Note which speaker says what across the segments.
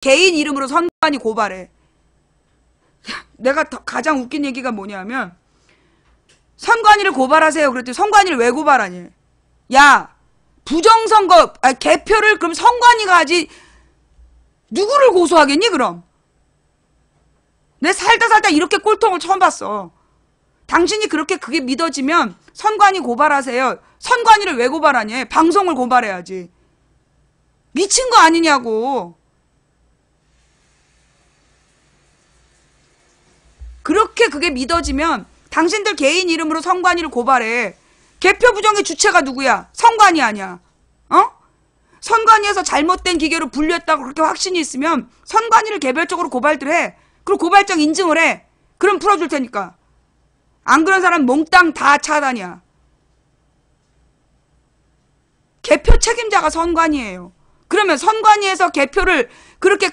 Speaker 1: 개인 이름으로 선관위 고발해. 내가 가장 웃긴 얘기가 뭐냐면 선관위를 고발하세요. 그랬더니 선관위를 왜 고발하니? 야, 부정선거 개표를 그럼 선관위가 하지 누구를 고소하겠니 그럼? 내 살다 이렇게 꼴통을 처음 봤어. 당신이 그렇게 그게 믿어지면 선관위 고발하세요. 선관위를 왜 고발하니? 방송을 고발해야지. 미친 거 아니냐고. 그렇게 그게 믿어지면 당신들 개인 이름으로 선관위를 고발해. 개표 부정의 주체가 누구야? 선관위 아니야. 어? 선관위에서 잘못된 기계로 분류했다고 그렇게 확신이 있으면 선관위를 개별적으로 고발들 해. 그리고 고발장 인증을 해. 그럼 풀어줄 테니까. 안 그런 사람 몽땅 다 차단이야. 개표 책임자가 선관위예요. 그러면 선관위에서 개표를 그렇게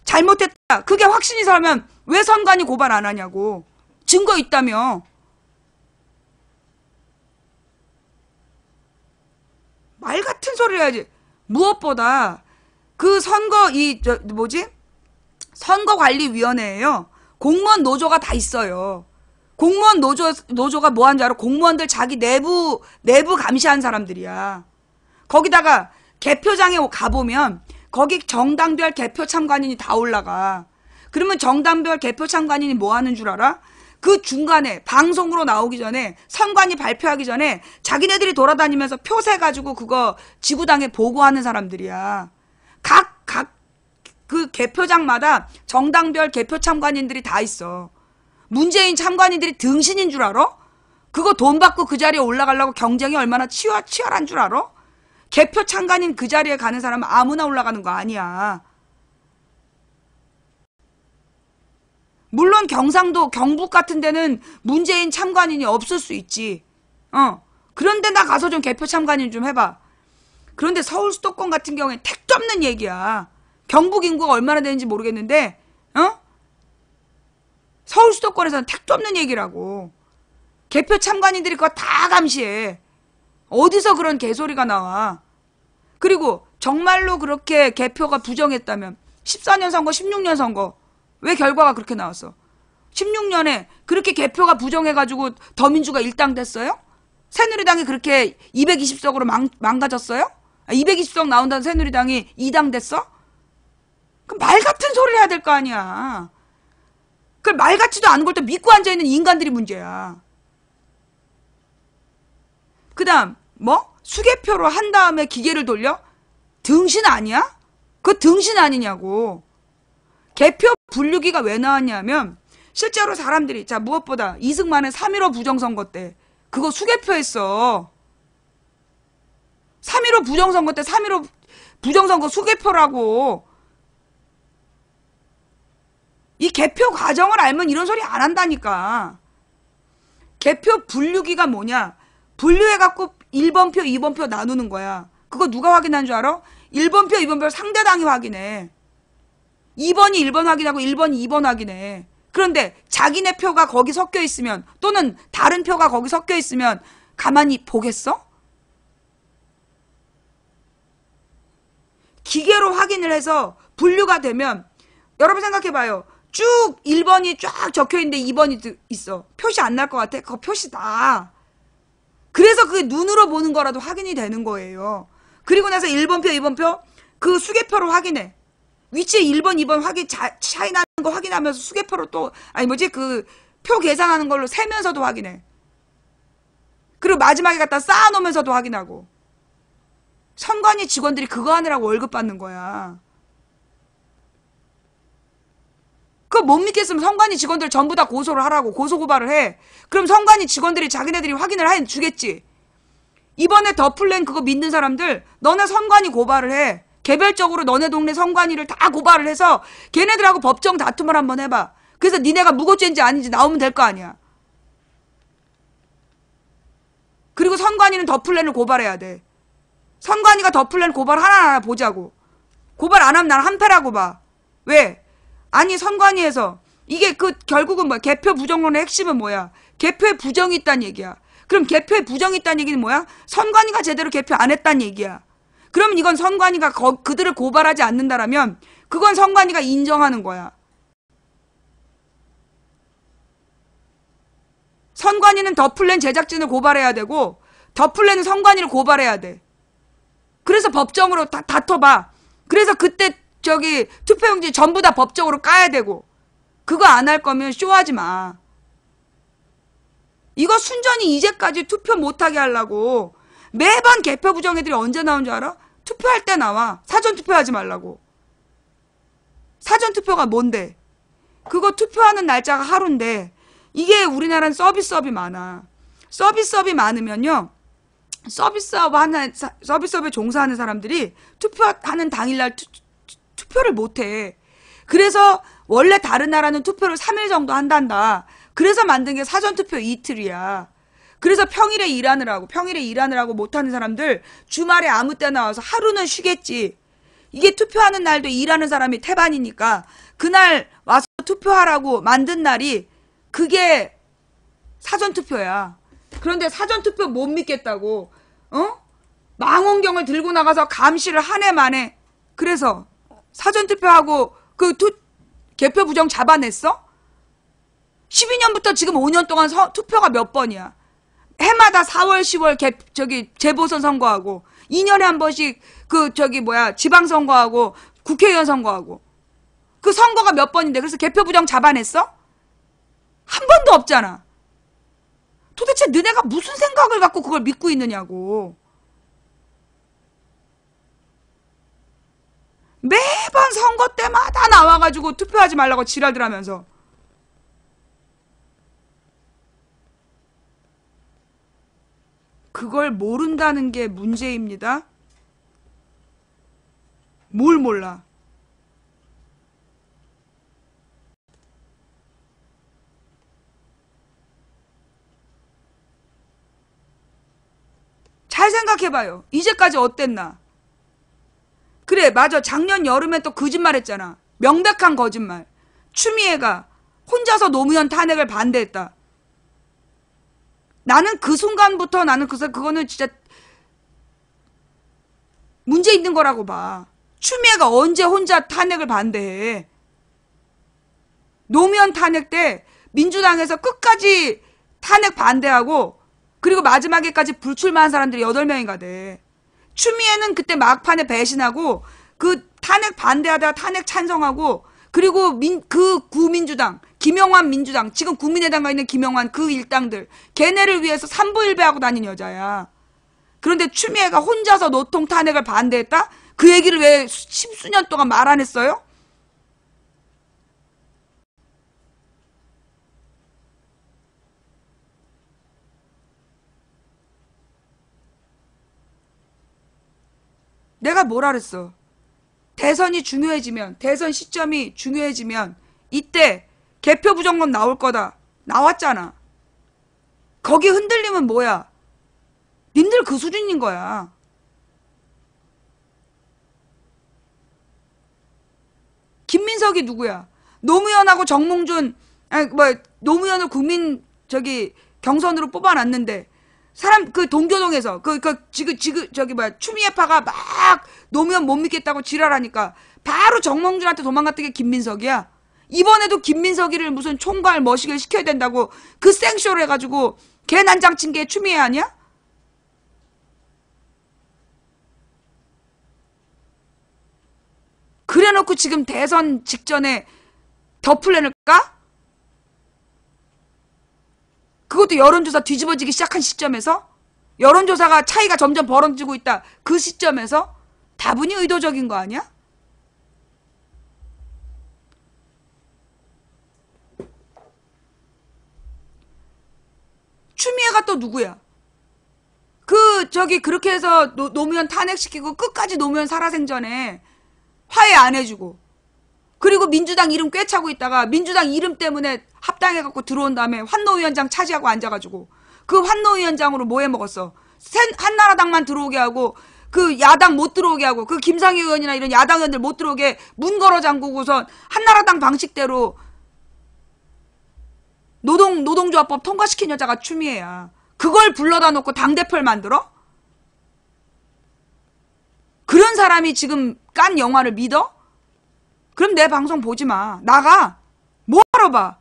Speaker 1: 잘못했다. 그게 확신이 서면 왜 선관위 고발 안 하냐고. 증거 있다며. 말 같은 소리를 해야지. 무엇보다 그 선거 선거관리위원회에요. 공무원 노조가 다 있어요. 공무원 노조가 뭐 하는 줄 알아? 공무원들 자기 내부 감시한 사람들이야. 거기다가 개표장에 가보면 거기 정당별 개표 참관인이 다 올라가. 그러면 정당별 개표 참관인이 뭐 하는 줄 알아? 그 중간에 방송으로 나오기 전에 선관위 발표하기 전에 자기네들이 돌아다니면서 표 세가지고 그거 지구당에 보고하는 사람들이야. 각 그 개표장마다 정당별 개표 참관인들이 다 있어. 문재인 참관인들이 등신인 줄 알아? 그거 돈 받고 그 자리에 올라가려고 경쟁이 얼마나 치열한 줄 알아? 개표 참관인 그 자리에 가는 사람은 아무나 올라가는 거 아니야. 물론 경상도, 경북 같은 데는 문재인 참관인이 없을 수 있지. 그런데 나 가서 좀 개표 참관인 좀 해봐. 그런데 서울 수도권 같은 경우에 택도 없는 얘기야. 경북 인구가 얼마나 되는지 모르겠는데, 서울 수도권에서는 택도 없는 얘기라고. 개표 참관인들이 그거 다 감시해. 어디서 그런 개소리가 나와. 그리고 정말로 그렇게 개표가 부정했다면 14년 선거, 16년 선거 왜 결과가 그렇게 나왔어? 16년에 그렇게 개표가 부정해가지고 더민주가 1당 됐어요? 새누리당이 그렇게 220석으로 망가졌어요? 220석 나온다는 새누리당이 2당 됐어? 그럼 말 같은 소리를 해야 될 거 아니야. 그 말 같지도 않은 걸 또 믿고 앉아있는 인간들이 문제야. 그 다음 수개표로 한 다음에 기계를 돌려? 등신 아니야? 그거 등신 아니냐고. 개표 분류기가 왜 나왔냐면 실제로 사람들이 무엇보다 이승만의 3.15 부정선거 때 그거 수개표했어. 3.15 부정선거 때 3.15 부정선거 수개표라고. 이 개표 과정을 알면 이런 소리 안 한다니까. 개표 분류기가 뭐냐? 분류해갖고 1번표, 2번표 나누는 거야. 그거 누가 확인한 줄 알아? 1번표, 2번표 상대당이 확인해. 2번이 1번 확인하고 1번이 2번 확인해. 그런데 자기네 표가 거기 섞여 있으면 또는 다른 표가 거기 섞여 있으면 가만히 보겠어? 기계로 확인을 해서 분류가 되면 여러분 생각해봐요. 쭉 1번이 쫙 적혀있는데 2번이 있어. 표시 안 날 것 같아? 그거 표시다. 그래서 그게 눈으로 보는 거라도 확인이 되는 거예요. 그리고 나서 1번표, 2번표 그 수개표로 확인해. 위치에 1번, 2번 차이 나는 거 확인하면서 수개표로 또 그 표 계산하는 걸로 세면서도 확인해. 그리고 마지막에 갖다 쌓아놓으면서도 확인하고. 선관위 직원들이 그거 하느라고 월급 받는 거야. 그거 못 믿겠으면 선관위 직원들 전부 다 고소를 하라고. 고소고발을 해. 그럼 선관위 직원들이 자기네들이 확인을 해주겠지. 이번에 더플랜 그거 믿는 사람들 너네 선관위 고발을 해. 개별적으로 너네 동네 선관위를 다 고발을 해서 걔네들하고 법정 다툼을 한번 해봐. 그래서 니네가 무고죄인지 아닌지 나오면 될 거 아니야. 그리고 선관위는 더플랜을 고발해야 돼. 선관위가 더플랜 고발 하나하나 보자고. 고발 안 하면 난 한패라고 봐. 왜? 아니 선관위에서 이게 결국은 뭐야? 개표 부정론의 핵심은 뭐야? 개표에 부정이 있다는 얘기야. 그럼 개표에 부정이 있다는 얘기는 뭐야? 선관위가 제대로 개표 안 했다는 얘기야. 그러면 이건 선관위가 그들을 고발하지 않는다라면 그건 선관위가 인정하는 거야. 선관위는 더 플랜 제작진을 고발해야 되고 더 플랜은 선관위를 고발해야 돼. 그래서 법정으로 다퉈봐. 그래서 그때 투표용지 전부 다 법적으로 까야 되고. 그거 안 할 거면 쇼하지 마. 이거 순전히 이제까지 투표 못하게 하려고. 매번 개표 부정애들이 언제 나온 줄 알아? 투표할 때 나와. 사전투표하지 말라고. 사전투표가 뭔데? 그거 투표하는 날짜가 하루인데 이게 우리나라는 서비스업이 많아. 서비스업이 많으면요. 서비스업에 종사하는 사람들이 투표하는 당일날 투표를 못해. 그래서 원래 다른 나라는 투표를 3일 정도 한단다. 그래서 만든 게 사전투표 이틀이야. 그래서 평일에 일하느라고 못하는 사람들 주말에 아무 때나 와서 하루는 쉬겠지. 이게 투표하는 날도 일하는 사람이 태반이니까 그날 와서 투표하라고 만든 날이 그게 사전투표야. 그런데 사전투표 못 믿겠다고 망원경을 들고 나가서 감시를 한 해 만에. 그래서 사전투표하고 개표 부정 잡아냈어? 12년부터 지금 5년 동안 투표가 몇 번이야. 해마다 4월 10월 재보선 선거하고 2년에 한 번씩 지방선거하고 국회의원 선거하고 그 선거가 몇 번인데 그래서 개표 부정 잡아냈어? 한 번도 없잖아. 도대체 너네가 무슨 생각을 갖고 그걸 믿고 있느냐고. 매번 선거 때마다 나와가지고 투표하지 말라고 지랄들 하면서. 그걸 모른다는 게 문제입니다. 뭘 몰라. 잘 생각해봐요. 이제까지 어땠나? 그래, 맞아. 작년 여름에 또 거짓말 했잖아. 명백한 거짓말. 추미애가 혼자서 노무현 탄핵을 반대했다. 나는 그 순간부터 그거는 진짜 문제 있는 거라고 봐. 추미애가 언제 혼자 탄핵을 반대해. 노무현 탄핵 때 민주당에서 끝까지 탄핵 반대하고 그리고 마지막에까지 불출마한 사람들이 8명인가 돼. 추미애는 그때 막판에 배신하고 그 탄핵 반대하다가 탄핵 찬성하고 그리고 그 구민주당 김영환 민주당 지금 국민의당 가 있는 김영환 그 일당들 걔네를 위해서 삼부일배하고 다닌 여자야. 그런데 추미애가 혼자서 노통 탄핵을 반대했다? 그 얘기를 왜 십수년 동안 말 안 했어요? 내가 뭐라 그랬어? 대선 시점이 중요해지면 이때 개표 부정론 나올 거다. 나왔잖아. 거기 흔들리면 뭐야? 님들 그 수준인 거야. 김민석이 누구야? 노무현하고 정몽준, 노무현을 경선으로 뽑아놨는데, 동교동에서, 추미애파가 막 노무현 못 믿겠다고 지랄하니까, 바로 정몽준한테 도망갔던 게 김민석이야. 이번에도 김민석이를 무슨 총괄 머시기를 시켜야 된다고 그 생쇼를 해가지고, 걔 난장친 게 추미애 아니야? 그래놓고 지금 대선 직전에 더 플랜을 까? 그것도 여론조사 뒤집어지기 시작한 시점에서? 여론조사가 차이가 점점 벌어지고 있다. 그 시점에서? 다분히 의도적인 거 아니야? 추미애가 또 누구야? 그렇게 해서 노무현 탄핵시키고 끝까지 노무현 살아생전에 화해 안 해주고 그리고 민주당 이름 꿰차고 있다가 민주당 이름 때문에 합당해갖고 들어온 다음에 환노위원장 차지하고 앉아가지고 그 환노위원장으로 뭐 해먹었어? 한나라당만 들어오게 하고 그 야당 못 들어오게 하고 그 김상희 의원이나 이런 야당 의원들 못 들어오게 문 걸어 잠그고선 한나라당 방식대로 노동조합법 통과시킨 여자가 추미애야. 그걸 불러다 놓고 당대표를 만들어? 그런 사람이 지금 깐 영화를 믿어? 그럼 내 방송 보지 마. 나가. 뭐하러 봐.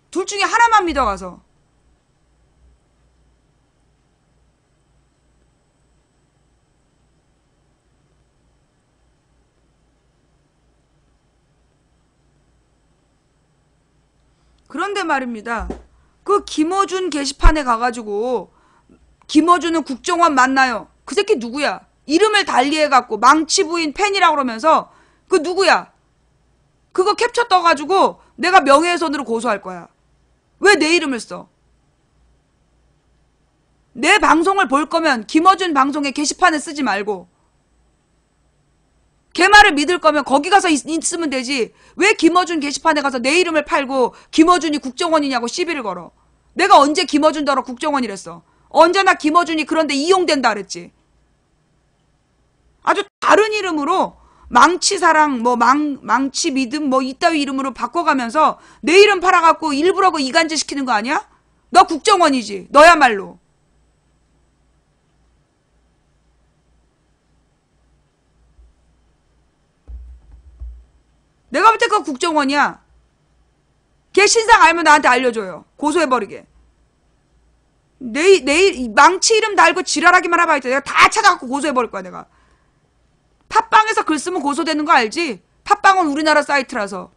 Speaker 1: 둘 중에 하나만 믿어가서. 그런데 말입니다. 그 김어준 게시판에 가가지고 김어준은 국정원 맞나요? 그 새끼 누구야? 이름을 달리해갖고 망치부인 팬이라고 그러면서 그 누구야? 그거 캡처 떠가지고 내가 명예훼손으로 고소할 거야. 왜 내 이름을 써? 내 방송을 볼 거면 김어준 방송에 게시판에 쓰지 말고 걔 말을 믿을 거면 거기 가서 있으면 되지. 왜 김어준 게시판에 가서 내 이름을 팔고 김어준이 국정원이냐고 시비를 걸어. 내가 언제 김어준더러 국정원이랬어. 언제나 김어준이 그런데 이용된다 그랬지. 아주 다른 이름으로 망치사랑 뭐 망치 믿음 뭐 이따위 이름으로 바꿔가면서 내 이름 팔아갖고 일부러 그 이간질 시키는 거 아니야? 너 국정원이지. 너야말로. 내가 볼 때 그거 국정원이야. 걔 신상 알면 나한테 알려줘요. 고소해버리게. 내 망치 이름 달고 지랄하기만 해봐. 내가 다 찾아갖고 고소해버릴 거야 내가. 팟빵에서 글 쓰면 고소되는 거 알지? 팟빵은 우리나라 사이트라서.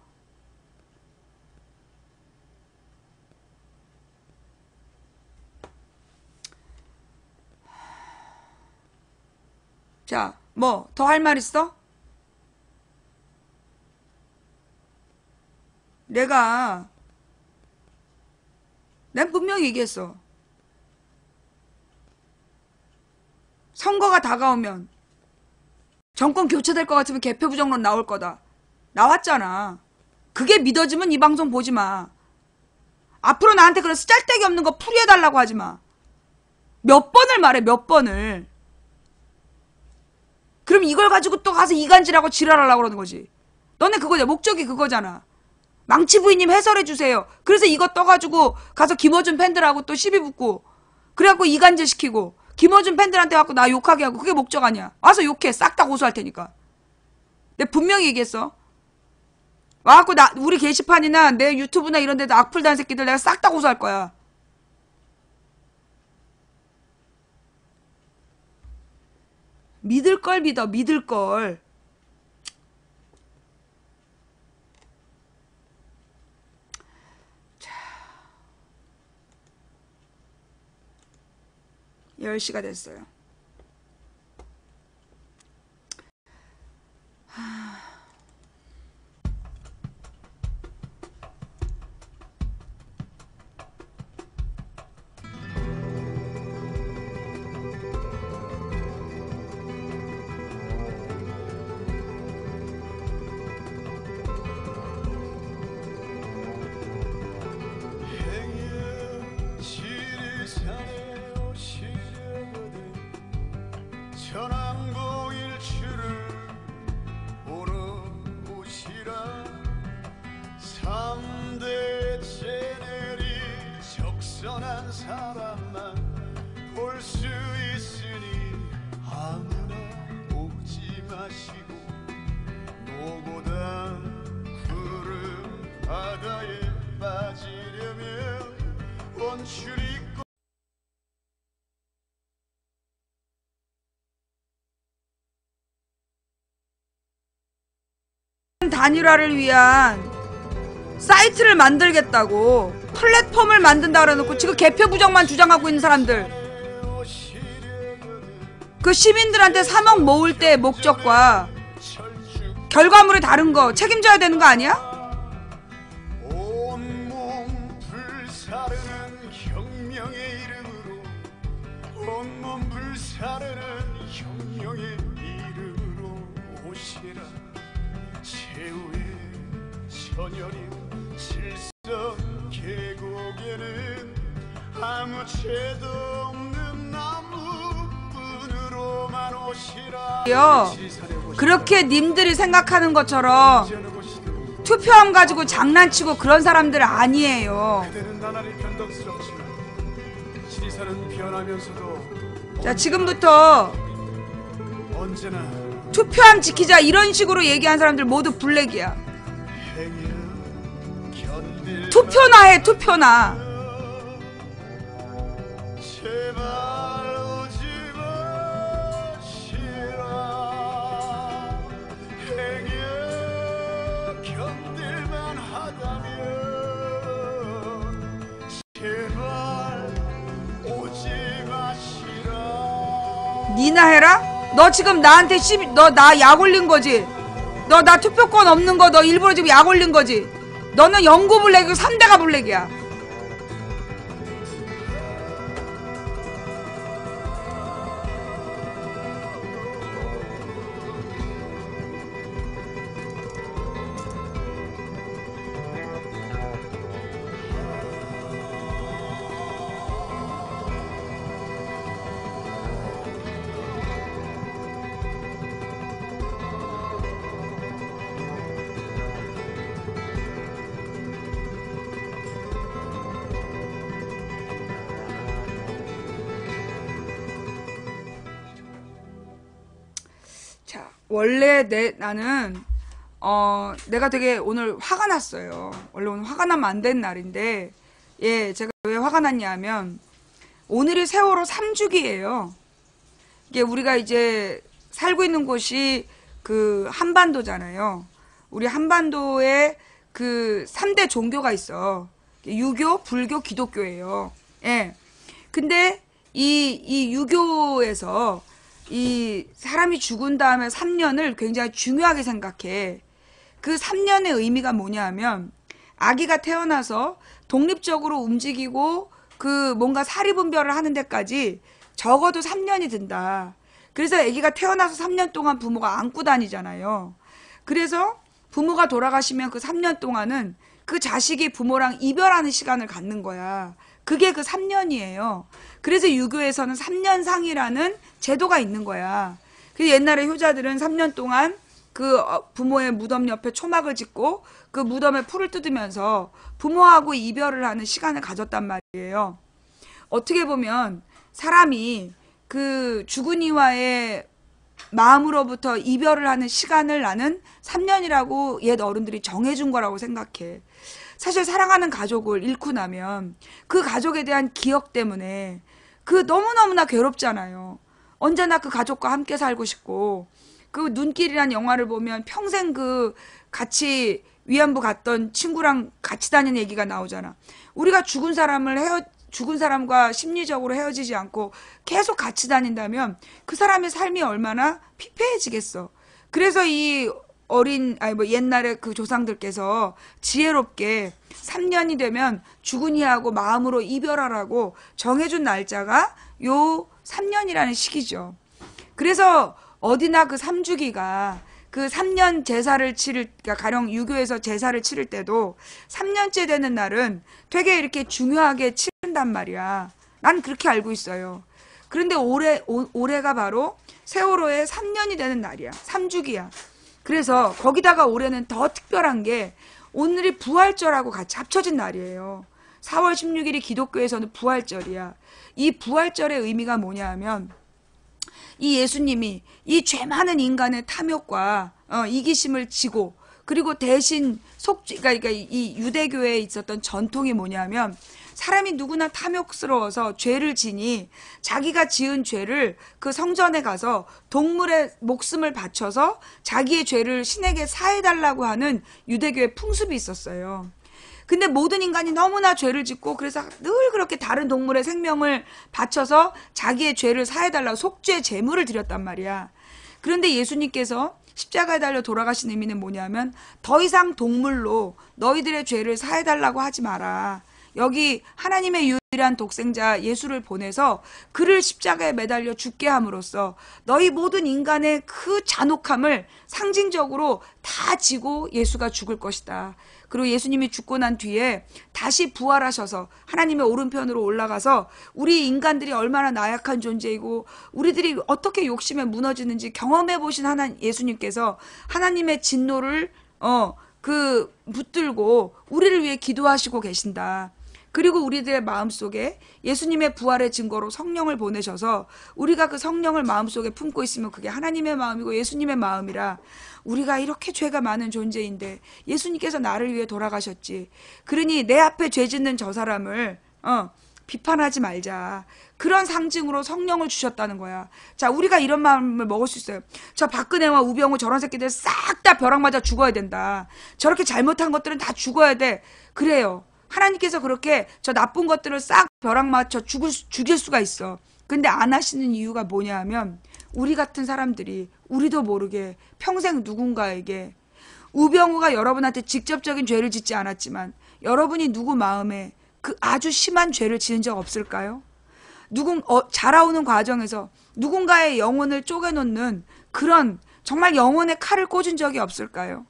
Speaker 1: 자, 뭐 더 할 말 있어? 난 분명히 얘기했어. 선거가 다가오면 정권 교체될 것 같으면 개표 부정론 나올 거다. 나왔잖아. 그게 믿어지면 이 방송 보지 마. 앞으로 나한테 그런 쓰잘데기 없는 거 풀이해달라고 하지 마. 몇 번을 말해, 몇 번을. 그럼 이걸 가지고 또 가서 이간질하고 지랄하려고 그러는 거지. 너네 그거냐, 목적이 그거잖아. 망치부인님 해설해주세요. 그래서 이거 떠가지고 가서 김어준 팬들하고 또 시비 붙고 그래갖고 이간질 시키고 김어준 팬들한테 갖고 나 욕하게 하고 그게 목적 아니야. 와서 욕해. 싹 다 고소할 테니까. 내가 분명히 얘기했어. 와갖고 우리 게시판이나 내 유튜브나 이런 데도 악플 단 새끼들 내가 싹 다 고소할 거야. 믿을 걸 믿어. 믿을 걸. 자, 10시가 됐어요.
Speaker 2: 사람만 볼 수 있으니 아무나 오지 마시고 노고단 푸른 바다에 빠지려면 원줄이
Speaker 1: 단일화를 위한 사이트를 만들겠다고 플랫폼을 만든다 그래놓고 지금 개표 부정만 주장하고 있는 사람들, 그 시민들한테 3억 모을 때 목적과 결과물이 다른 거 책임져야 되는 거 아니야?
Speaker 2: 온몸 불사르는 혁명의 이름으로 온몸 불사르는 혁명의 이름으로 오시라. 최후의 천여림 칠성 계곡에는 아무 죄도 없는 나무뿐으로만 오시라.
Speaker 1: 그렇게 님들이 생각하는 것처럼 투표함 가지고 장난치고 그런 사람들 아니에요.
Speaker 2: 세상은 변하면서도
Speaker 1: 자, 지금부터
Speaker 2: 언제나
Speaker 1: 투표함 지키자 이런 식으로 얘기한 사람들 모두 블랙이야.
Speaker 2: 행여 견딜
Speaker 1: 투표나 해, 투표나.
Speaker 2: 제발 오지 마시라. 행여 견딜만 하다면 제발 오지 마시라.
Speaker 1: 니나 해라? 너 지금 나한테 너 나 약 올린 거지? 너 나 투표권 없는 거 너 일부러 지금 약 올린 거지? 너는 영구 블랙이고 3대가 블랙이야. 자, 원래 나는 내가 되게 오늘 화가 났어요. 원래 오늘 화가 나면 안 되는 날인데, 예, 제가 왜 화가 났냐 하면 오늘이 세월호 3주기예요. 이게 우리가 이제 살고 있는 곳이 그 한반도잖아요. 우리 한반도에 그 3대 종교가 있어. 유교, 불교, 기독교예요. 예. 근데 이 유교에서 이 사람이 죽은 다음에 3년을 굉장히 중요하게 생각해. 그 3년의 의미가 뭐냐 하면 아기가 태어나서 독립적으로 움직이고 그 뭔가 사리분별을 하는 데까지 적어도 3년이 든다. 그래서 아기가 태어나서 3년 동안 부모가 안고 다니잖아요. 그래서 부모가 돌아가시면 그 3년 동안은 그 자식이 부모랑 이별하는 시간을 갖는 거야. 그게 그 3년이에요. 그래서 유교에서는 3년상이라는 제도가 있는 거야. 그래서 옛날에 효자들은 3년 동안 그 부모의 무덤 옆에 초막을 짓고 그 무덤에 풀을 뜯으면서 부모하고 이별을 하는 시간을 가졌단 말이에요. 어떻게 보면 사람이 그 죽은 이와의 마음으로부터 이별을 하는 시간을 나는 3년이라고 옛 어른들이 정해준 거라고 생각해. 사실 사랑하는 가족을 잃고 나면 그 가족에 대한 기억 때문에 그 너무너무나 괴롭잖아요. 언제나 그 가족과 함께 살고 싶고, 그 눈길이란 영화를 보면 평생 그 같이 위안부 갔던 친구랑 같이 다니는 얘기가 나오잖아. 우리가 죽은 사람과 심리적으로 헤어지지 않고 계속 같이 다닌다면 그 사람의 삶이 얼마나 피폐해지겠어. 그래서 이 옛날에 그 조상들께서 지혜롭게 3년이 되면 죽은 이하고 마음으로 이별하라고 정해준 날짜가 요 3년이라는 시기죠. 그래서 어디나 그 3주기가 그 3년 제사를 그러니까 가령 유교에서 제사를 치를 때도 3년째 되는 날은 되게 이렇게 중요하게 치른단 말이야. 난 그렇게 알고 있어요. 그런데 올해가 바로 세월호의 3년이 되는 날이야. 3주기야. 그래서 거기다가 올해는 더 특별한 게 오늘이 부활절하고 같이 합쳐진 날이에요. 4월 16일이 기독교에서는 부활절이야. 이 부활절의 의미가 뭐냐 하면 이 예수님이 이 죄 많은 인간의 탐욕과 이기심을 지고 그리고 대신 그러니까 이 유대교에 있었던 전통이 뭐냐면 사람이 누구나 탐욕스러워서 죄를 지니 자기가 지은 죄를 그 성전에 가서 동물의 목숨을 바쳐서 자기의 죄를 신에게 사해달라고 하는 유대교의 풍습이 있었어요. 근데 모든 인간이 너무나 죄를 짓고 그래서 늘 그렇게 다른 동물의 생명을 바쳐서 자기의 죄를 사해달라고 속죄 제물을 드렸단 말이야. 그런데 예수님께서 십자가에 달려 돌아가신 의미는 뭐냐면 더 이상 동물로 너희들의 죄를 사해달라고 하지 마라. 여기 하나님의 유일한 독생자 예수를 보내서 그를 십자가에 매달려 죽게 함으로써 너희 모든 인간의 그 잔혹함을 상징적으로 다 지고 예수가 죽을 것이다. 그리고 예수님이 죽고 난 뒤에 다시 부활하셔서 하나님의 오른편으로 올라가서 우리 인간들이 얼마나 나약한 존재이고 우리들이 어떻게 욕심에 무너지는지 경험해 보신 예수님께서 하나님의 진노를 붙들고 우리를 위해 기도하시고 계신다. 그리고 우리들의 마음속에 예수님의 부활의 증거로 성령을 보내셔서 우리가 그 성령을 마음속에 품고 있으면 그게 하나님의 마음이고 예수님의 마음이라 우리가 이렇게 죄가 많은 존재인데 예수님께서 나를 위해 돌아가셨지. 그러니 내 앞에 죄 짓는 저 사람을 비판하지 말자. 그런 상징으로 성령을 주셨다는 거야. 자, 우리가 이런 마음을 먹을 수 있어요. 저 박근혜와 우병우 저런 새끼들 싹 다 벼락 맞아 죽어야 된다. 저렇게 잘못한 것들은 다 죽어야 돼. 그래요. 하나님께서 그렇게 저 나쁜 것들을 싹 벼락 맞춰 죽일 수가 있어. 근데 안 하시는 이유가 뭐냐 하면 우리 같은 사람들이 우리도 모르게 평생 누군가에게 우병우가 여러분한테 직접적인 죄를 짓지 않았지만 여러분이 누구 마음에 그 아주 심한 죄를 지은 적 없을까요? 자라오는 과정에서 누군가의 영혼을 쪼개놓는 그런 정말 영혼의 칼을 꽂은 적이 없을까요?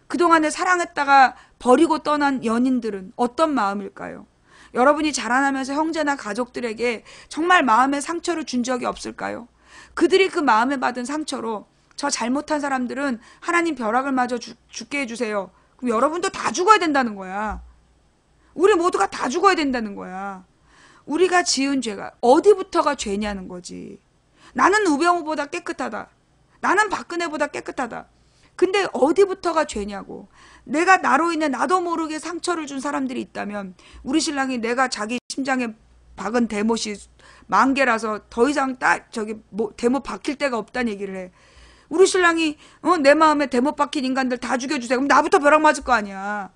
Speaker 1: 그동안에 사랑했다가 버리고 떠난 연인들은 어떤 마음일까요? 여러분이 자라나면서 형제나 가족들에게 정말 마음의 상처를 준 적이 없을까요? 그들이 그 마음에 받은 상처로 저 잘못한 사람들은 하나님 벼락을 맞아 죽게 해주세요. 그럼 여러분도 다 죽어야 된다는 거야. 우리 모두가 다 죽어야 된다는 거야. 우리가 지은 죄가 어디부터가 죄냐는 거지. 나는 우병우보다 깨끗하다. 나는 박근혜보다 깨끗하다. 근데 어디부터가 죄냐고. 내가 나로 인해 나도 모르게 상처를 준 사람들이 있다면 우리 신랑이 내가 자기 심장에 박은 대못이 10,000개라서 더 이상 대못 박힐 데가 없다는 얘기를 해. 우리 신랑이 내 마음에 대못 박힌 인간들 다 죽여주세요. 그럼 나부터 벼락 맞을 거 아니야.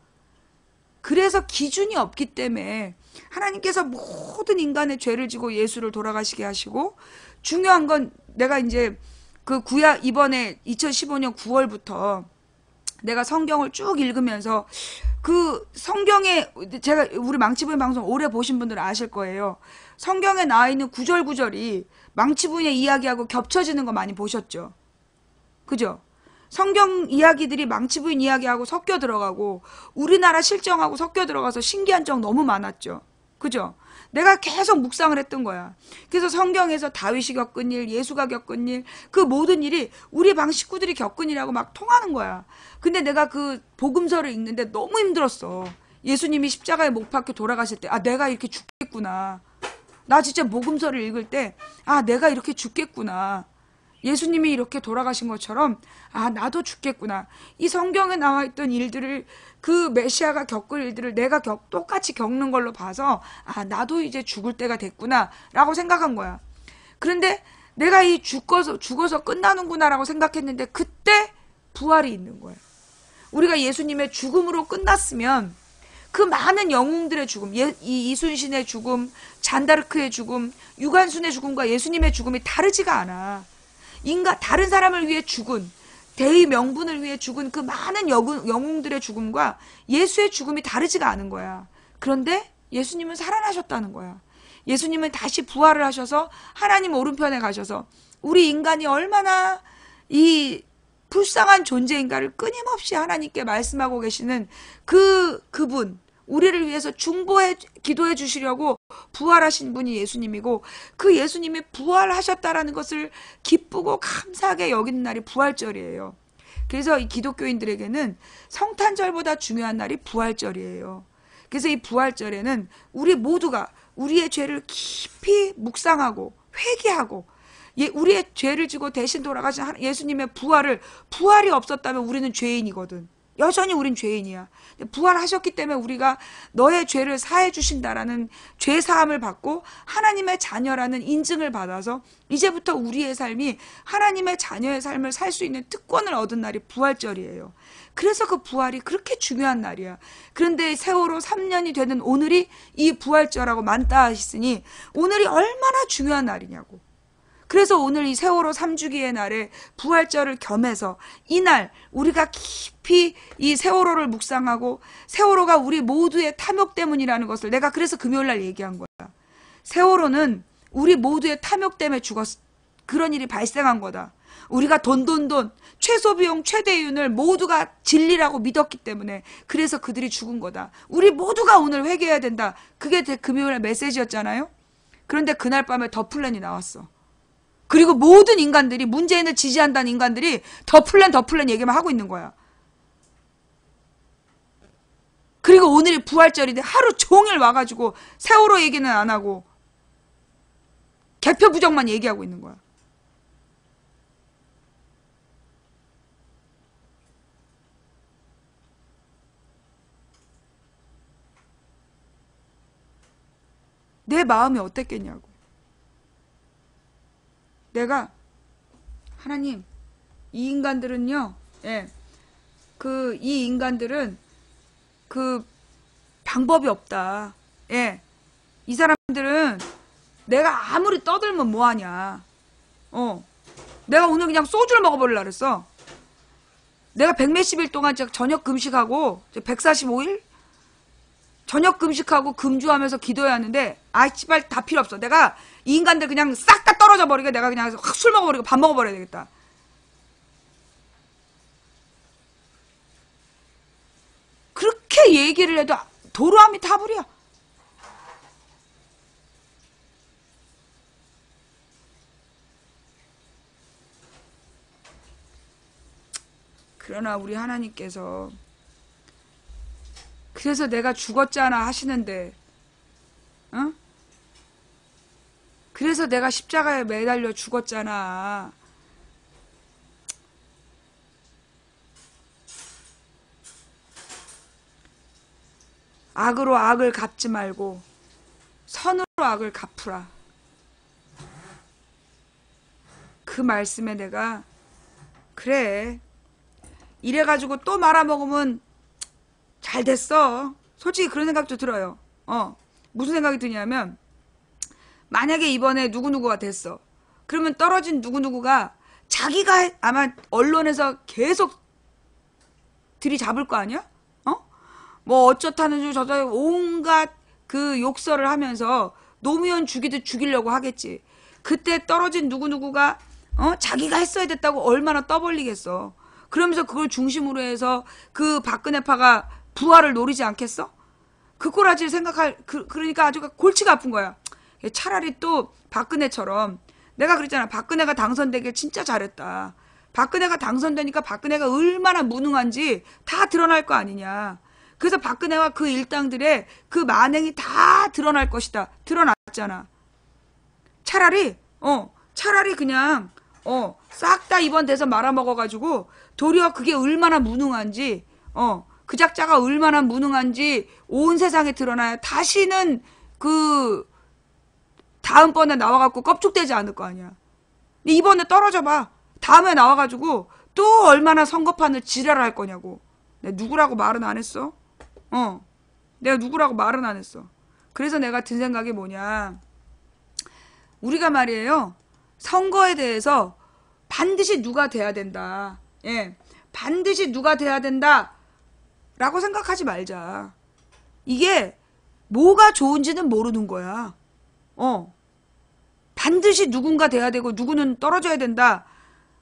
Speaker 1: 그래서 기준이 없기 때문에 하나님께서 모든 인간의 죄를 지고 예수를 돌아가시게 하시고 중요한 건 내가 이제 그 이번에 2015년 9월부터 내가 성경을 쭉 읽으면서 그 성경에 제가 우리 망치부인 방송 오래 보신 분들은 아실 거예요. 성경에 나와 있는 구절구절이 망치부인의 이야기하고 겹쳐지는 거 많이 보셨죠? 그죠? 성경 이야기들이 망치부인 이야기하고 섞여 들어가고 우리나라 실정하고 섞여 들어가서 신기한 점 너무 많았죠. 그죠? 내가 계속 묵상을 했던 거야. 그래서 성경에서 다윗이 겪은 일, 예수가 겪은 일, 그 모든 일이 우리 방 식구들이 겪은 일하고 막 통하는 거야. 근데 내가 그 복음서를 읽는데 너무 힘들었어. 예수님이 십자가에 못 박혀 돌아가실 때, 내가 이렇게 죽겠구나. 나 진짜 복음서를 읽을 때, 내가 이렇게 죽겠구나. 예수님이 이렇게 돌아가신 것처럼 나도 죽겠구나. 이 성경에 나와 있던 일들을 그 메시아가 겪을 일들을 내가 똑같이 겪는 걸로 봐서 나도 이제 죽을 때가 됐구나 라고 생각한 거야. 그런데 내가 이 죽어서 끝나는구나 라고 생각했는데 그때 부활이 있는 거야. 우리가 예수님의 죽음으로 끝났으면 그 많은 영웅들의 죽음, 이순신의 죽음, 잔다르크의 죽음, 유관순의 죽음과 예수님의 죽음이 다르지가 않아. 다른 사람을 위해 죽은, 대의 명분을 위해 죽은 그 많은 영웅들의 죽음과 예수의 죽음이 다르지가 않은 거야. 그런데 예수님은 살아나셨다는 거야. 예수님은 다시 부활을 하셔서 하나님 오른편에 가셔서 우리 인간이 얼마나 이 불쌍한 존재인가를 끊임없이 하나님께 말씀하고 계시는 그분, 우리를 위해서 기도해 주시려고 부활하신 분이 예수님이고 그 예수님이 부활하셨다라는 것을 기쁘고 감사하게 여기는 날이 부활절이에요. 그래서 이 기독교인들에게는 성탄절보다 중요한 날이 부활절이에요. 그래서 이 부활절에는 우리 모두가 우리의 죄를 깊이 묵상하고 회개하고 우리의 죄를 지고 대신 돌아가신 예수님의 부활이 없었다면 우리는 죄인이거든. 여전히 우린 죄인이야. 부활하셨기 때문에 우리가 너의 죄를 사해 주신다라는 죄 사함을 받고 하나님의 자녀라는 인증을 받아서 이제부터 우리의 삶이 하나님의 자녀의 삶을 살 수 있는 특권을 얻은 날이 부활절이에요. 그래서 그 부활이 그렇게 중요한 날이야. 그런데 세월호 3년이 되는 오늘이 이 부활절하고 맞닿아 하시니 오늘이 얼마나 중요한 날이냐고. 그래서 오늘 이 세월호 3주기의 날에 부활절을 겸해서 이날 우리가 깊이 이 세월호를 묵상하고 세월호가 우리 모두의 탐욕 때문이라는 것을 내가 그래서 금요일날 얘기한 거야. 세월호는 우리 모두의 탐욕 때문에 그런 일이 발생한 거다. 우리가 돈 최소비용 최대윤을 모두가 진리라고 믿었기 때문에 그래서 그들이 죽은 거다. 우리 모두가 오늘 회개해야 된다. 그게 금요일날 메시지였잖아요. 그런데 그날 밤에 더 플랜이 나왔어. 그리고 모든 인간들이 문재인을 지지한다는 인간들이 더 플랜 얘기만 하고 있는 거야. 그리고 오늘이 부활절인데 하루 종일 와가지고 세월호 얘기는 안 하고 개표 부정만 얘기하고 있는 거야. 내 마음이 어땠겠냐고. 내가 하나님, 이 인간들은요, 예, 이 인간들은 방법이 없다. 예, 이 사람들은 내가 아무리 떠들면 뭐하냐. 내가 오늘 그냥 소주를 먹어버리려 그랬어. 내가 100몇십 일 동안 저녁 금식하고 145일 저녁 금식하고 금주하면서 기도해야 하는데 씨발 다 필요 없어. 내가 이 인간들 그냥 싹 다 떨어져 버리게 내가 그냥 확 술 먹어버리고 밥 먹어버려야 되겠다. 그렇게 얘기를 해도 도로함이 타불이야. 그러나 우리 하나님께서 그래서 내가 죽었잖아 하시는데, 어? 그래서 내가 십자가에 매달려 죽었잖아. 악으로 악을 갚지 말고 선으로 악을 갚으라. 그 말씀에 내가 그래 이래가지고 또 말아먹으면 잘 됐어. 솔직히 그런 생각도 들어요. 무슨 생각이 드냐면 만약에 이번에 누구누구가 됐어. 그러면 떨어진 누구누구가 자기가 아마 언론에서 계속 들이잡을 거 아니야? 뭐 어쩌다는 줄 저쩌다 온갖 그 욕설을 하면서 노무현 죽이듯 죽이려고 하겠지. 그때 떨어진 누구누구가 자기가 했어야 됐다고 얼마나 떠벌리겠어. 그러면서 그걸 중심으로 해서 그 박근혜파가 부활을 노리지 않겠어? 그 꼬라지를 생각할 그러니까 아주 골치가 아픈 거야. 차라리 또 박근혜처럼 내가 그랬잖아. 박근혜가 당선되길 진짜 잘했다. 박근혜가 당선되니까 박근혜가 얼마나 무능한지 다 드러날 거 아니냐. 그래서 박근혜와 그 일당들의 그 만행이 다 드러날 것이다. 드러났잖아. 차라리 그냥 싹 다 이번 대선 말아먹어가지고 도리어 그게 얼마나 무능한지 그 작자가 얼마나 무능한지 온 세상에 드러나야 다시는 그 다음번에 나와갖고 껍죽대지 않을 거 아니야. 근데 이번에 떨어져봐. 다음에 나와가지고 또 얼마나 선거판을 지랄할 거냐고. 내가 누구라고 말은 안 했어. 내가 누구라고 말은 안 했어. 그래서 내가 든 생각이 뭐냐. 우리가 말이에요. 선거에 대해서 반드시 누가 돼야 된다. 예. 반드시 누가 돼야 된다. 라고 생각하지 말자. 이게 뭐가 좋은지는 모르는 거야. 반드시 누군가 돼야 되고 누구는 떨어져야 된다.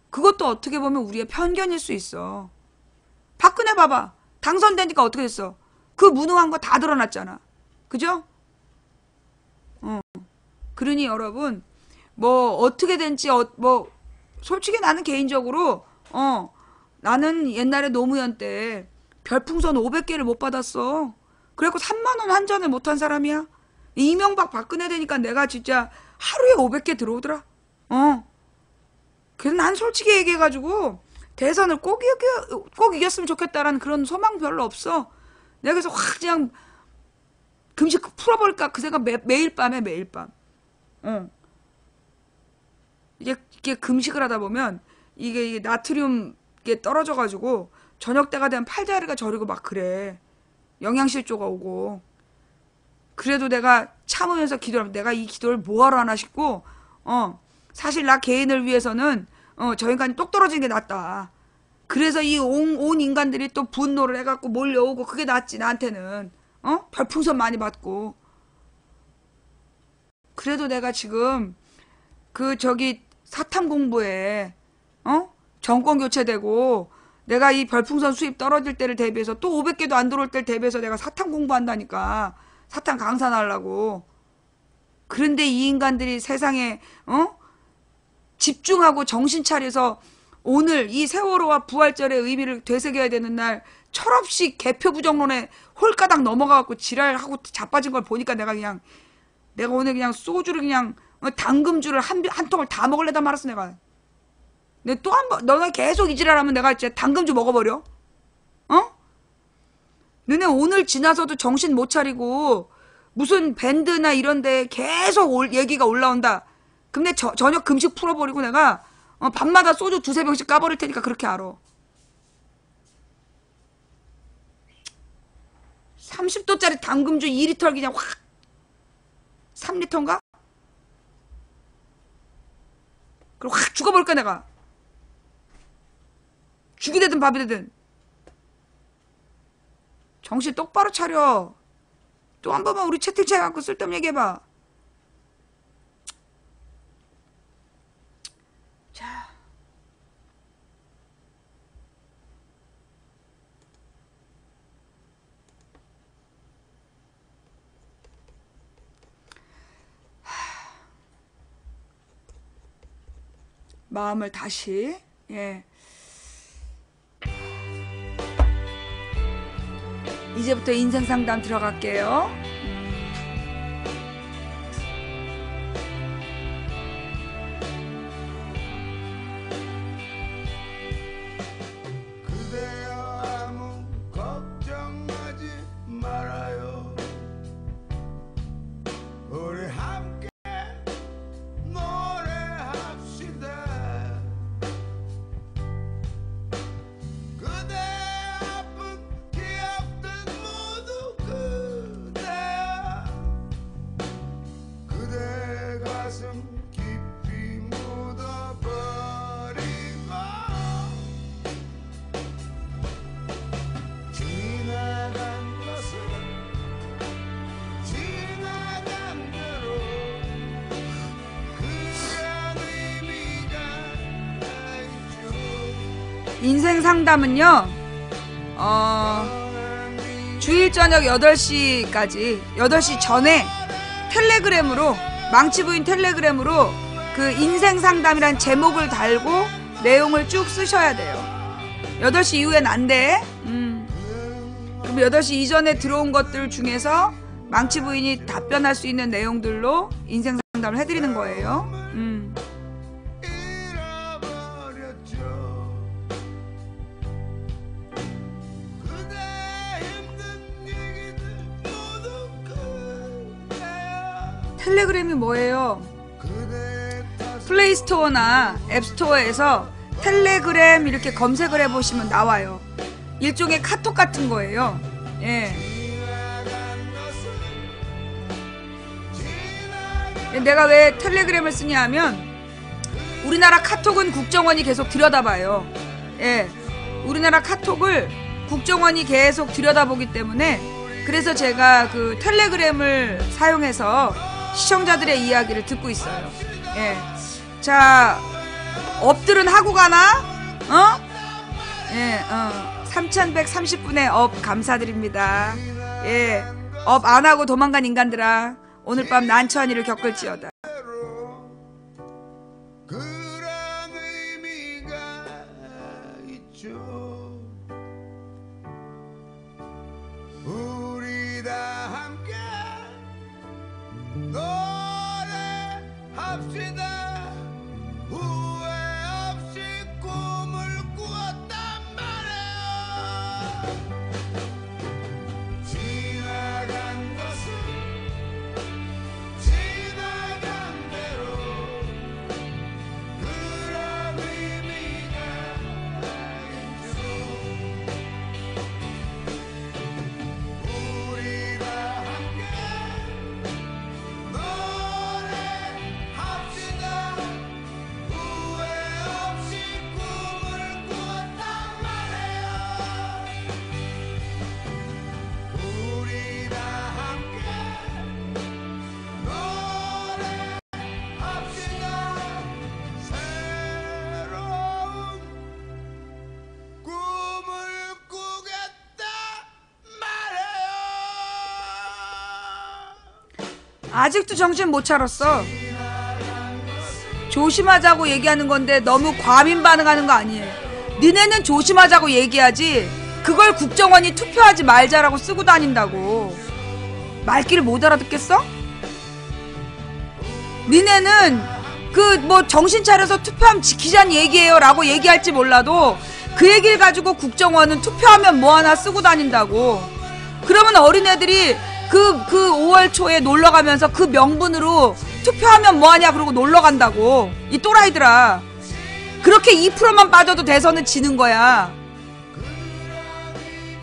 Speaker 1: 그것도 어떻게 보면 우리의 편견일 수 있어. 박근혜 봐봐. 당선되니까 어떻게 됐어? 그 무능한 거 다 드러났잖아. 그죠? 그러니 여러분 뭐 어떻게 된지 뭐 솔직히 나는 개인적으로 나는 옛날에 노무현 때 별풍선 500개를 못 받았어. 그래갖고 3만 원 한 잔을 못한 사람이야. 이명박 박근혜 되니까 내가 진짜 하루에 500개 들어오더라. 그래서 난 솔직히 얘기해가지고 대선을 꼭 이겼으면 좋겠다라는 그런 소망 별로 없어. 내가 그래서 확 그냥 금식 풀어버릴까 그 생각 매일 밤에 매일 밤. 이게 금식을 하다 보면 이게 나트륨 이게 떨어져가지고 저녁 때가 되면 팔다리가 저리고 막 그래. 영양실조가 오고. 그래도 내가 참으면서 기도하면 내가 이 기도를 뭐하러 하나 싶고 사실 나 개인을 위해서는 저 인간이 똑 떨어지는 게 낫다. 그래서 이 온 인간들이 또 분노를 해갖고 몰려오고 그게 낫지 나한테는. 별풍선 많이 받고. 그래도 내가 지금 사탐 공부에 정권 교체되고 내가 이 별풍선 수입 떨어질 때를 대비해서 또 500개도 안 들어올 때를 대비해서 내가 사탐 공부한다니까. 사탐 강산하려고. 그런데 이 인간들이 세상에 집중하고 정신 차려서 오늘 이 세월호와 부활절의 의미를 되새겨야 되는 날 철없이 개표 부정론에 홀가닥 넘어가갖고 지랄하고 자빠진 걸 보니까 내가 오늘 그냥 소주를 그냥 당금주를 한 통을 다 먹을래다 말았어 내가. 근데 또 한 번 너네 계속 이 지랄하면 내가 진짜 당금주 먹어버려. 어? 너네 오늘 지나서도 정신 못 차리고 무슨 밴드나 이런데 계속 얘기가 올라온다. 근데 저녁 금식 풀어버리고 내가 밤마다 소주 2-3병씩 까버릴 테니까 그렇게 알아. 30도짜리 당금주 2리터 그냥 확 3리터인가? 그리고 확 죽어버릴까 내가. 죽이 되든 밥이 되든. 정신 똑바로 차려. 또 한 번만 우리 채팅창에 갖고 쓸데없는 얘기해봐. 자. 마음을 다시, 예. 이제부터 인생 상담 들어갈게요.
Speaker 2: 그대여 아무 걱정하지 말아요. 우리 함께 노래합시다. 그대 아픈 기억들 모두 그대야. 그대 가슴 깊이 묻어버리고 지나간 것은 지나간 대로 그런 의미가 있죠.
Speaker 1: 인생 상담은요, 주일 저녁 8시까지, 8시 전에 텔레그램으로, 망치부인 텔레그램으로 그 인생 상담이란 제목을 달고 내용을 쭉 쓰셔야 돼요. 8시 이후엔 안 돼. 그럼 8시 이전에 들어온 것들 중에서 망치부인이 답변할 수 있는 내용들로 인생 상담을 해드리는 거예요.
Speaker 2: 잃어버렸죠. 그대 힘든 얘기들 모두 그대야.
Speaker 1: 텔레그램이 뭐예요?
Speaker 2: 그대 탓
Speaker 1: 플레이스토어나 앱스토어에서 텔레그램 이렇게 검색을 해보시면 나와요. 일종의 카톡 같은 거예요. 예. 내가 왜 텔레그램을 쓰냐 하면 우리나라 카톡은 국정원이 계속 들여다봐요. 예. 우리나라 카톡을 국정원이 계속 들여다보기 때문에 그래서 제가 그 텔레그램을 사용해서 시청자들의 이야기를 듣고 있어요. 예. 자, 업들은 하고 가나? 예, 3130분의 업 감사드립니다. 예. 업 안 하고 도망간 인간들아. 오늘 밤 난처한 일을 겪을지어다.
Speaker 2: 그런 의미가 있죠. 우리 다 함께 노래합시다. 후회 없이 꿈을 꾸었단 말이야. 지나간 것은 지나간 대로 그런 의미가 있죠. 우리 다 함께 노래합시다. 후회 없이 꿈을 꾸었단 말이야. 우리 다 함께 노래합시다. 새로운 꿈을 꾸겠다 말해요.
Speaker 1: 아직도 정신 못 차렸어. 조심하자고 얘기하는 건데 너무 과민 반응하는 거 아니에요. 니네는 조심하자고 얘기하지 그걸 국정원이 투표하지 말자라고 쓰고 다닌다고. 말귀를 못 알아듣겠어? 니네는 그 뭐 정신 차려서 투표하면 지키자는 얘기예요 라고 얘기할지 몰라도 그 얘기를 가지고 국정원은 투표하면 뭐 하나 쓰고 다닌다고. 그러면 어린애들이 그 5월 초에 놀러 가면서 그 명분으로 투표하면 뭐 하냐 그러고 놀러 간다고. 이 또라이들아. 그렇게 2%만 빠져도 대선은 지는 거야.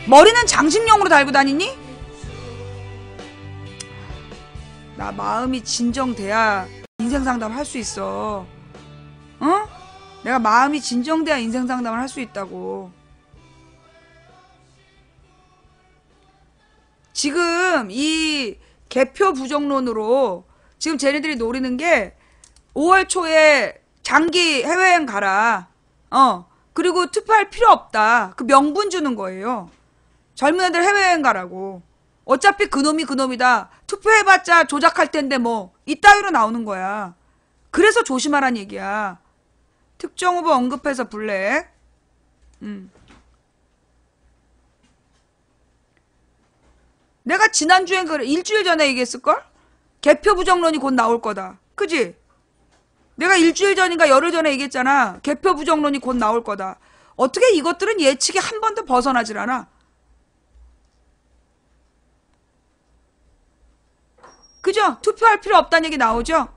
Speaker 1: 머리는 장식용으로 달고 다니니? 나 마음이 진정돼야 인생 상담을 할 수 있어. 어? 내가 마음이 진정돼야 인생 상담을 할 수 있다고. 지금 이 개표 부정론으로 지금 쟤네들이 노리는 게 5월 초에 장기 해외여행 가라. 그리고 투표할 필요 없다. 그 명분 주는 거예요. 젊은 애들 해외여행 가라고. 어차피 그놈이 그놈이다. 투표해봤자 조작할 텐데 뭐 이따위로 나오는 거야. 그래서 조심하란 얘기야. 특정 후보 언급해서 블랙. 내가 지난주엔 그래 일주일 전에 얘기했을걸? 개표 부정론이 곧 나올 거다. 그지? 내가 일주일 전인가 열흘 전에 얘기했잖아. 개표 부정론이 곧 나올 거다. 어떻게 이것들은 예측이 한 번도 벗어나질 않아. 그죠? 투표할 필요 없다는 얘기 나오죠?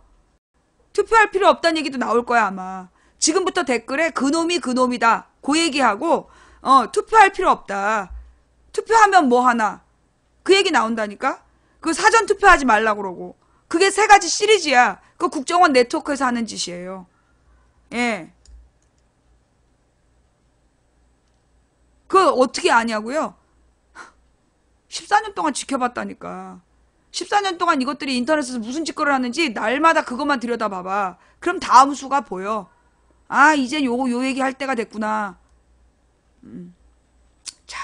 Speaker 1: 투표할 필요 없다는 얘기도 나올 거야 아마. 지금부터 댓글에 그놈이 그놈이다 그 얘기하고 투표할 필요 없다. 투표하면 뭐 하나 그 얘기 나온다니까. 그 사전 투표하지 말라 그러고. 그게 3가지 시리즈야. 그 국정원 네트워크에서 하는 짓이에요. 예. 그거 어떻게 아냐고요? 14년 동안 지켜봤다니까. 14년 동안 이것들이 인터넷에서 무슨 짓거리를 하는지 날마다 그것만 들여다봐봐. 그럼 다음 수가 보여. 아 이제 요 얘기 할 때가 됐구나. 자,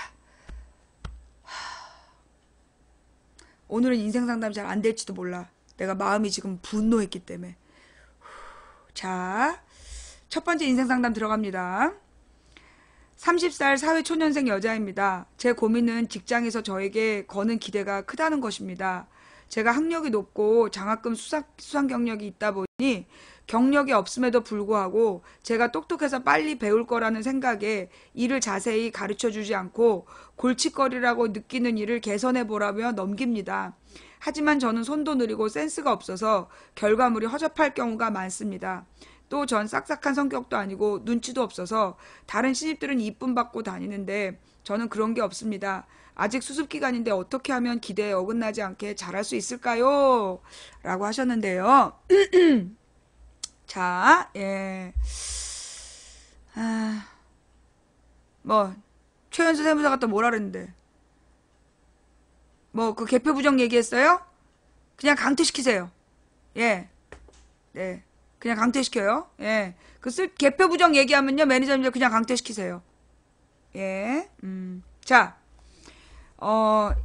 Speaker 1: 오늘은 인생 상담이 잘 안 될지도 몰라. 내가 마음이 지금 분노했기 때문에. 자, 첫 번째 인생 상담 들어갑니다. 30살 사회초년생 여자입니다. 제 고민은 직장에서 저에게 거는 기대가 크다는 것입니다. 제가 학력이 높고 장학금 수상 경력이 있다 보니 경력이 없음에도 불구하고 제가 똑똑해서 빨리 배울 거라는 생각에 일을 자세히 가르쳐주지 않고 골칫거리라고 느끼는 일을 개선해보라며 넘깁니다. 하지만 저는 손도 느리고 센스가 없어서 결과물이 허접할 경우가 많습니다. 또 전 싹싹한 성격도 아니고 눈치도 없어서 다른 신입들은 이쁨 받고 다니는데 저는 그런 게 없습니다. 아직 수습기간인데 어떻게 하면 기대에 어긋나지 않게 잘할 수 있을까요? 라고 하셨는데요. 자, 예. 최연수 세무사가 또 뭐라 그랬는데. 그 개표 부정 얘기했어요? 그냥 강퇴시키세요. 예. 네. 그냥 강퇴시켜요. 예. 개표 부정 얘기하면요, 매니저님들 그냥 강퇴시키세요. 예. 자,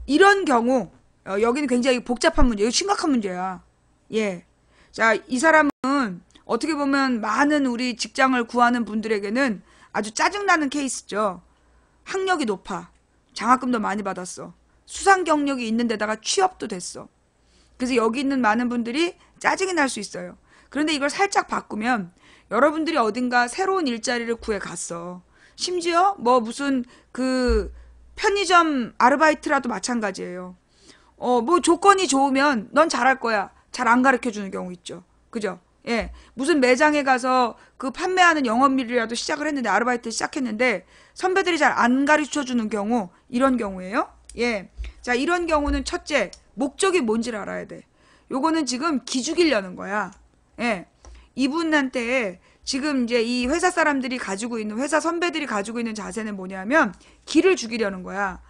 Speaker 1: 이런 경우, 여기는 굉장히 복잡한 문제, 이거 심각한 문제야. 예. 자, 이 사람은 어떻게 보면 많은 우리 직장을 구하는 분들에게는 아주 짜증나는 케이스죠. 학력이 높아. 장학금도 많이 받았어. 수상 경력이 있는 데다가 취업도 됐어. 그래서 여기 있는 많은 분들이 짜증이 날 수 있어요. 그런데 이걸 살짝 바꾸면 여러분들이 어딘가 새로운 일자리를 구해 갔어. 심지어 무슨 편의점 아르바이트라도 마찬가지예요. 조건이 좋으면 넌 잘할 거야. 잘 안 가르쳐 주는 경우 있죠. 그죠? 예. 무슨 매장에 가서 그 판매하는 영업일이라도 시작을 했는데 아르바이트 시작했는데 선배들이 잘 안 가르쳐 주는 경우, 이런 경우예요. 예. 자, 이런 경우는 첫째, 목적이 뭔지를 알아야 돼. 요거는 지금 기죽이려는 거야. 예. 이분한테 지금 이제 이 회사 사람들이 가지고 있는, 회사 선배들이 가지고 있는 자세는 뭐냐면 기를 죽이려는 거야.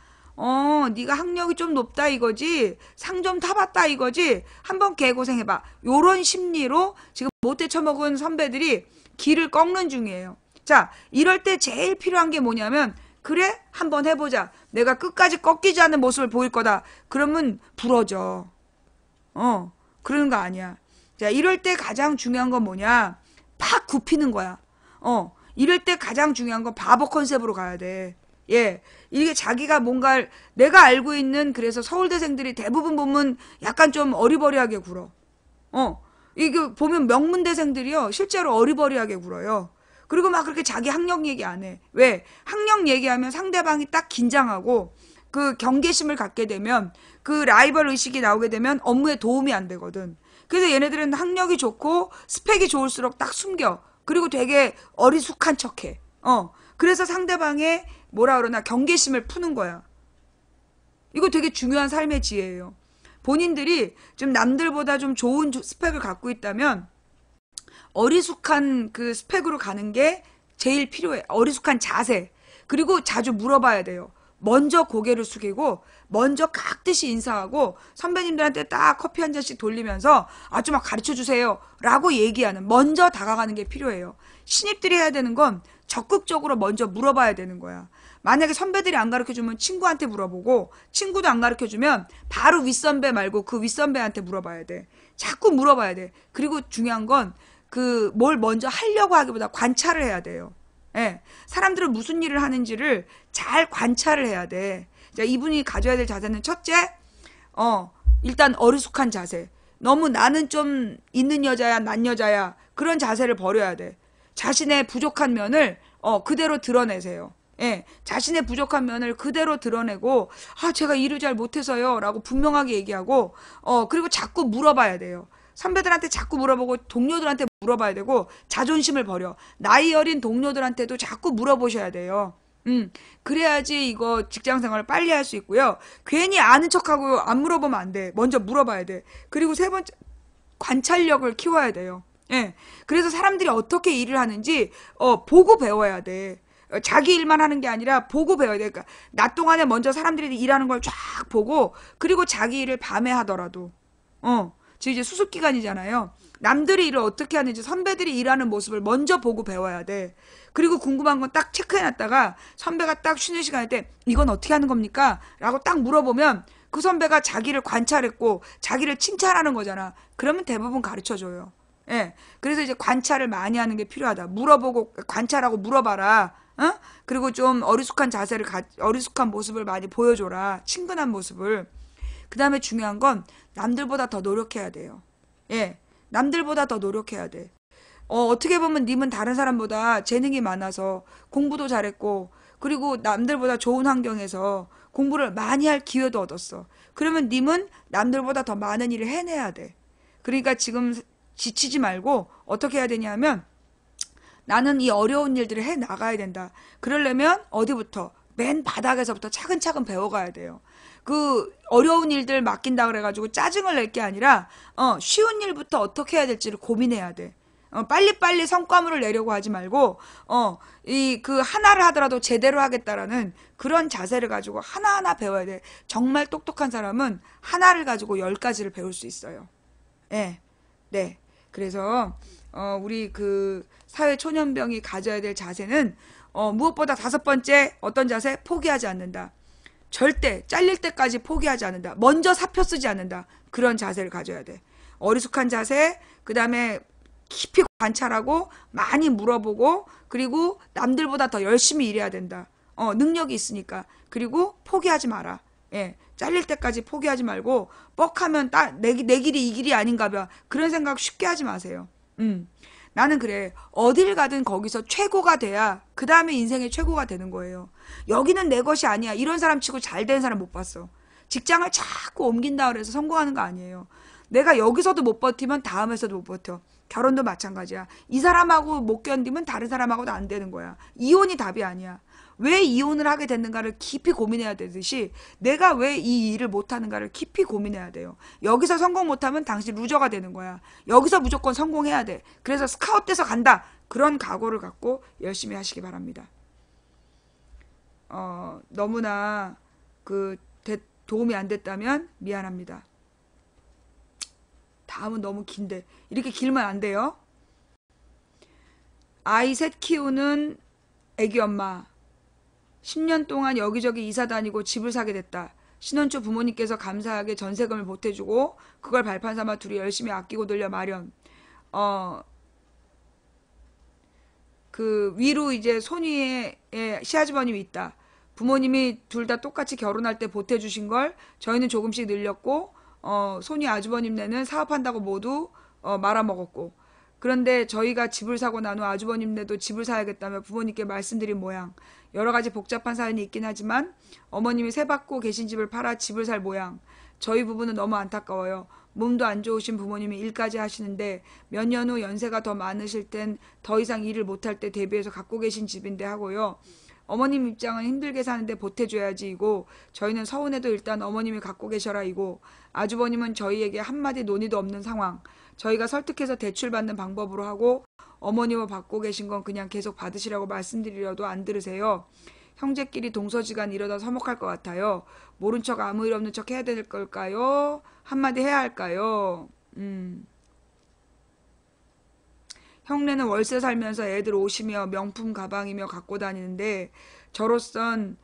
Speaker 1: 네가 학력이 좀 높다 이거지, 상 좀 타봤다 이거지, 한번 개고생해봐. 요런 심리로 지금 못돼 처먹은 선배들이 기를 꺾는 중이에요. 자, 이럴 때 제일 필요한 게 뭐냐면, 그래? 한번 해보자. 내가 끝까지 꺾이지 않는 모습을 보일 거다. 그러면 부러져. 그러는 거 아니야. 자, 이럴 때 가장 중요한 건 뭐냐? 팍 굽히는 거야. 이럴 때 가장 중요한 건 바보 컨셉으로 가야 돼. 예. 이게 자기가 뭔가 내가 알고 있는 그래서 서울대생들이 대부분 보면 약간 좀 어리버리하게 굴어. 이게 보면 명문대생들이요. 실제로 어리버리하게 굴어요. 그리고 막 그렇게 자기 학력 얘기 안 해. 왜? 학력 얘기하면 상대방이 딱 긴장하고 그 경계심을 갖게 되면 그 라이벌 의식이 나오게 되면 업무에 도움이 안 되거든. 그래서 얘네들은 학력이 좋고 스펙이 좋을수록 딱 숨겨. 그리고 되게 어리숙한 척해. 그래서 상대방의 뭐라 그러나 경계심을 푸는 거야. 이거 되게 중요한 삶의 지혜예요. 본인들이 좀 남들보다 좀 좋은 스펙을 갖고 있다면 어리숙한 그 스펙으로 가는 게 제일 필요해. 어리숙한 자세. 그리고 자주 물어봐야 돼요. 먼저 고개를 숙이고 먼저 깍듯이 인사하고 선배님들한테 딱 커피 한 잔씩 돌리면서 아주 막 가르쳐 주세요 라고 얘기하는, 먼저 다가가는 게 필요해요. 신입들이 해야 되는 건 적극적으로 먼저 물어봐야 되는 거야. 만약에 선배들이 안 가르쳐주면 친구한테 물어보고, 친구도 안 가르쳐주면 바로 윗선배 말고 그 윗선배한테 물어봐야 돼. 자꾸 물어봐야 돼. 그리고 중요한 건 그 뭘 먼저 하려고 하기보다 관찰을 해야 돼요. 예. 사람들은 무슨 일을 하는지를 잘 관찰을 해야 돼. 자, 이분이 가져야 될 자세는 첫째, 일단 어리숙한 자세. 너무 나는 좀 있는 여자야, 난 여자야. 그런 자세를 버려야 돼. 자신의 부족한 면을 그대로 드러내세요. 예, 자신의 부족한 면을 그대로 드러내고, 제가 일을 잘 못해서요 라고 분명하게 얘기하고, 그리고 자꾸 물어봐야 돼요. 선배들한테 자꾸 물어보고 동료들한테 물어봐야 되고, 자존심을 버려. 나이 어린 동료들한테도 자꾸 물어보셔야 돼요. 그래야지 이거 직장 생활을 빨리 할 수 있고요. 괜히 아는 척하고 안 물어보면 안 돼. 먼저 물어봐야 돼. 그리고 세 번째, 관찰력을 키워야 돼요. 예. 그래서 사람들이 어떻게 일을 하는지 보고 배워야 돼. 자기 일만 하는 게 아니라 보고 배워야 돼. 그러니까 낮 동안에 먼저 사람들이 일하는 걸 쫙 보고, 그리고 자기 일을 밤에 하더라도 지금 이제 수습 기간이잖아요. 남들이 일을 어떻게 하는지 선배들이 일하는 모습을 먼저 보고 배워야 돼. 그리고 궁금한 건 딱 체크해놨다가 선배가 딱 쉬는 시간일 때 이건 어떻게 하는 겁니까? 라고 딱 물어보면 그 선배가 자기를 관찰했고 자기를 칭찬하는 거잖아. 그러면 대부분 가르쳐줘요. 예. 그래서 이제 관찰을 많이 하는 게 필요하다. 물어보고 관찰하고 물어봐라. 그리고 좀 어리숙한 자세를 어리숙한 모습을 많이 보여줘라. 친근한 모습을. 그 다음에 중요한 건 남들보다 더 노력해야 돼요. 예. 남들보다 더 노력해야 돼. 어떻게 보면 님은 다른 사람보다 재능이 많아서 공부도 잘했고, 그리고 남들보다 좋은 환경에서 공부를 많이 할 기회도 얻었어. 그러면 님은 남들보다 더 많은 일을 해내야 돼. 그러니까 지금 지치지 말고 어떻게 해야 되냐 하면, 나는 이 어려운 일들을 해 나가야 된다. 그러려면 어디부터? 맨 바닥에서부터 차근차근 배워가야 돼요. 그 어려운 일들 맡긴다 그래가지고 짜증을 낼 게 아니라 쉬운 일부터 어떻게 해야 될지를 고민해야 돼. 빨리빨리 성과물을 내려고 하지 말고 이 그 하나를 하더라도 제대로 하겠다라는 그런 자세를 가지고 하나하나 배워야 돼. 정말 똑똑한 사람은 하나를 가지고 10가지를 배울 수 있어요. 예. 네. 그래서 우리 그 사회 초년병이 가져야 될 자세는 무엇보다 5번째, 어떤 자세? 포기하지 않는다. 절대 잘릴 때까지 포기하지 않는다. 먼저 사표 쓰지 않는다. 그런 자세를 가져야 돼. 어리숙한 자세, 그 다음에 깊이 관찰하고 많이 물어보고, 그리고 남들보다 더 열심히 일해야 된다. 능력이 있으니까. 그리고 포기하지 마라. 예, 잘릴 때까지 포기하지 말고 뻑하면 내 길이 이 길이 아닌가 봐. 그런 생각 쉽게 하지 마세요. 나는 그래. 어딜 가든 거기서 최고가 돼야 그 다음에 인생의 최고가 되는 거예요. 여기는 내 것이 아니야. 이런 사람 치고 잘 되는 사람 못 봤어. 직장을 자꾸 옮긴다 그래서 성공하는 거 아니에요. 내가 여기서도 못 버티면 다음에서도 못 버텨. 결혼도 마찬가지야. 이 사람하고 못 견디면 다른 사람하고도 안 되는 거야. 이혼이 답이 아니야. 왜 이혼을 하게 됐는가를 깊이 고민해야 되듯이 내가 왜 이 일을 못하는가를 깊이 고민해야 돼요. 여기서 성공 못하면 당신 루저가 되는 거야. 여기서 무조건 성공해야 돼. 그래서 스카웃돼서 간다. 그런 각오를 갖고 열심히 하시기 바랍니다. 너무나 도움이 안 됐다면 미안합니다. 다음은 너무 긴데 이렇게 길면 안 돼요. 아이 셋 키우는 애기 엄마. 10년 동안 여기저기 이사 다니고 집을 사게 됐다. 신혼초 부모님께서 감사하게 전세금을 보태주고 그걸 발판 삼아 둘이 열심히 아끼고 돌려 마련. 그 위로 이제 손 위에 시아주버님이 있다. 부모님이 둘 다 똑같이 결혼할 때 보태주신 걸 저희는 조금씩 늘렸고, 손이 아주버님네는 사업한다고 모두 말아먹었고, 그런데 저희가 집을 사고 난 후 아주버님네도 집을 사야겠다며 부모님께 말씀드린 모양. 여러 가지 복잡한 사연이 있긴 하지만 어머님이 세 받고 계신 집을 팔아 집을 살 모양. 저희 부부는 너무 안타까워요. 몸도 안 좋으신 부모님이 일까지 하시는데 몇 년 후 연세가 더 많으실 땐 더 이상 일을 못할 때 대비해서 갖고 계신 집인데 하고요. 어머님 입장은 힘들게 사는데 보태줘야지 이고, 저희는 서운해도 일단 어머님이 갖고 계셔라 이고, 아주버님은 저희에게 한마디 논의도 없는 상황. 저희가 설득해서 대출받는 방법으로 하고, 어머님은 받고 계신 건 그냥 계속 받으시라고 말씀드리려도 안 들으세요. 형제끼리 동서지간 이러다 서먹할 것 같아요. 모른 척 아무 일 없는 척 해야 될 걸까요? 한마디 해야 할까요? 형네는 월세 살면서 애들 옷이며 명품 가방이며 갖고 다니는데 저로선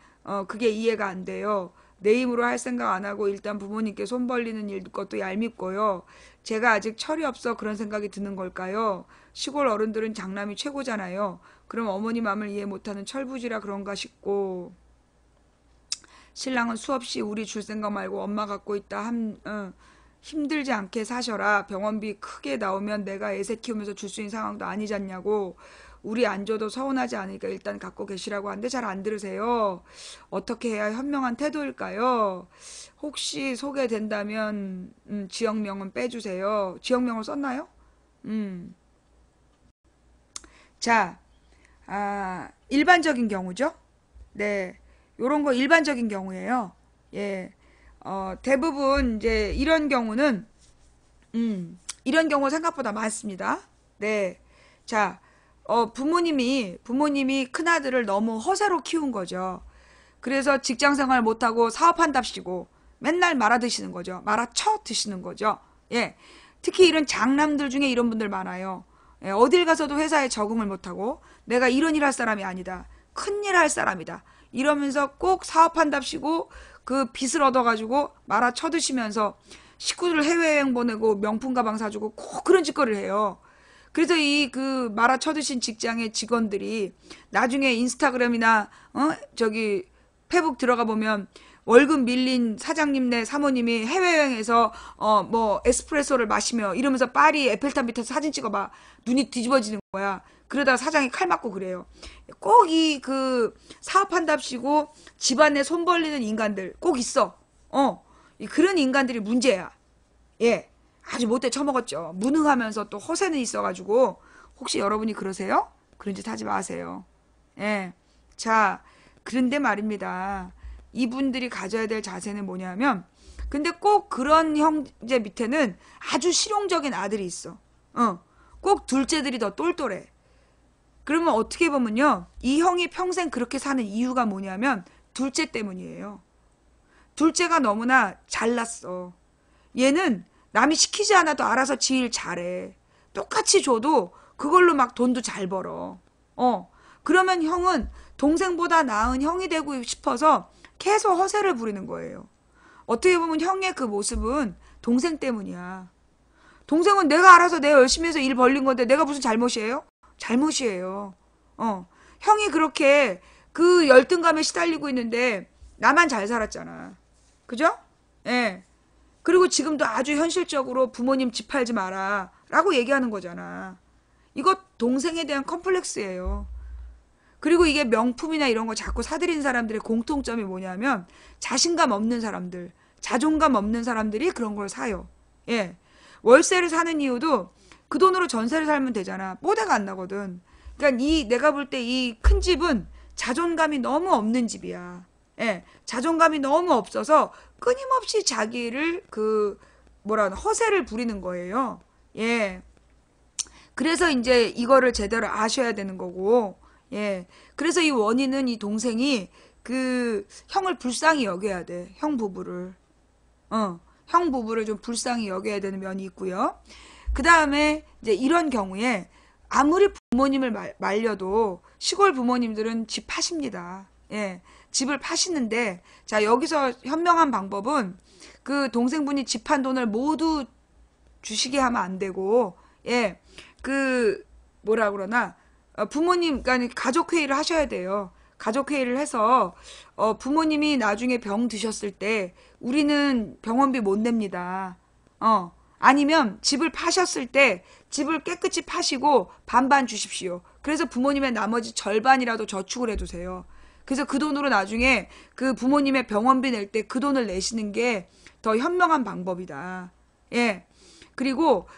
Speaker 1: 그게 이해가 안 돼요. 내 힘으로 할 생각 안 하고 일단 부모님께 손 벌리는 일 것도 얄밉고요. 제가 아직 철이 없어 그런 생각이 드는 걸까요? 시골 어른들은 장남이 최고잖아요. 그럼 어머니 마음을 이해 못하는 철부지라 그런가 싶고, 신랑은 수없이 우리 줄 생각 말고 엄마 갖고 있다 힘들지 않게 사셔라. 병원비 크게 나오면 내가 애새 키우면서 줄 수 있는 상황도 아니잖냐고. 우리 안 줘도 서운하지 않으니까 일단 갖고 계시라고 하는데 잘 안 들으세요. 어떻게 해야 현명한 태도일까요? 혹시 소개된다면 지역명은 빼주세요. 지역명을 썼나요? 자, 일반적인 경우죠. 네, 요런 거 일반적인 경우예요. 예, 대부분 이제 이런 경우 생각보다 많습니다. 네, 자, 부모님이 큰아들을 너무 허세로 키운 거죠. 그래서 직장 생활 못하고 사업한답시고 맨날 말아 드시는 거죠. 말아쳐 드시는 거죠. 예, 특히 이런 장남들 중에 이런 분들 많아요. 예, 어딜 가서도 회사에 적응을 못하고 내가 이런 일 할 사람이 아니다. 큰일 할 사람이다. 이러면서 꼭 사업한답시고 그 빚을 얻어가지고 말아 쳐드시면서 식구들 해외여행 보내고 명품 가방 사주고 꼭 그런 짓거리를 해요. 그래서 이 그 말아 쳐드신 직장의 직원들이 나중에 인스타그램이나 저기 페북 들어가 보면 월급 밀린 사장님네 사모님이 해외여행에서 뭐 에스프레소를 마시며 이러면서 파리 에펠탑 밑에서 사진 찍어봐. 눈이 뒤집어지는 거야. 그러다가 사장이 칼 맞고 그래요. 꼭 이 그 사업한답시고 집안에 손 벌리는 인간들 꼭 있어. 그런 인간들이 문제야. 예, 아주 못돼 처먹었죠. 무능하면서 또 허세는 있어가지고 혹시 여러분이 그러세요? 그런 짓 하지 마세요. 예, 자, 그런데 말입니다. 이분들이 가져야 될 자세는 뭐냐면, 근데 꼭 그런 형제 밑에는 아주 실용적인 아들이 있어. 꼭 둘째들이 더 똘똘해. 그러면 어떻게 보면요, 이 형이 평생 그렇게 사는 이유가 뭐냐면 둘째 때문이에요. 둘째가 너무나 잘났어. 얘는 남이 시키지 않아도 알아서 지 일 잘해. 똑같이 줘도 그걸로 막 돈도 잘 벌어. 그러면 형은 동생보다 나은 형이 되고 싶어서 계속 허세를 부리는 거예요. 어떻게 보면 형의 그 모습은 동생 때문이야. 동생은 내가 알아서 내가 열심히 해서 일 벌린 건데 내가 무슨 잘못이에요? 잘못이에요. 형이 그렇게 그 열등감에 시달리고 있는데 나만 잘 살았잖아. 그죠? 예. 그리고 지금도 아주 현실적으로 부모님 집 팔지 마라 라고 얘기하는 거잖아. 이거 동생에 대한 컴플렉스예요. 그리고 이게 명품이나 이런 거 자꾸 사들인 사람들의 공통점이 뭐냐면 자신감 없는 사람들, 자존감 없는 사람들이 그런 걸 사요. 예. 월세를 사는 이유도 그 돈으로 전세를 살면 되잖아. 뽀대가 안 나거든. 그러니까 내가 볼 때 이 큰 집은 자존감이 너무 없는 집이야. 예. 자존감이 너무 없어서 끊임없이 자기를 허세를 부리는 거예요. 예. 그래서 이제 이거를 제대로 아셔야 되는 거고, 예. 그래서 이 원인은 이 동생이 그 형을 불쌍히 여겨야 돼. 형 부부를. 형 부부를 좀 불쌍히 여겨야 되는 면이 있고요. 그 다음에 이제 이런 경우에 아무리 부모님을 말려도 시골 부모님들은 집 파십니다. 예. 집을 파시는데, 자, 여기서 현명한 방법은 그 동생분이 집 판 돈을 모두 주시게 하면 안 되고, 예. 부모님, 그러니까 가족회의를 하셔야 돼요. 가족회의를 해서 부모님이 나중에 병 드셨을 때 우리는 병원비 못 냅니다. 아니면 집을 파셨을 때 집을 깨끗이 파시고 반반 주십시오. 그래서 부모님의 나머지 절반이라도 저축을 해두세요. 그래서 그 돈으로 나중에 그 부모님의 병원비 낼 때 그 돈을 내시는 게 더 현명한 방법이다. 예. 그리고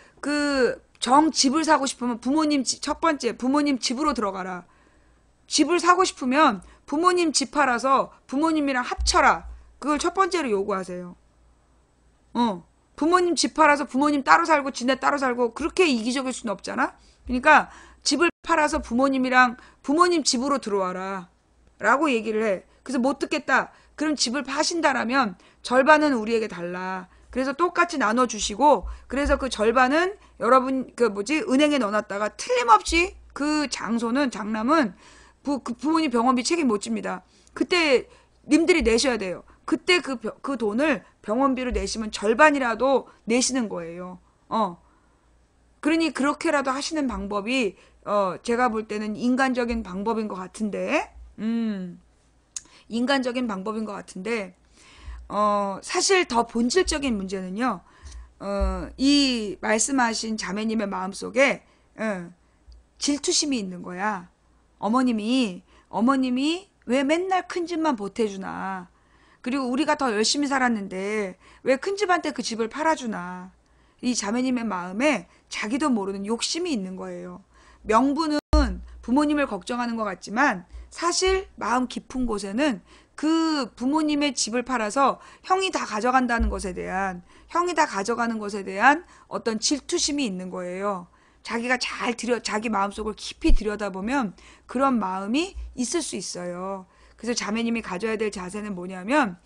Speaker 1: 집을 사고 싶으면 첫 번째, 부모님 집으로 들어가라. 집을 사고 싶으면 부모님 집 팔아서 부모님이랑 합쳐라. 그걸 첫 번째로 요구하세요. 부모님 집 팔아서 부모님 따로 살고 지네 따로 살고 그렇게 이기적일 수는 없잖아. 그러니까 집을 팔아서 부모님이랑 부모님 집으로 들어와라 라고 얘기를 해. 그래서 못 듣겠다. 그럼 집을 파신다라면 절반은 우리에게 달라. 그래서 똑같이 나눠주시고, 그래서 그 절반은 여러분 은행에 넣어놨다가 틀림없이 그 장남은 부모님 병원비 책임 못 집니다. 그때 님들이 내셔야 돼요. 그때 그 돈을 병원비로 내시면 절반이라도 내시는 거예요. 그러니 그렇게라도 하시는 방법이 제가 볼 때는 인간적인 방법인 것 같은데, 인간적인 방법인 것 같은데, 사실 더 본질적인 문제는요, 이 말씀하신 자매님의 마음속에, 질투심이 있는 거야. 어머님이 왜 맨날 큰 집만 보태주나. 그리고 우리가 더 열심히 살았는데, 왜 큰 집한테 그 집을 팔아주나. 이 자매님의 마음에 자기도 모르는 욕심이 있는 거예요. 명분은 부모님을 걱정하는 것 같지만, 사실 마음 깊은 곳에는 그 부모님의 집을 팔아서 형이 다 가져가는 것에 대한 어떤 질투심이 있는 거예요. 자기가 자기 마음속을 깊이 들여다보면 그런 마음이 있을 수 있어요. 그래서 자매님이 가져야 될 자세는 뭐냐면,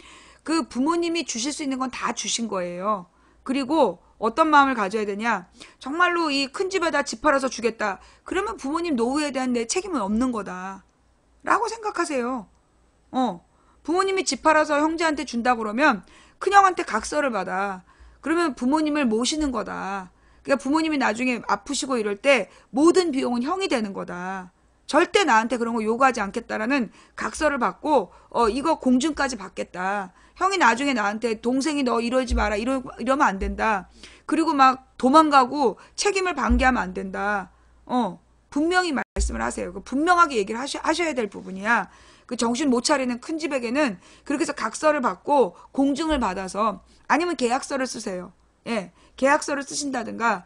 Speaker 1: 그 부모님이 주실 수 있는 건 다 주신 거예요. 그리고 어떤 마음을 가져야 되냐? 정말로 이 큰 집에다 집 팔아서 주겠다. 그러면 부모님 노후에 대한 내 책임은 없는 거다. 라고 생각하세요. 부모님이 집 팔아서 형제한테 준다 그러면 큰형한테 각서를 받아. 그러면 부모님을 모시는 거다. 그러니까 부모님이 나중에 아프시고 이럴 때 모든 비용은 형이 되는 거다. 절대 나한테 그런 거 요구하지 않겠다라는 각서를 받고 이거 공증까지 받겠다. 형이 나중에 나한테 동생이 너 이러지 마라 이러면 안 된다. 그리고 막 도망가고 책임을 방기하면 안 된다. 분명히 말씀을 하세요. 분명하게 얘기를 하셔야 될 부분이야. 그 정신 못 차리는 큰 집에게는 그렇게 해서 각서를 받고 공증을 받아서, 아니면 계약서를 쓰세요. 예, 계약서를 쓰신다든가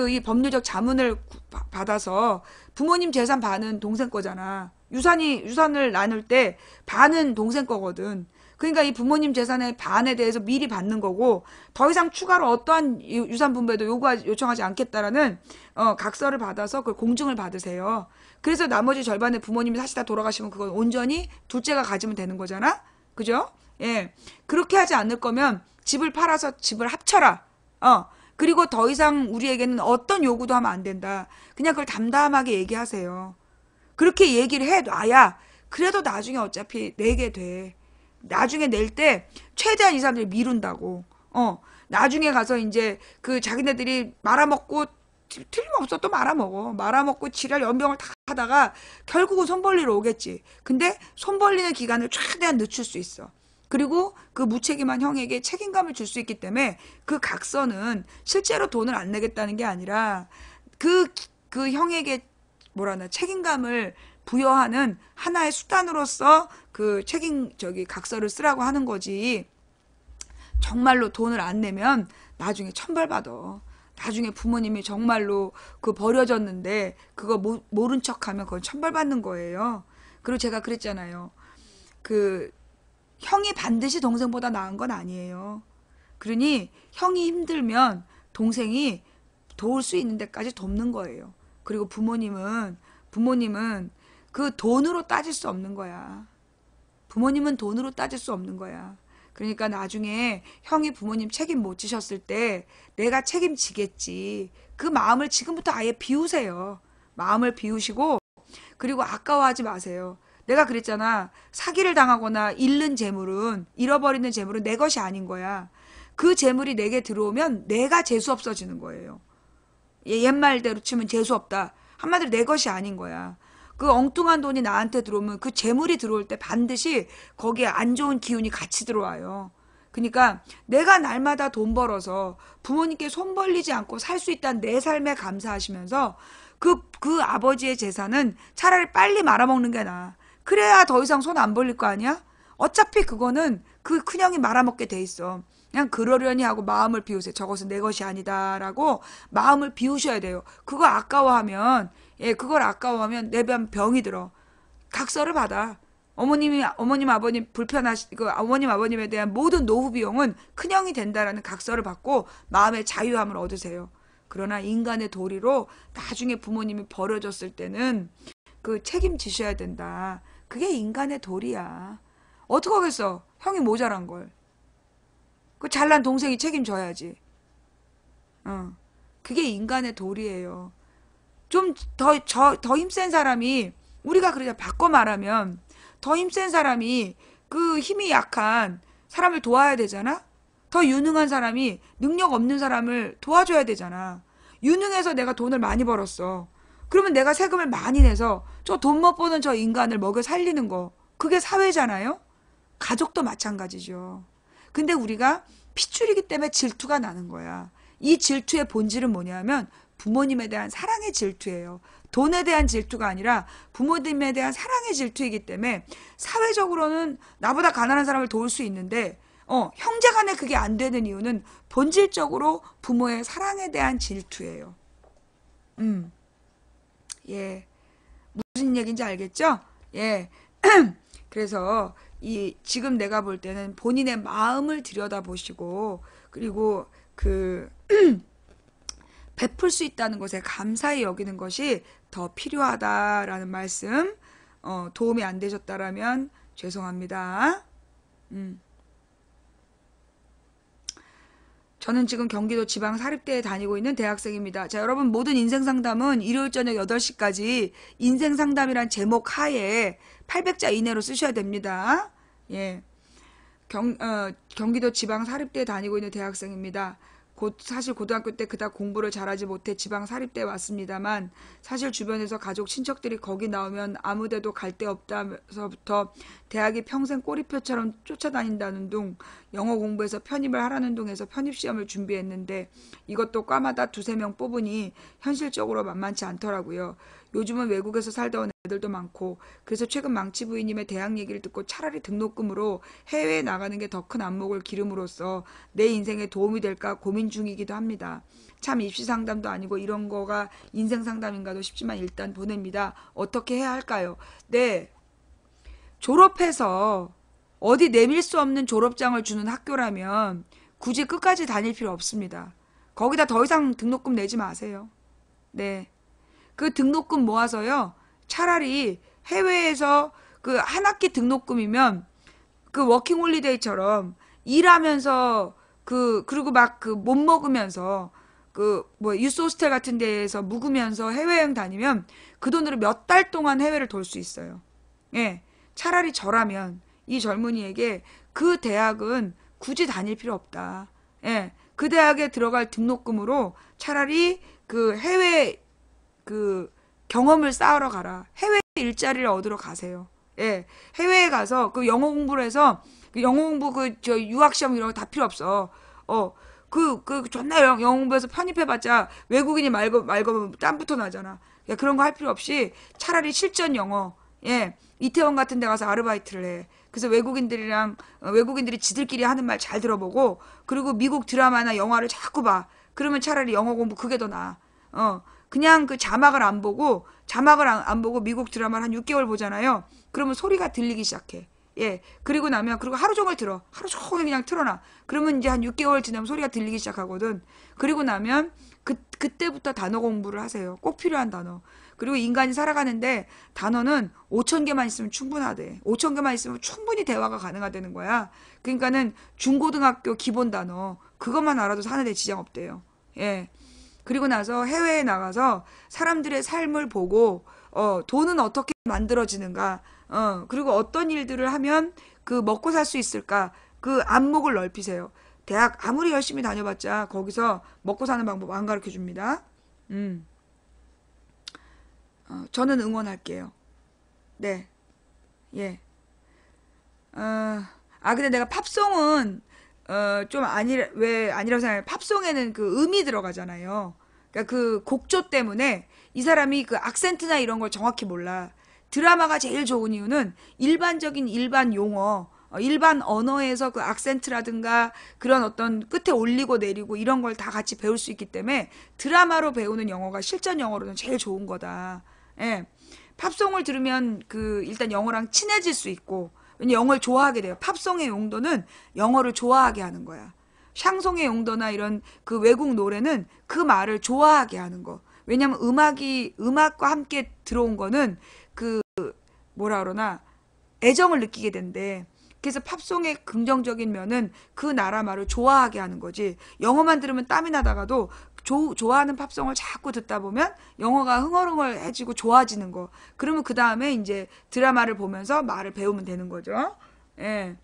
Speaker 1: 이 법률적 자문을 받아서 부모님 재산 반은 동생 거잖아. 유산을 나눌 때 반은 동생 거거든. 그러니까 이 부모님 재산의 반에 대해서 미리 받는 거고, 더 이상 추가로 어떠한 유산 분배도 요청하지 않겠다라는 각서를 받아서 그걸 공증을 받으세요. 그래서 나머지 절반의 부모님이 사실 다 돌아가시면 그건 온전히 둘째가 가지면 되는 거잖아. 그죠? 예. 그렇게 하지 않을 거면 집을 팔아서 집을 합쳐라. 그리고 더 이상 우리에게는 어떤 요구도 하면 안 된다. 그냥 그걸 담담하게 얘기하세요. 그렇게 얘기를 해놔야 그래도 나중에 어차피 내게 돼. 나중에 낼 때 최대한 이 사람들이 미룬다고. 나중에 가서 이제 자기네들이 말아먹고, 틀림없어 또 말아먹고 지랄 연병을 다 하다가 결국은 손 벌리러 오겠지. 근데 손 벌리는 기간을 최대한 늦출 수 있어. 그리고 그 무책임한 형에게 책임감을 줄 수 있기 때문에 그 각서는 실제로 돈을 안 내겠다는 게 아니라 그 형에게 책임감을 부여하는 하나의 수단으로서 각서를 쓰라고 하는 거지. 정말로 돈을 안 내면 나중에 천벌받아. 나중에 부모님이 정말로 버려졌는데 그거 모른 척하면 그건 천벌받는 거예요. 그리고 제가 그랬잖아요. 형이 반드시 동생보다 나은 건 아니에요. 그러니 형이 힘들면 동생이 도울 수 있는 데까지 돕는 거예요. 그리고 부모님은 그 돈으로 따질 수 없는 거야. 부모님은 돈으로 따질 수 없는 거야. 그러니까 나중에 형이 부모님 책임 못 지셨을 때 내가 책임지겠지. 그 마음을 지금부터 아예 비우세요. 마음을 비우시고, 그리고 아까워하지 마세요. 내가 그랬잖아. 사기를 당하거나 잃어버리는 재물은 내 것이 아닌 거야. 그 재물이 내게 들어오면 내가 재수 없어지는 거예요. 옛말대로 치면 재수 없다. 한마디로 내 것이 아닌 거야. 그 엉뚱한 돈이 나한테 들어오면 그 재물이 들어올 때 반드시 거기에 안 좋은 기운이 같이 들어와요. 그러니까 내가 날마다 돈 벌어서 부모님께 손 벌리지 않고 살 수 있다는 내 삶에 감사하시면서 그 아버지의 재산은 차라리 빨리 말아먹는 게 나아. 그래야 더 이상 손 안 벌릴 거 아니야? 어차피 그거는 그 큰형이 말아먹게 돼 있어. 그냥 그러려니 하고 마음을 비우세요. 저것은 내 것이 아니다라고 마음을 비우셔야 돼요. 그거 아까워하면, 그걸 아까워하면 내 병이 들어. 각서를 받아. 어머님, 아버님 어머님, 아버님에 대한 모든 노후 비용은 큰형이 된다라는 각서를 받고 마음의 자유함을 얻으세요. 그러나 인간의 도리로 나중에 부모님이 버려졌을 때는 그 책임지셔야 된다. 그게 인간의 도리야. 어떡하겠어? 형이 모자란 걸. 그 잘난 동생이 책임져야지. 그게 인간의 도리예요. 좀 더 힘센 사람이, 우리가 그러자 바꿔 말하면, 더 힘센 사람이 그 힘이 약한 사람을 도와야 되잖아? 더 유능한 사람이 능력 없는 사람을 도와줘야 되잖아. 유능해서 내가 돈을 많이 벌었어. 그러면 내가 세금을 많이 내서 저 돈 못 버는 저 인간을 먹여 살리는 거. 그게 사회잖아요? 가족도 마찬가지죠. 근데 우리가 핏줄이기 때문에 질투가 나는 거야. 이 질투의 본질은 뭐냐면 부모님에 대한 사랑의 질투예요. 돈에 대한 질투가 아니라 부모님에 대한 사랑의 질투이기 때문에 사회적으로는 나보다 가난한 사람을 도울 수 있는데 형제 간에 그게 안 되는 이유는 본질적으로 부모의 사랑에 대한 질투예요. 예. 무슨 얘기인지 알겠죠? 예. 그래서 지금 내가 볼 때는 본인의 마음을 들여다보시고 그리고 베풀 수 있다는 것에 감사히 여기는 것이 더 필요하다라는 말씀. 도움이 안 되셨다라면 죄송합니다. 저는 지금 경기도 지방 사립대에 다니고 있는 대학생입니다. 자, 여러분 모든 인생 상담은 일요일 저녁 8시까지 인생 상담이란 제목 하에 800자 이내로 쓰셔야 됩니다. 예. 경기도 지방 사립대에 다니고 있는 대학생입니다. 사실 고등학교 때 그닥 공부를 잘하지 못해 지방 사립대에 왔습니다만 사실 주변에서 가족 친척들이 거기 나오면 아무데도 갈 데 없다면서부터 대학이 평생 꼬리표처럼 쫓아다닌다는 둥, 영어 공부해서 편입을 하라는 둥에서 편입시험을 준비했는데 이것도 과마다 두세 명 뽑으니 현실적으로 만만치 않더라고요. 요즘은 외국에서 살다 온 애들도 많고 그래서 최근 망치 부인님의 대학 얘기를 듣고 차라리 등록금으로 해외에 나가는 게 더 큰 안목을 기름으로써 내 인생에 도움이 될까 고민 중이기도 합니다. 참 입시 상담도 아니고 이런 거가 인생 상담인가도 싶지만 일단 보냅니다. 어떻게 해야 할까요? 네, 졸업해서 어디 내밀 수 없는 졸업장을 주는 학교라면 굳이 끝까지 다닐 필요 없습니다. 거기다 더 이상 등록금 내지 마세요. 네. 그 등록금 모아서요. 차라리 해외에서 그 한 학기 등록금이면 그 워킹홀리데이처럼 일하면서 그리고 막 그 못 먹으면서 유스호스텔 같은 데에서 묵으면서 해외여행 다니면 그 돈으로 몇 달 동안 해외를 돌 수 있어요. 예. 차라리 저라면 이 젊은이에게 그 대학은 굳이 다닐 필요 없다. 예. 그 대학에 들어갈 등록금으로 차라리 그 해외 경험을 쌓으러 가라. 해외 일자리를 얻으러 가세요. 예. 해외에 가서 그 영어 공부를 해서 그 영어 공부 유학 시험 이런 거 다 필요 없어. 존나 영어 공부해서 편입해봤자 외국인이 말고 땀부터 나잖아. 야, 그런 거 할 필요 없이 차라리 실전 영어, 예. 이태원 같은 데 가서 아르바이트를 해. 그래서 외국인들이 지들끼리 하는 말 잘 들어보고, 그리고 미국 드라마나 영화를 자꾸 봐. 그러면 차라리 영어 공부 그게 더 나아. 그냥 그 자막을 안 보고 미국 드라마를 한 6개월 보잖아요. 그러면 소리가 들리기 시작해. 예. 그리고 하루 종일 들어. 하루 종일 그냥 틀어놔. 그러면 이제 한 6개월 지나면 소리가 들리기 시작하거든. 그리고 나면 그때부터 단어 공부를 하세요. 꼭 필요한 단어. 그리고 인간이 살아가는데 단어는 5,000개만 있으면 충분하대. 5,000개만 있으면 충분히 대화가 가능하다는 거야. 그러니까는 중고등학교 기본 단어 그것만 알아도 사는데 지장 없대요. 예. 그리고 나서 해외에 나가서 사람들의 삶을 보고 돈은 어떻게 만들어지는가, 그리고 어떤 일들을 하면 그 먹고 살 수 있을까, 그 안목을 넓히세요. 대학 아무리 열심히 다녀봤자 거기서 먹고 사는 방법 안 가르쳐 줍니다. 저는 응원할게요. 네. 예. 근데 내가 팝송은 좀 왜 아니라고 생각해요. 팝송에는 그 음이 들어가잖아요. 그러니까 그 곡조 때문에 이 사람이 그 악센트나 이런 걸 정확히 몰라. 드라마가 제일 좋은 이유는 일반적인 일반 용어, 일반 언어에서 그 악센트라든가 그런 어떤 끝에 올리고 내리고 이런 걸 다 같이 배울 수 있기 때문에 드라마로 배우는 영어가 실전 영어로는 제일 좋은 거다. 예. 팝송을 들으면 그 일단 영어랑 친해질 수 있고, 왜냐 영어를 좋아하게 돼요. 팝송의 용도는 영어를 좋아하게 하는 거야. 샹송의 용도나 이런 그 외국 노래는 그 말을 좋아하게 하는 거. 왜냐면 음악과 함께 들어온 거는 그 뭐라 그러나 애정을 느끼게 된대. 그래서 팝송의 긍정적인 면은 그 나라 말을 좋아하게 하는 거지. 영어만 들으면 땀이 나다가도 좋아하는 팝송을 자꾸 듣다 보면 영어가 흥얼흥얼해지고 좋아지는 거. 그러면 그 다음에 이제 드라마를 보면서 말을 배우면 되는 거죠. 예.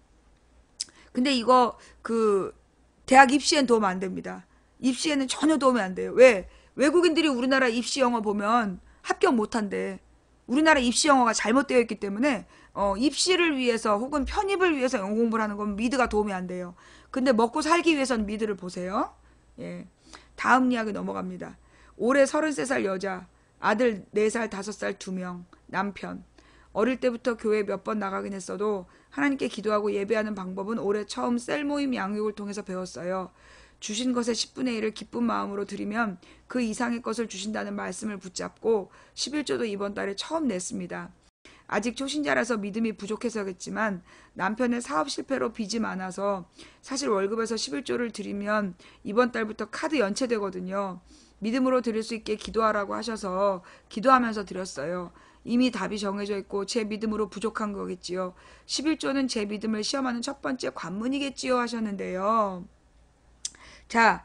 Speaker 1: 근데 이거 그 대학 입시엔 도움 안 됩니다. 입시에는 전혀 도움이 안 돼요. 왜? 외국인들이 우리나라 입시 영어 보면 합격 못 한대. 우리나라 입시 영어가 잘못되어 있기 때문에 입시를 위해서 혹은 편입을 위해서 영어 공부를 하는 건 미드가 도움이 안 돼요. 근데 먹고 살기 위해서는 미드를 보세요. 예. 다음 이야기 넘어갑니다. 올해 33살 여자, 아들 4살, 5살 2명, 남편. 어릴 때부터 교회 몇 번 나가긴 했어도 하나님께 기도하고 예배하는 방법은 올해 처음 셀 모임 양육을 통해서 배웠어요. 주신 것의 10분의 1을 기쁜 마음으로 드리면 그 이상의 것을 주신다는 말씀을 붙잡고 11조도 이번 달에 처음 냈습니다. 아직 초신자라서 믿음이 부족해서겠지만 남편의 사업 실패로 빚이 많아서 사실 월급에서 11조를 드리면 이번 달부터 카드 연체되거든요. 믿음으로 드릴 수 있게 기도하라고 하셔서 기도하면서 드렸어요. 이미 답이 정해져 있고 제 믿음으로 부족한 거겠지요. 11조는 제 믿음을 시험하는 첫 번째 관문이겠지요 하셨는데요. 자,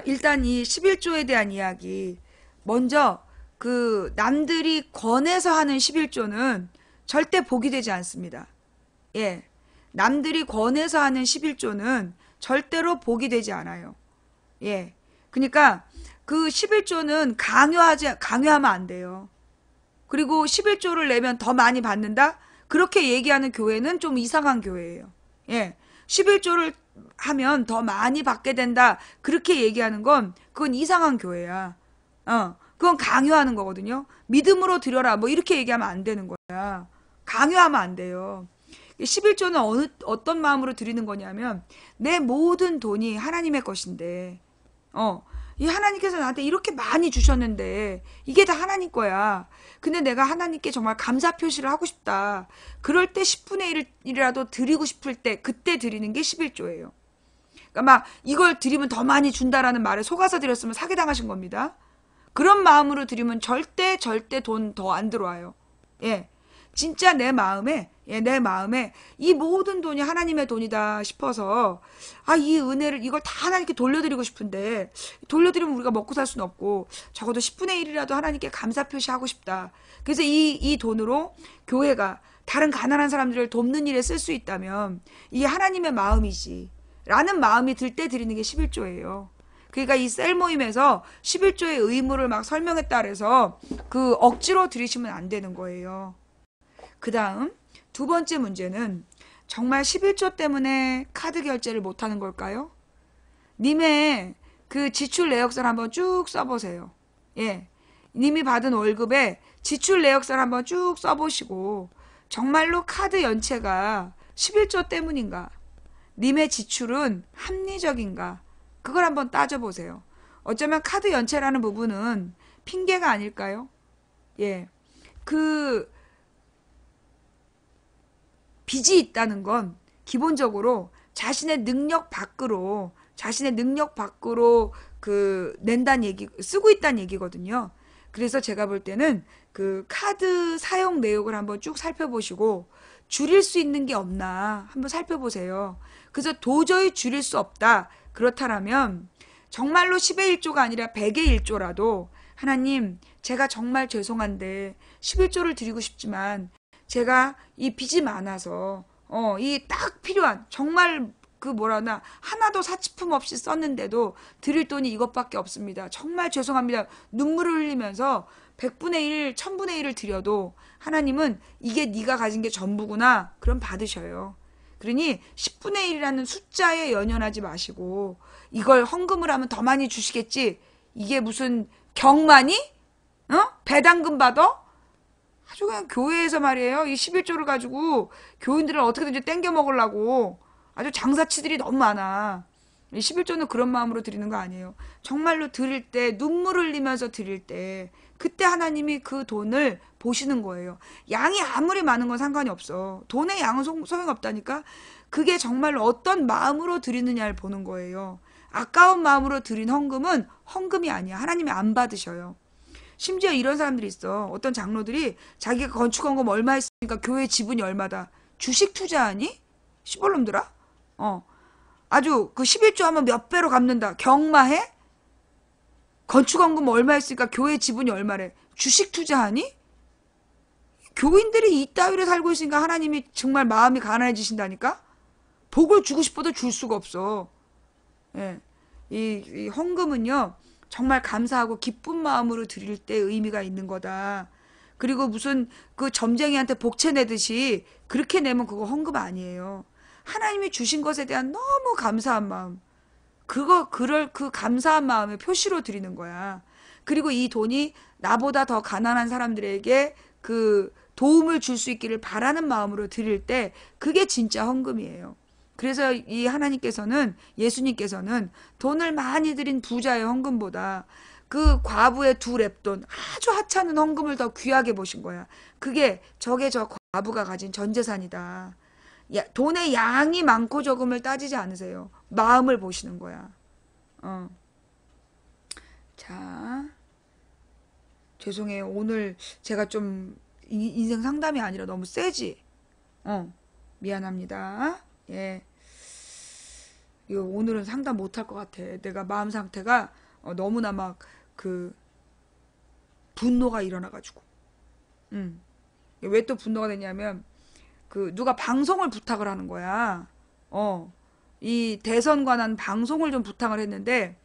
Speaker 1: 일단 이 11조에 대한 이야기. 먼저 그 남들이 권해서 하는 11조는 절대 복이 되지 않습니다. 예. 남들이 권해서 하는 11조는 절대로 복이 되지 않아요. 예. 그러니까 그 11조는 강요하면 안 돼요. 그리고 11조를 내면 더 많이 받는다? 그렇게 얘기하는 교회는 좀 이상한 교회예요. 예. 11조를 하면 더 많이 받게 된다. 그렇게 얘기하는 건 그건 이상한 교회야. 그건 강요하는 거거든요. 믿음으로 드려라. 뭐 이렇게 얘기하면 안 되는 거야. 강요하면 안 돼요. 11조는 어떤 마음으로 드리는 거냐면 내 모든 돈이 하나님의 것인데 이 하나님께서 나한테 이렇게 많이 주셨는데 이게 다 하나님 거야. 근데 내가 하나님께 정말 감사 표시를 하고 싶다. 그럴 때 10분의 1이라도 드리고 싶을 때 그때 드리는 게 11조예요. 그러니까 막 이걸 드리면 더 많이 준다라는 말에 속아서 드렸으면 사기당하신 겁니다. 그런 마음으로 드리면 절대 돈 더 안 들어와요. 예. 진짜 내 마음에 이 모든 돈이 하나님의 돈이다 싶어서 이 은혜를 이걸 다 하나님께 돌려드리고 싶은데 돌려드리면 우리가 먹고 살 수는 없고 적어도 10분의 1이라도 하나님께 감사 표시하고 싶다. 그래서 이 돈으로 교회가 다른 가난한 사람들을 돕는 일에 쓸 수 있다면 이게 하나님의 마음이지 라는 마음이 들 때 드리는 게 11조예요. 그러니까 이 셀 모임에서 11조의 의무를 막 설명했다 그래서 그 억지로 들이시면 안 되는 거예요. 그 다음 두 번째 문제는 정말 11조 때문에 카드 결제를 못하는 걸까요? 님의 그 지출 내역서를 한번 쭉 써보세요. 예, 님이 받은 월급에 지출 내역서를 한번 쭉 써보시고 정말로 카드 연체가 11조 때문인가? 님의 지출은 합리적인가? 그걸 한번 따져보세요. 어쩌면 카드 연체라는 부분은 핑계가 아닐까요? 예. 그 빚이 있다는 건 기본적으로 자신의 능력 밖으로 그 낸다는 얘기, 쓰고 있다는 얘기거든요. 그래서 제가 볼 때는 그 카드 사용 내역을 한번 쭉 살펴보시고 줄일 수 있는 게 없나 한번 살펴보세요. 그래서 도저히 줄일 수 없다. 그렇다면 정말로 10의 1조가 아니라 100의 1조라도 하나님 제가 정말 죄송한데 11조를 드리고 싶지만 제가 이 빚이 많아서 이 딱 필요한 정말 그 뭐라나 하나도 사치품 없이 썼는데도 드릴 돈이 이것밖에 없습니다. 정말 죄송합니다. 눈물을 흘리면서 100분의 1, 1000분의 1을 드려도 하나님은 이게 네가 가진 게 전부구나. 그럼 받으셔요. 그러니 10분의 1이라는 숫자에 연연하지 마시고 이걸 헌금을 하면 더 많이 주시겠지. 이게 무슨 경마니? 배당금 받아? 아주 그냥 교회에서 말이에요. 이 11조를 가지고 교인들을 어떻게든지 땡겨 먹으려고 아주 장사치들이 너무 많아. 이 11조는 그런 마음으로 드리는 거 아니에요. 정말로 드릴 때 눈물 흘리면서 드릴 때 그때 하나님이 그 돈을 보시는 거예요. 양이 아무리 많은 건 상관이 없어. 돈의 양은 소용없다니까. 그게 정말로 어떤 마음으로 드리느냐를 보는 거예요. 아까운 마음으로 드린 헌금은 헌금이 아니야. 하나님이 안 받으셔요. 심지어 이런 사람들이 있어. 어떤 장로들이 자기가 건축헌금 얼마 했으니까 교회 지분이 얼마다. 주식 투자하니? 시벌놈들아? 아주 그 11조 하면 몇 배로 갚는다. 경마해? 건축헌금 얼마 했으니까 교회 지분이 얼마래. 주식 투자하니? 교인들이 이따위로 살고 있으니까 하나님이 정말 마음이 가난해지신다니까? 복을 주고 싶어도 줄 수가 없어. 예. 이 헌금은요, 정말 감사하고 기쁜 마음으로 드릴 때 의미가 있는 거다. 그리고 무슨 그 점쟁이한테 복채 내듯이 그렇게 내면 그거 헌금 아니에요. 하나님이 주신 것에 대한 너무 감사한 마음. 그 감사한 마음의 표시로 드리는 거야. 그리고 이 돈이 나보다 더 가난한 사람들에게 그 도움을 줄 수 있기를 바라는 마음으로 드릴 때 그게 진짜 헌금이에요. 그래서 이 하나님께서는, 예수님께서는 돈을 많이 드린 부자의 헌금보다 그 과부의 2렙돈 아주 하찮은 헌금을 더 귀하게 보신 거야. 그게 저게 저 과부가 가진 전 재산이다. 돈의 양이 많고 적음을 따지지 않으세요. 마음을 보시는 거야. 자, 죄송해요. 오늘 제가 좀 인생 상담이 아니라 너무 세지? 미안합니다. 예. 이거 오늘은 상담 못할 것 같아. 내가 마음 상태가 너무나 막 그 분노가 일어나가지고. 왜 또 분노가 됐냐면 그 누가 방송을 부탁을 하는 거야. 이 대선 관한 방송을 좀 부탁을 했는데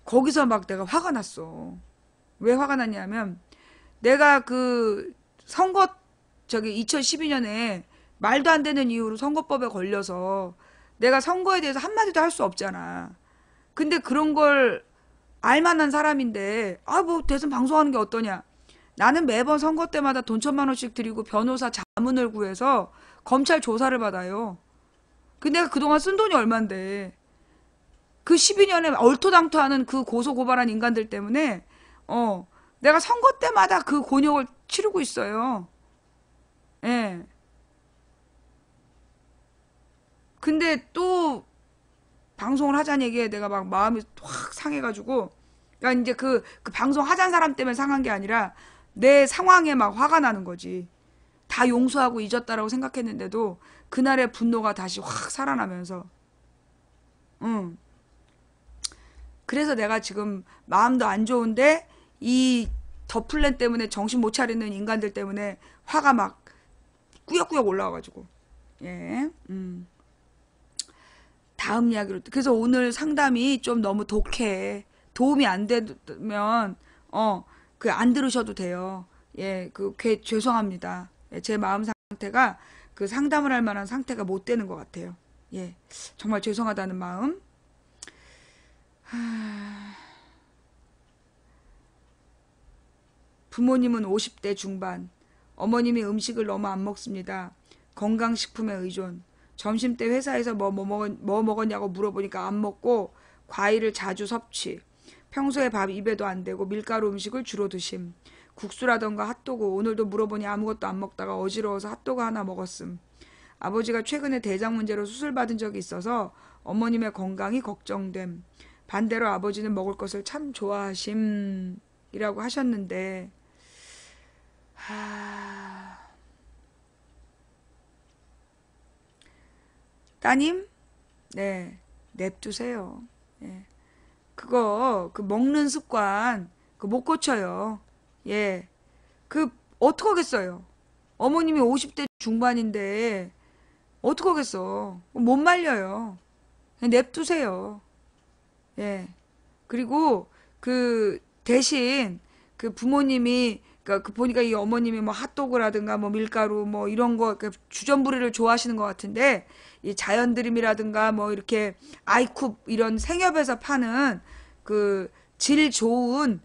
Speaker 1: 거기서 막 내가 화가 났어. 왜 화가 났냐면 내가 그 선거 2012년에 말도 안 되는 이유로 선거법에 걸려서 내가 선거에 대해서 한마디도 할 수 없잖아. 근데 그런 걸 알만한 사람인데 뭐 대선 방송하는 게 어떠냐. 나는 매번 선거 때마다 돈 1000만 원씩 드리고 변호사 자문을 구해서 검찰 조사를 받아요. 근데 내가 그동안 쓴 돈이 얼만데 그 12년에 얼토당토하는 그 고소고발한 인간들 때문에 내가 선거 때마다 그 곤욕을 치르고 있어요. 예. 근데 또 방송을 하자는 얘기에 내가 막 마음이 확 상해가지고, 그러니까 이제 그 방송 하자는 사람 때문에 상한 게 아니라 내 상황에 막 화가 나는 거지. 다 용서하고 잊었다라고 생각했는데도 그날의 분노가 다시 확 살아나면서, 그래서 내가 지금 마음도 안 좋은데 이 더 플랜 때문에 정신 못 차리는 인간들 때문에 화가 막 꾸역꾸역 올라와가지고, 예, 다음 이야기로. 그래서 오늘 상담이 좀 너무 독해. 도움이 안 되면 그 안 들으셔도 돼요. 예, 죄송합니다. 예, 제 마음 상태가 그 상담을 할 만한 상태가 못 되는 것 같아요. 예, 정말 죄송하다는 마음. 부모님은 50대 중반. 어머님이 음식을 너무 안 먹습니다. 건강식품에 의존. 점심때 회사에서 뭐 먹었냐고 물어보니까 안 먹고 과일을 자주 섭취. 평소에 밥 입에도 안 대고 밀가루 음식을 주로 드심. 국수라던가 핫도그. 오늘도 물어보니 아무것도 안 먹다가 어지러워서 핫도그 하나 먹었음. 아버지가 최근에 대장 문제로 수술받은 적이 있어서 어머님의 건강이 걱정됨. 반대로 아버지는 먹을 것을 참 좋아하심. 이라고 하셨는데, 따님? 네, 냅두세요. 예. 그 먹는 습관, 못 고쳐요. 예. 어떡하겠어요? 어머님이 50대 중반인데, 어떡하겠어? 못 말려요. 그냥 냅두세요. 예. 그리고, 대신, 그 부모님이 그러니까 그 보니까 이 어머님이 뭐 핫도그라든가 뭐 밀가루 뭐 이런 거 그 주전부리를 좋아하시는 것 같은데 이 자연드림이라든가 뭐 이렇게 아이쿱 이런 생협에서 파는 그 질 좋은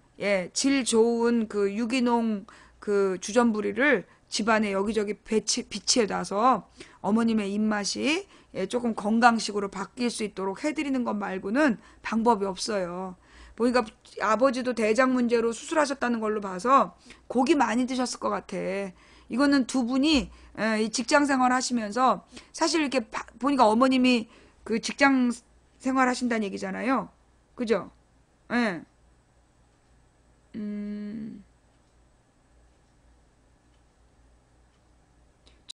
Speaker 1: 질 좋은 그 유기농 그 주전부리를 집안에 여기저기 비치해 놔서 어머님의 입맛이 조금 건강식으로 바뀔 수 있도록 해드리는 것 말고는 방법이 없어요. 보니까 아버지도 대장 문제로 수술하셨다는 걸로 봐서 고기 많이 드셨을 것 같아. 이거는 두 분이 이 직장 생활 하시면서 사실 이렇게 보니까 어머님이 그 직장 생활 하신다는 얘기잖아요. 그죠? 예.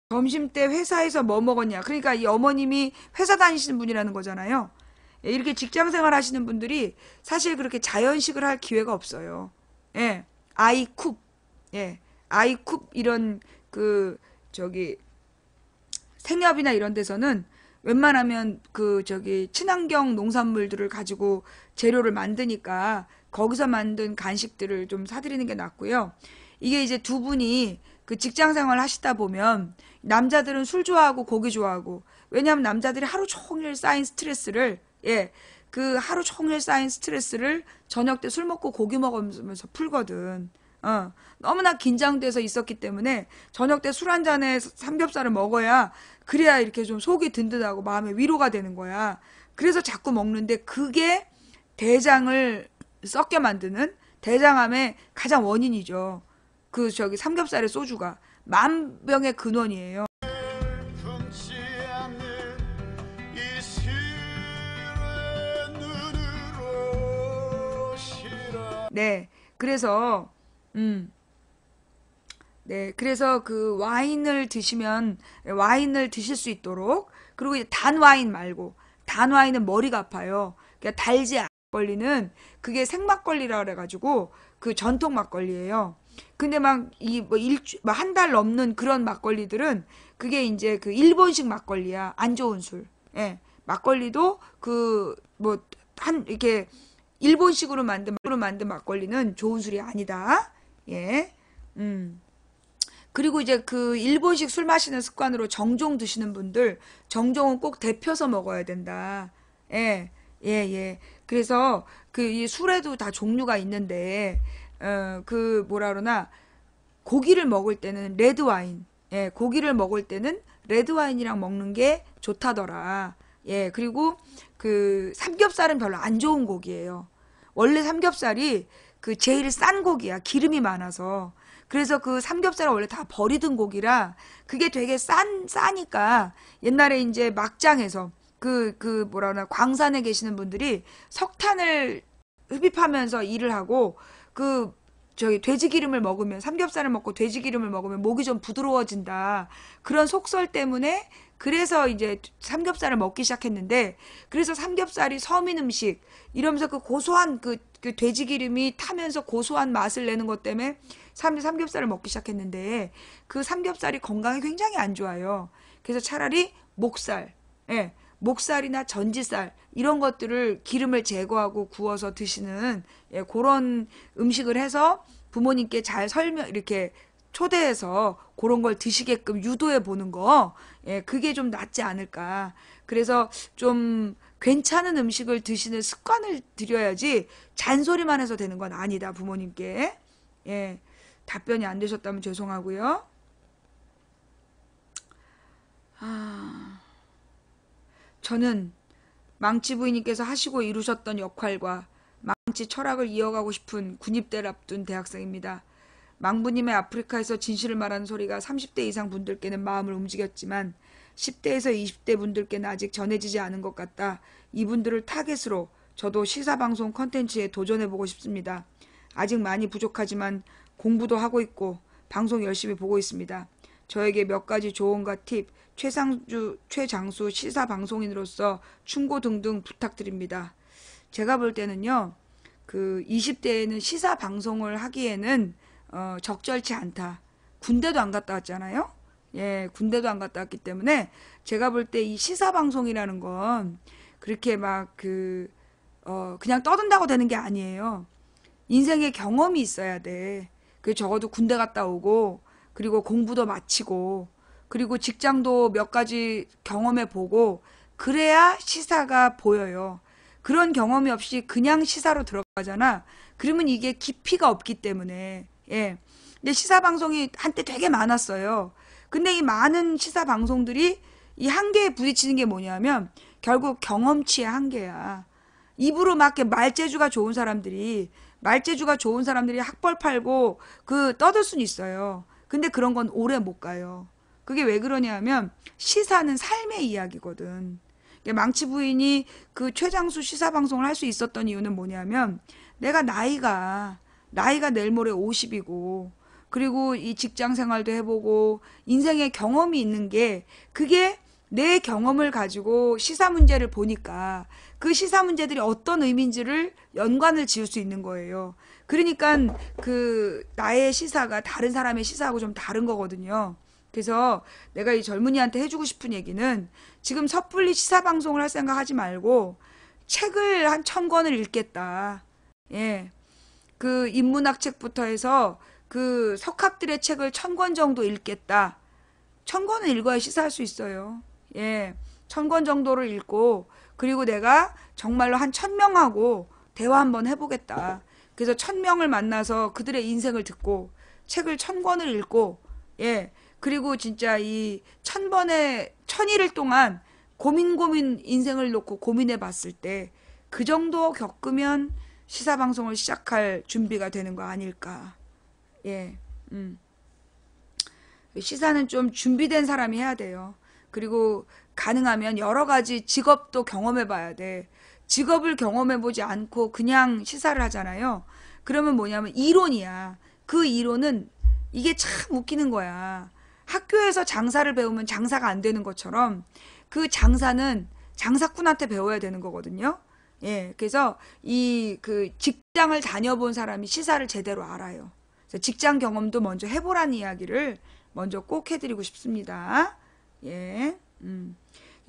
Speaker 1: 점심 때 회사에서 뭐 먹었냐. 그러니까 이 어머님이 회사 다니시는 분이라는 거잖아요. 예, 이렇게 직장 생활 하시는 분들이 사실 그렇게 자연식을 할 기회가 없어요. 예. 아이쿱. 예. 아이쿱 이런 그 저기 생협이나 이런 데서는 웬만하면 그 저기 친환경 농산물들을 가지고 재료를 만드니까 거기서 만든 간식들을 좀 사드리는 게 낫고요. 이게 이제 두 분이 그 직장 생활 하시다 보면 남자들은 술 좋아하고 고기 좋아하고 왜냐하면 남자들이 하루 종일 쌓인 스트레스를 그 하루 종일 쌓인 스트레스를 저녁 때 술 먹고 고기 먹으면서 풀거든. 너무나 긴장돼서 있었기 때문에 저녁 때 술 한 잔에 삼겹살을 먹어야 그래야 이렇게 좀 속이 든든하고 마음의 위로가 되는 거야. 그래서 자꾸 먹는데 그게 대장을 썩게 만드는 대장암의 가장 원인이죠. 그 저기 삼겹살의 소주가 만병의 근원이에요.
Speaker 2: 품지 않는 이 시련의 눈으로 실어
Speaker 1: 네. 그래서 네, 그래서 그 와인을 드시면 와인을 드실 수 있도록 그리고 이제 단 와인 말고 단 와인은 머리가 아파요. 그러니까 달지 않은 막걸리는 그게 생막걸리라 그래가지고 그 전통 막걸리예요. 근데 막 이 뭐 한 달 넘는 그런 막걸리들은 그게 이제 그 일본식 막걸리야. 안 좋은 술. 예. 막걸리도 그 뭐 한 이렇게 일본식으로 만든 막걸리는 좋은 술이 아니다. 예. 그리고 이제 그 일본식 술 마시는 습관으로 정종 드시는 분들, 정종은 꼭 데펴서 먹어야 된다. 예, 예, 예. 그래서 그 이 술에도 다 종류가 있는데, 그 뭐라 그러나, 고기를 먹을 때는 레드 와인, 고기를 먹을 때는 레드 와인이랑 먹는 게 좋다더라. 예, 그리고 그 삼겹살은 별로 안 좋은 고기예요. 원래 삼겹살이 그 제일 싼 고기야. 기름이 많아서. 그래서 그 삼겹살은 원래 다 버리던 고기라 그게 되게 싸니까 옛날에 이제 막장에서 그 뭐라 그러나 광산에 계시는 분들이 석탄을 흡입하면서 일을 하고 그 저기 돼지 기름을 먹으면 삼겹살을 먹고 돼지 기름을 먹으면 목이 좀 부드러워진다. 그런 속설 때문에 그래서 이제 삼겹살을 먹기 시작했는데 그래서 삼겹살이 서민 음식 이러면서 그 고소한 그 돼지 기름이 타면서 고소한 맛을 내는 것 때문에 사람들이 삼겹살을 먹기 시작했는데 그 삼겹살이 건강에 굉장히 안 좋아요. 그래서 차라리 목살, 목살이나 전지살 이런 것들을 기름을 제거하고 구워서 드시는 그런 음식을 해서 부모님께 잘 이렇게 초대해서 그런 걸 드시게끔 유도해 보는 거, 그게 좀 낫지 않을까. 그래서 좀 괜찮은 음식을 드시는 습관을 들여야지 잔소리만 해서 되는 건 아니다, 부모님께. 예, 답변이 안 되셨다면 죄송하고요. 저는 망치 부인님께서 하시고 이루셨던 역할과 망치 철학을 이어가고 싶은 군입대를 앞둔 대학생입니다. 망부님의 아프리카에서 진실을 말하는 소리가 30대 이상 분들께는 마음을 움직였지만 10대에서 20대 분들께는 아직 전해지지 않은 것 같다. 이분들을 타겟으로 저도 시사방송 컨텐츠에 도전해보고 싶습니다. 아직 많이 부족하지만 공부도 하고 있고 방송 열심히 보고 있습니다. 저에게 몇 가지 조언과 팁, 최장수 시사방송인으로서 충고 등등 부탁드립니다. 제가 볼 때는요, 그 20대에는 시사방송을 하기에는 적절치 않다. 군대도 안 갔다 왔잖아요. 예, 군대도 안 갔다 왔기 때문에 제가 볼 때 이 시사방송이라는 건 그렇게 막 그냥 떠든다고 되는 게 아니에요. 인생의 경험이 있어야 돼. 그 적어도 군대 갔다 오고, 그리고 공부도 마치고, 그리고 직장도 몇 가지 경험해 보고, 그래야 시사가 보여요. 그런 경험이 없이 그냥 시사로 들어가잖아. 그러면 이게 깊이가 없기 때문에, 예. 근데 시사 방송이 한때 되게 많았어요. 근데 이 많은 시사 방송들이 이 한계에 부딪히는 게 뭐냐면, 결국 경험치의 한계야. 입으로 막 이렇게 말재주가 좋은 사람들이 학벌 팔고 그 떠들 수는 있어요. 근데 그런 건 오래 못 가요. 그게 왜 그러냐면 시사는 삶의 이야기거든. 망치 부인이 그 최장수 시사 방송을 할 수 있었던 이유는 뭐냐면 내가 나이가 내일 모레 50이고 그리고 이 직장 생활도 해보고 인생의 경험이 있는 게 그게 내 경험을 가지고 시사 문제를 보니까 그 시사 문제들이 어떤 의미인지를 연관을 지을 수 있는 거예요. 그러니까 그 나의 시사가 다른 사람의 시사하고 좀 다른 거거든요. 그래서 내가 이 젊은이한테 해주고 싶은 얘기는 지금 섣불리 시사 방송을 할 생각 하지 말고 책을 한 1000권을 읽겠다. 예. 그 인문학 책부터 해서 그 석학들의 책을 1000권 정도 읽겠다. 1000권은 읽어야 시사할 수 있어요. 예. 1000권 정도를 읽고 그리고 내가 정말로 한 1000명하고 대화 한번 해보겠다. 그래서 1000명을 만나서 그들의 인생을 듣고 책을 1000권을 읽고 예. 그리고 진짜 이 1000일을 동안 고민 인생을 놓고 고민해 봤을 때 그 정도 겪으면 시사 방송을 시작할 준비가 되는 거 아닐까. 예. 시사는 좀 준비된 사람이 해야 돼요. 그리고 가능하면 여러 가지 직업도 경험해 봐야 돼. 직업을 경험해 보지 않고 그냥 시사를 하잖아요. 그러면 뭐냐면 이론이야. 그 이론은 이게 참 웃기는 거야. 학교에서 장사를 배우면 장사가 안 되는 것처럼 그 장사는 장사꾼한테 배워야 되는 거거든요. 예. 그래서 이 그 직장을 다녀본 사람이 시사를 제대로 알아요. 그래서 직장 경험도 먼저 해보라는 이야기를 먼저 꼭 해드리고 싶습니다. 예.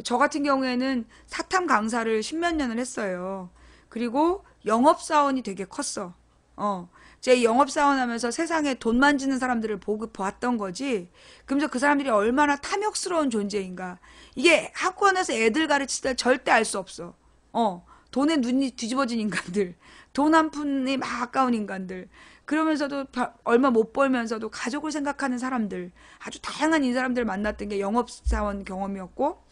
Speaker 1: 저 같은 경우에는 사탐 강사를 10몇 년을 했어요. 그리고 영업사원이 되게 컸어. 제 영업사원 하면서 세상에 돈 만지는 사람들을 보고 봤던 거지. 그러면서 그 사람들이 얼마나 탐욕스러운 존재인가. 이게 학원에서 애들 가르칠 때 절대 알 수 없어. 돈에 눈이 뒤집어진 인간들. 돈 한 푼이 막 아까운 인간들. 그러면서도 얼마 못 벌면서도 가족을 생각하는 사람들. 아주 다양한 이 사람들을 만났던 게 영업사원 경험이었고,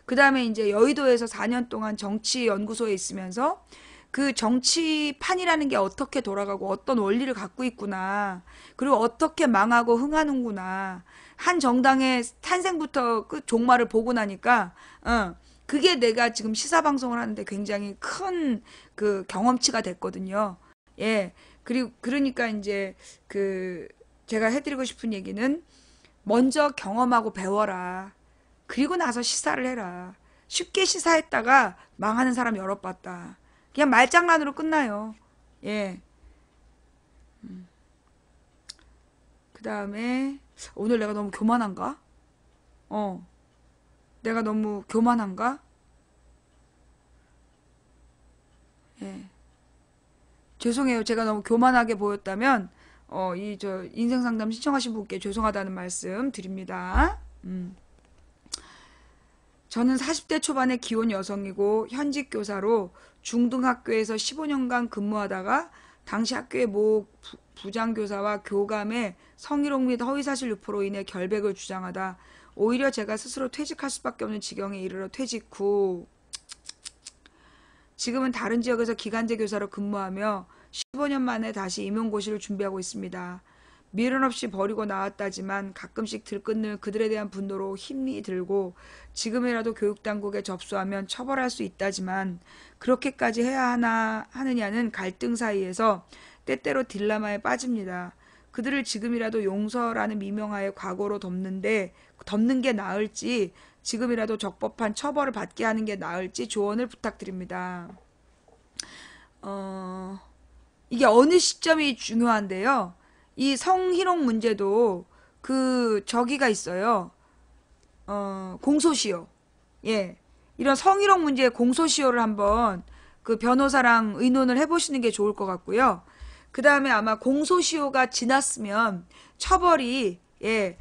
Speaker 1: 그 다음에 이제 여의도에서 4년 동안 정치연구소에 있으면서 그 정치판이라는 게 어떻게 돌아가고 어떤 원리를 갖고 있구나. 그리고 어떻게 망하고 흥하는구나. 한 정당의 탄생부터 그 종말을 보고 나니까, 그게 내가 지금 시사방송을 하는데 굉장히 큰 그 경험치가 됐거든요. 예. 그리고, 그러니까 이제 그 제가 해드리고 싶은 얘기는 먼저 경험하고 배워라. 그리고 나서 시사를 해라. 쉽게 시사했다가 망하는 사람 여러 봤다. 그냥 말장난으로 끝나요. 예. 그 다음에 오늘 내가 너무 교만한가? 내가 너무 교만한가? 예. 죄송해요. 제가 너무 교만하게 보였다면 이 저 인생 상담 신청하신 분께 죄송하다는 말씀 드립니다. 저는 40대 초반의 기혼 여성이고 현직 교사로 중등학교에서 15년간 근무하다가 당시 학교의 모 부장교사와 교감의 성희롱 및 허위사실 유포로 인해 결백을 주장하다 오히려 제가 스스로 퇴직할 수밖에 없는 지경에 이르러 퇴직 후 지금은 다른 지역에서 기간제 교사로 근무하며 15년 만에 다시 임용고시를 준비하고 있습니다. 미련 없이 버리고 나왔다지만 가끔씩 들끓는 그들에 대한 분노로 힘이 들고 지금이라도 교육당국에 접수하면 처벌할 수 있다지만 그렇게까지 해야 하느냐는 갈등 사이에서 때때로 딜레마에 빠집니다. 그들을 지금이라도 용서라는 미명하에 과거로 덮는 게 나을지 지금이라도 적법한 처벌을 받게 하는 게 나을지 조언을 부탁드립니다. 이게 어느 시점이 중요한데요. 이 성희롱 문제도 그 저기가 있어요. 공소시효. 예. 이런 성희롱 문제 공소시효를 한번 그 변호사랑 의논을 해보시는 게 좋을 것 같고요. 그 다음에 아마 공소시효가 지났으면 처벌이, 예,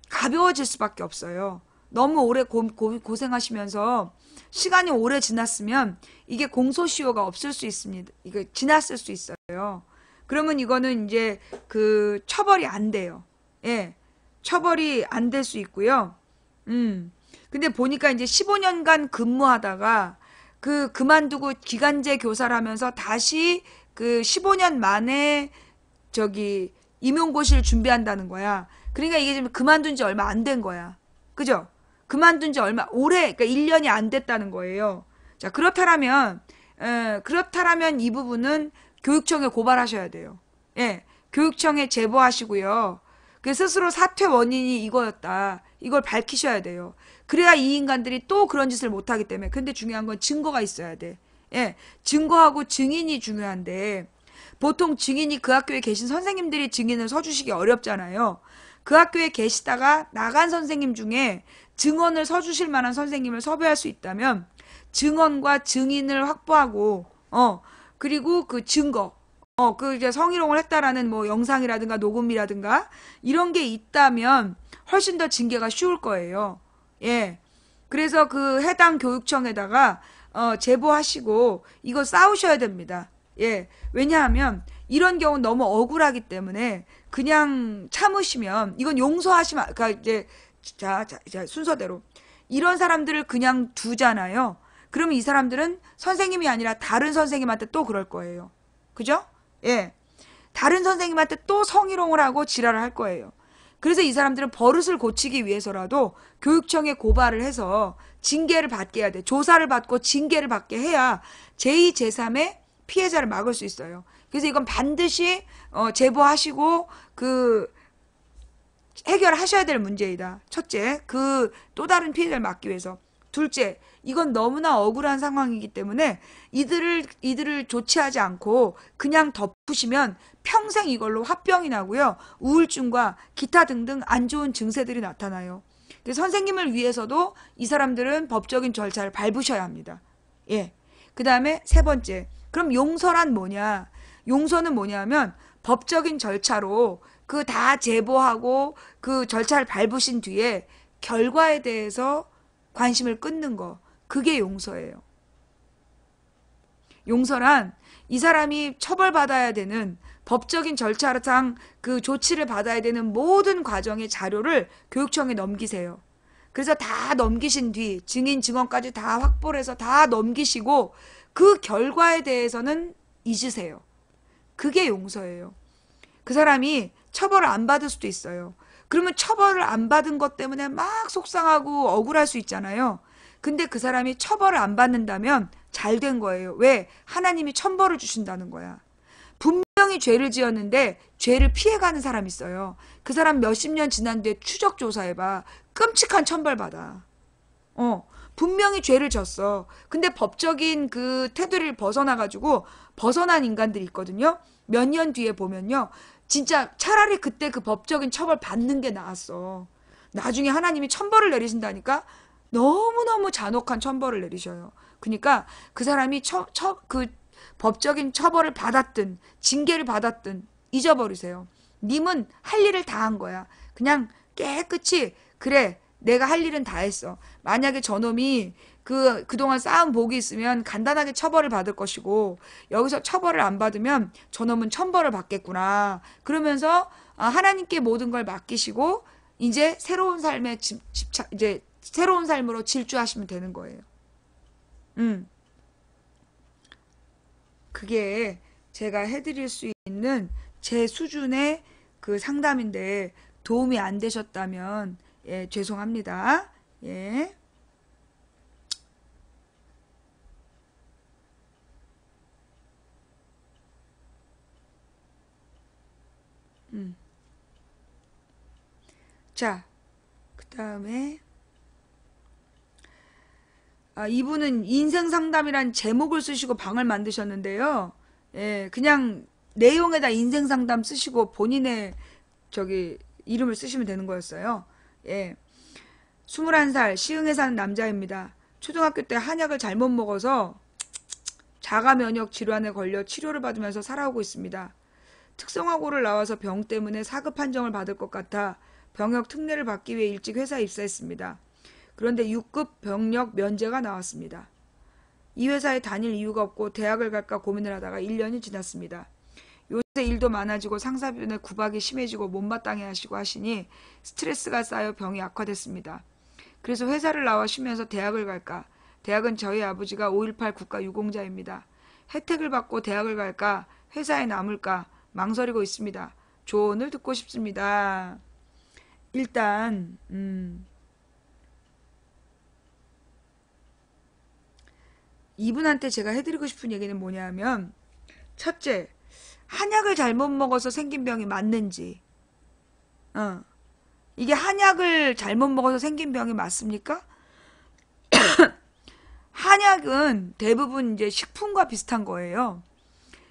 Speaker 1: 가벼워질 수밖에 없어요. 너무 오래 고생하시면서 시간이 오래 지났으면 이게 공소시효가 없을 수 있습니다. 이거 지났을 수 있어요. 그러면 이거는 이제 그 처벌이 안 돼요. 예. 처벌이 안 될 수 있고요. 근데 보니까 이제 15년간 근무하다가 그만두고 기간제 교사를 하면서 다시 그 15년 만에 저기 임용고시를 준비한다는 거야. 그러니까 이게 지금 그만둔 지 얼마 안 된 거야. 그죠? 그만둔 지 얼마, 올해, 그러니까 1년이 안 됐다는 거예요. 자, 그렇다라면 이 부분은 교육청에 고발하셔야 돼요. 예. 교육청에 제보하시고요. 그 스스로 사퇴 원인이 이거였다. 이걸 밝히셔야 돼요. 그래야 이 인간들이 또 그런 짓을 못하기 때문에. 근데 중요한 건 증거가 있어야 돼. 예. 증거하고 증인이 중요한데, 보통 증인이 그 학교에 계신 선생님들이 증인을 서주시기 어렵잖아요. 그 학교에 계시다가 나간 선생님 중에 증언을 서주실 만한 선생님을 섭외할 수 있다면 증언과 증인을 확보하고 그리고 그 증거 그 이제 성희롱을 했다라는 뭐 영상이라든가 녹음이라든가 이런 게 있다면 훨씬 더 징계가 쉬울 거예요. 예. 그래서 그 해당 교육청에다가 제보하시고 이거 싸우셔야 됩니다. 예. 왜냐하면 이런 경우 너무 억울하기 때문에 그냥 참으시면 이건 용서하시면 그러니까 이제 자, 순서대로 이런 사람들을 그냥 두잖아요. 그러면 이 사람들은 선생님이 아니라 다른 선생님한테 또 그럴 거예요. 그죠? 예. 다른 선생님한테 또 성희롱을 하고 지랄을 할 거예요. 그래서 이 사람들은 버릇을 고치기 위해서라도 교육청에 고발을 해서 징계를 받게 해야 돼. 조사를 받고 징계를 받게 해야 제2, 제3의 피해자를 막을 수 있어요. 그래서 이건 반드시 제보하시고 해결하셔야 될 문제이다. 첫째, 또 다른 피해자를 막기 위해서. 둘째, 이건 너무나 억울한 상황이기 때문에 이들을 조치하지 않고 그냥 덮으시면 평생 이걸로 화병이 나고요. 우울증과 기타 등등 안 좋은 증세들이 나타나요. 선생님을 위해서도 이 사람들은 법적인 절차를 밟으셔야 합니다. 예. 그 다음에 세 번째, 그럼 용서란 뭐냐? 용서는 뭐냐면 법적인 절차로 그 다 제보하고 그 절차를 밟으신 뒤에 결과에 대해서 관심을 끊는 거. 그게 용서예요. 용서란 이 사람이 처벌받아야 되는 법적인 절차상 그 조치를 받아야 되는 모든 과정의 자료를 교육청에 넘기세요. 그래서 다 넘기신 뒤 증인 증언까지 다 확보를 해서 다 넘기시고 그 결과에 대해서는 잊으세요. 그게 용서예요. 그 사람이 처벌을 안 받을 수도 있어요. 그러면 처벌을 안 받은 것 때문에 막 속상하고 억울할 수 있잖아요. 근데 그 사람이 처벌을 안 받는다면 잘 된 거예요. 왜? 하나님이 천벌을 주신다는 거야. 분명히 죄를 지었는데 죄를 피해가는 사람이 있어요. 그 사람 몇십 년 지난 뒤에 추적 조사해봐. 끔찍한 천벌 받아. 분명히 죄를 졌어. 근데 법적인 그 테두리를 벗어나가지고 벗어난 인간들이 있거든요. 몇 년 뒤에 보면요. 진짜 차라리 그때 그 법적인 처벌 받는 게 나았어. 나중에 하나님이 천벌을 내리신다니까 너무너무 잔혹한 천벌을 내리셔요. 그러니까 그 사람이 그 법적인 처벌을 받았든 징계를 받았든 잊어버리세요. 님은 할 일을 다 한 거야. 그냥 깨끗이 그래 내가 할 일은 다 했어. 만약에 저놈이 그동안 쌓은 복이 있으면 간단하게 처벌을 받을 것이고 여기서 처벌을 안 받으면 저놈은 천벌을 받겠구나. 그러면서 하나님께 모든 걸 맡기시고 이제 새로운 삶에 이제 새로운 삶으로 질주하시면 되는 거예요. 그게 제가 해드릴 수 있는 제 수준의 그 상담인데 도움이 안 되셨다면 예, 죄송합니다. 예. 자, 그 다음에 이분은 인생 상담이란 제목을 쓰시고 방을 만드셨는데요. 예, 그냥 내용에다 인생 상담 쓰시고 본인의 이름을 쓰시면 되는 거였어요. 예. 21살 시흥에 사는 남자입니다. 초등학교 때 한약을 잘못 먹어서 자가 면역 질환에 걸려 치료를 받으면서 살아오고 있습니다. 특성화고를 나와서 병 때문에 4급 판정을 받을 것 같아 병역 특례를 받기 위해 일찍 회사에 입사했습니다. 그런데 6급 병력 면제가 나왔습니다. 이 회사에 다닐 이유가 없고 대학을 갈까 고민을 하다가 1년이 지났습니다. 요새 일도 많아지고 상사분의 구박이 심해지고 못마땅해 하시고 하시니 스트레스가 쌓여 병이 악화됐습니다. 그래서 회사를 나와 쉬면서 대학을 갈까? 대학은 저희 아버지가 5.18 국가유공자입니다. 혜택을 받고 대학을 갈까? 회사에 남을까? 망설이고 있습니다. 조언을 듣고 싶습니다. 일단 이분한테 제가 해드리고 싶은 얘기는 뭐냐면, 첫째, 한약을 잘못 먹어서 생긴 병이 맞는지, 이게 한약을 잘못 먹어서 생긴 병이 맞습니까? 한약은 대부분 이제 식품과 비슷한 거예요.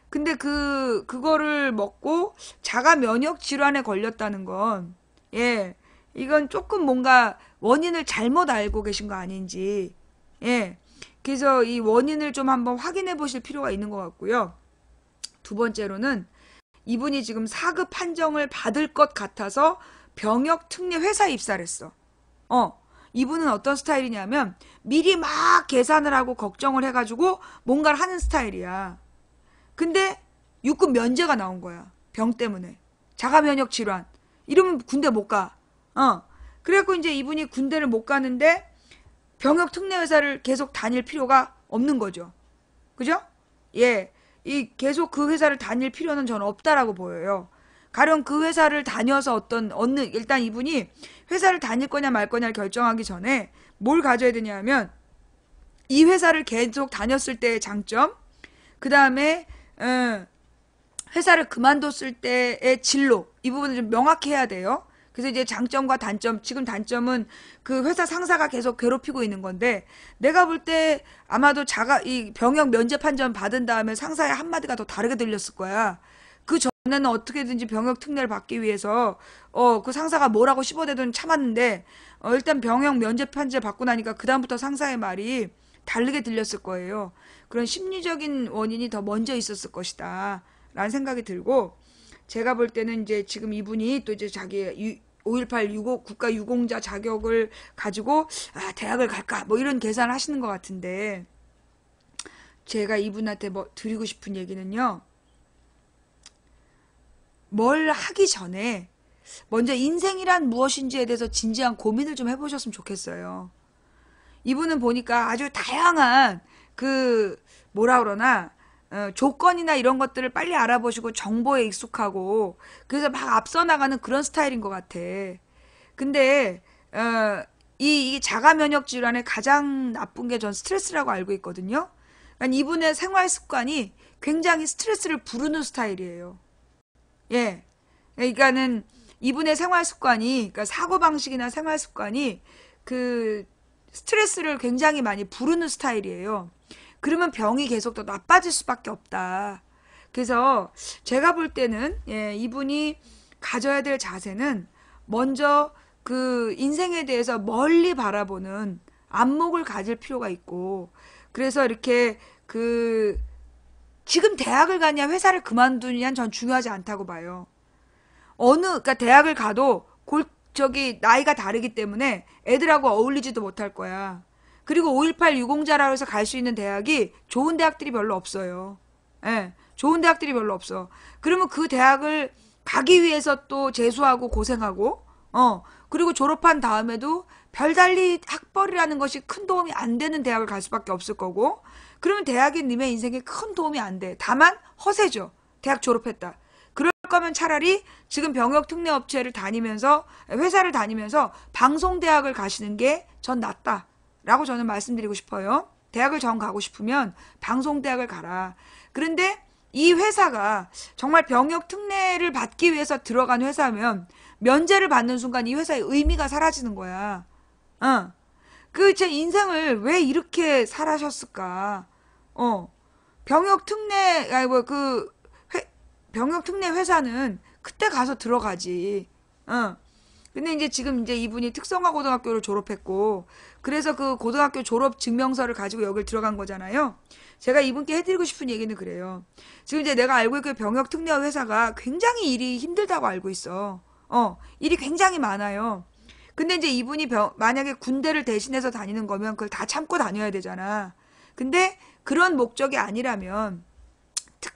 Speaker 1: 근데 그거를 먹고 자가 면역 질환에 걸렸다는 건, 예, 이건 조금 뭔가 원인을 잘못 알고 계신 거 아닌지, 예, 그래서 이 원인을 좀 한번 확인해 보실 필요가 있는 것 같고요. 두 번째로는 이분이 지금 4급 판정을 받을 것 같아서 병역 특례 회사에 입사를 했어. 이분은 어떤 스타일이냐면 미리 막 계산을 하고 걱정을 해가지고 뭔가를 하는 스타일이야. 근데 6급 면제가 나온 거야. 병 때문에. 자가 면역 질환. 이러면 군대 못 가. 그래갖고 이제 이분이 군대를 못 가는데 병역 특례 회사를 계속 다닐 필요가 없는 거죠. 그죠? 예. 계속 그 회사를 다닐 필요는 저는 없다라고 보여요. 가령 그 회사를 다녀서 일단 이분이 회사를 다닐 거냐 말 거냐를 결정하기 전에 뭘 가져야 되냐면, 이 회사를 계속 다녔을 때의 장점, 그 다음에, 회사를 그만뒀을 때의 진로, 이 부분을 좀 명확히 해야 돼요. 그래서 이제 장점과 단점, 지금 단점은 그 회사 상사가 계속 괴롭히고 있는 건데, 내가 볼 때 아마도 이 병역 면제 판정 받은 다음에 상사의 한마디가 더 다르게 들렸을 거야. 그 전에는 어떻게든지 병역 특례를 받기 위해서, 그 상사가 뭐라고 씹어대든 참았는데, 일단 병역 면제 판정 받고 나니까 그다음부터 상사의 말이 다르게 들렸을 거예요. 그런 심리적인 원인이 더 먼저 있었을 것이다. 라는 생각이 들고, 제가 볼 때는 이제 지금 이분이 또 이제 자기 5.18 국가 유공자 자격을 가지고 대학을 갈까 뭐 이런 계산을 하시는 것 같은데, 제가 이분한테 뭐 드리고 싶은 얘기는요, 뭘 하기 전에 먼저 인생이란 무엇인지에 대해서 진지한 고민을 좀 해보셨으면 좋겠어요. 이분은 보니까 아주 다양한 뭐라 그러나 조건이나 이런 것들을 빨리 알아보시고 정보에 익숙하고, 그래서 막 앞서 나가는 그런 스타일인 것 같아. 근데 이 자가 면역 질환의 가장 나쁜 게 전 스트레스라고 알고 있거든요. 그러니까 이분의 생활 습관이 굉장히 스트레스를 부르는 스타일이에요. 예. 그러니까는 이분의 생활 습관이, 그러니까 사고 방식이나 생활 습관이 스트레스를 굉장히 많이 부르는 스타일이에요. 그러면 병이 계속 더 나빠질 수밖에 없다. 그래서 제가 볼 때는, 예, 이분이 가져야 될 자세는 먼저 그 인생에 대해서 멀리 바라보는 안목을 가질 필요가 있고, 그래서 이렇게 지금 대학을 가냐 회사를 그만두냐는 전 중요하지 않다고 봐요. 그러니까 대학을 가도 나이가 다르기 때문에 애들하고 어울리지도 못할 거야. 그리고 5.18 유공자라고 해서 갈 수 있는 대학이 좋은 대학들이 별로 없어요. 예, 좋은 대학들이 별로 없어. 그러면 그 대학을 가기 위해서 또 재수하고 고생하고, 그리고 졸업한 다음에도 별달리 학벌이라는 것이 큰 도움이 안 되는 대학을 갈 수밖에 없을 거고, 그러면 대학이 님의 인생에 큰 도움이 안 돼. 다만 허세죠. 대학 졸업했다. 그럴 거면 차라리 지금 병역 특례 업체를 다니면서, 회사를 다니면서 방송대학을 가시는 게 전 낫다 라고 저는 말씀드리고 싶어요. 대학을 정 가고 싶으면 방송대학을 가라. 그런데 이 회사가 정말 병역 특례를 받기 위해서 들어간 회사면 면제를 받는 순간 이 회사의 의미가 사라지는 거야. 제 인생을 왜 이렇게 살아셨을까? 병역 특례, 병역 특례 회사는 그때 가서 들어가지. 근데 이제 지금 이제 이분이 특성화 고등학교를 졸업했고, 그래서 그 고등학교 졸업 증명서를 가지고 여길 들어간 거잖아요. 제가 이분께 해드리고 싶은 얘기는 그래요. 지금 이제 내가 알고 있고 병역 특례 회사가 굉장히 일이 힘들다고 알고 있어. 일이 굉장히 많아요. 근데 이제 이분이 만약에 군대를 대신해서 다니는 거면 그걸 다 참고 다녀야 되잖아. 근데 그런 목적이 아니라면,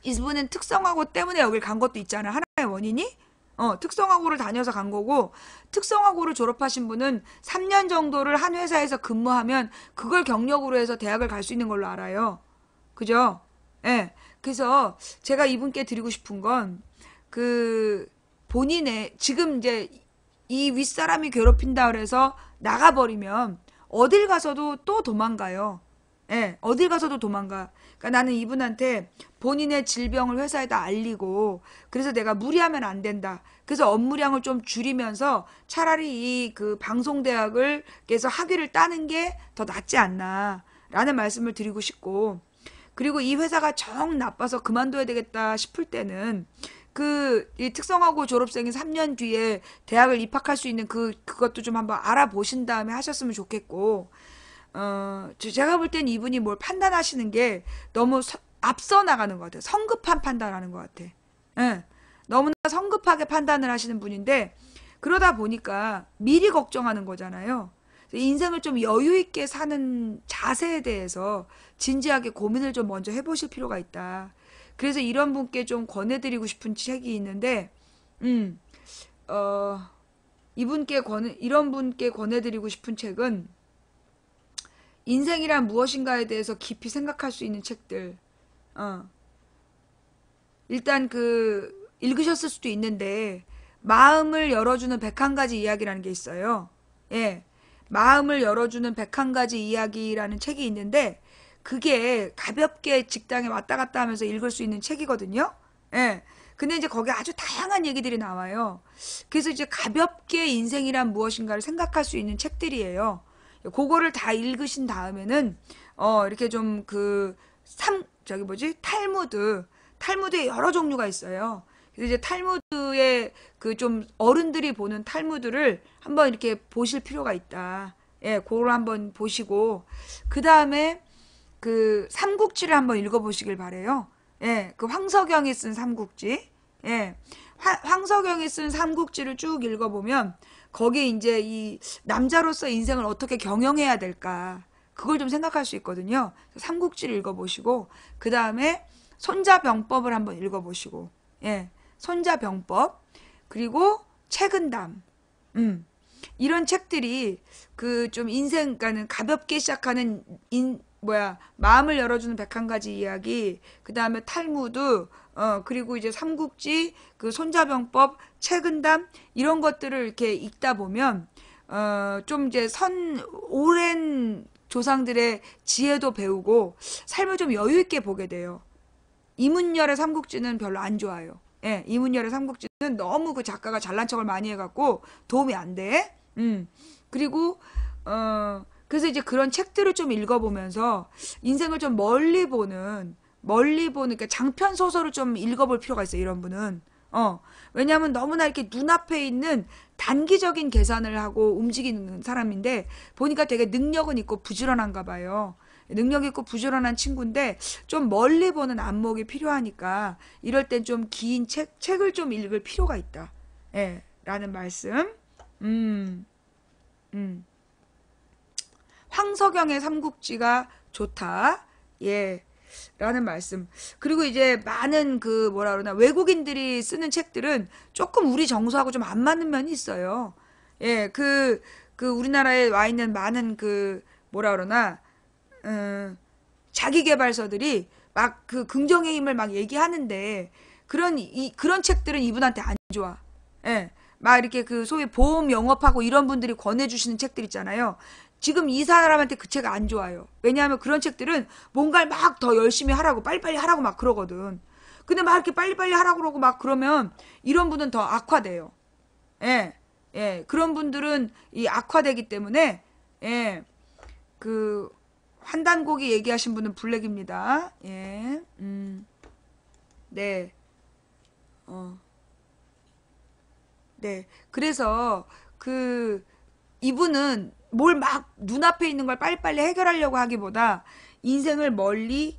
Speaker 1: 이분은 특성화고 때문에 여길 간 것도 있잖아. 하나의 원인이? 특성화고를 다녀서 간 거고, 특성화고를 졸업하신 분은 3년 정도를 한 회사에서 근무하면 그걸 경력으로 해서 대학을 갈 수 있는 걸로 알아요. 그죠? 예. 그래서 제가 이분께 드리고 싶은 건, 그, 본인의, 지금 이제 이 윗사람이 괴롭힌다 그래서 나가버리면 어딜 가서도 또 도망가요. 예, 어딜 가서도 도망가. 그러니까 나는 이분한테 본인의 질병을 회사에다 알리고, 그래서 내가 무리하면 안 된다. 그래서 업무량을 좀 줄이면서 차라리 이 그 방송대학을 계속 학위를 따는 게 더 낫지 않나. 라는 말씀을 드리고 싶고, 그리고 이 회사가 정 나빠서 그만둬야 되겠다 싶을 때는 이 특성화고 졸업생이 3년 뒤에 대학을 입학할 수 있는 그것도 좀 한번 알아보신 다음에 하셨으면 좋겠고, 제가 볼 땐 이분이 뭘 판단하시는 게 너무 앞서 나가는 것 같아요. 성급한 판단하는 것 같아. 예. 너무나 성급하게 판단을 하시는 분인데, 그러다 보니까 미리 걱정하는 거잖아요. 인생을 좀 여유 있게 사는 자세에 대해서 진지하게 고민을 좀 먼저 해보실 필요가 있다. 그래서 이런 분께 좀 권해드리고 싶은 책이 있는데, 음, 어, 이런 분께 권해드리고 싶은 책은 인생이란 무엇인가에 대해서 깊이 생각할 수 있는 책들. 일단 읽으셨을 수도 있는데, 마음을 열어주는 101가지 이야기라는 게 있어요. 예. 마음을 열어주는 101가지 이야기라는 책이 있는데, 그게 가볍게 직장에 왔다 갔다 하면서 읽을 수 있는 책이거든요. 예. 근데 이제 거기에 아주 다양한 얘기들이 나와요. 그래서 이제 가볍게 인생이란 무엇인가를 생각할 수 있는 책들이에요. 그거를 다 읽으신 다음에는, 이렇게 좀 저기 뭐지? 탈무드에 여러 종류가 있어요. 그래서 이제 탈무드의 좀 어른들이 보는 탈무드를 한번 이렇게 보실 필요가 있다. 예, 그걸 한번 보시고, 그 다음에 삼국지를 한번 읽어보시길 바래요. 예, 황석영이 쓴 삼국지. 예, 황석영이 쓴 삼국지를 쭉 읽어보면, 거기에 이제 이 남자로서 인생을 어떻게 경영해야 될까. 그걸 좀 생각할 수 있거든요. 삼국지를 읽어보시고, 그 다음에 손자병법을 한번 읽어보시고, 예, 손자병법, 그리고 책은담, 이런 책들이 좀 그러니까는 가볍게 시작하는 마음을 열어주는 101가지 이야기, 그 다음에 탈무드, 그리고 이제 삼국지, 손자병법, 책은담, 이런 것들을 이렇게 읽다 보면, 좀 이제 오랜 조상들의 지혜도 배우고, 삶을 좀 여유있게 보게 돼요. 이문열의 삼국지는 별로 안 좋아요. 예, 이문열의 삼국지는 너무 그 작가가 잘난 척을 많이 해갖고 도움이 안 돼. 그리고, 그래서 이제 그런 책들을 좀 읽어보면서 인생을 좀 그러니까 장편 소설을 좀 읽어볼 필요가 있어요, 이런 분은. 왜냐하면 너무나 이렇게 눈앞에 있는 단기적인 계산을 하고 움직이는 사람인데, 보니까 되게 능력은 있고 부지런한가 봐요. 능력 있고 부지런한 친구인데, 좀 멀리 보는 안목이 필요하니까, 이럴 땐 좀 긴 책을 좀 읽을 필요가 있다. 예, 라는 말씀. 음, 음. 황석영의 삼국지가 좋다. 예. 라는 말씀. 그리고 이제 많은 외국인들이 쓰는 책들은 조금 우리 정서하고 좀 안 맞는 면이 있어요. 예, 우리나라에 와 있는 많은 자기계발서들이 막 긍정의 힘을 막 얘기하는데, 그런 책들은 이분한테 안 좋아. 예. 막 이렇게 소위 보험 영업하고 이런 분들이 권해주시는 책들 있잖아요. 지금 이 사람한테 그 책 안 좋아요. 왜냐하면 그런 책들은 뭔가를 막 더 열심히 하라고, 빨리빨리 하라고 막 그러거든. 근데 막 이렇게 빨리빨리 하라고 그러고 막 그러면 이런 분은 더 악화돼요. 예, 예. 그런 분들은 이 악화되기 때문에, 예. 환단고기 얘기하신 분은 블랙입니다. 예, 네. 네. 그래서 그 이분은 뭘 막 눈앞에 있는 걸 빨리빨리 해결하려고 하기보다 인생을 멀리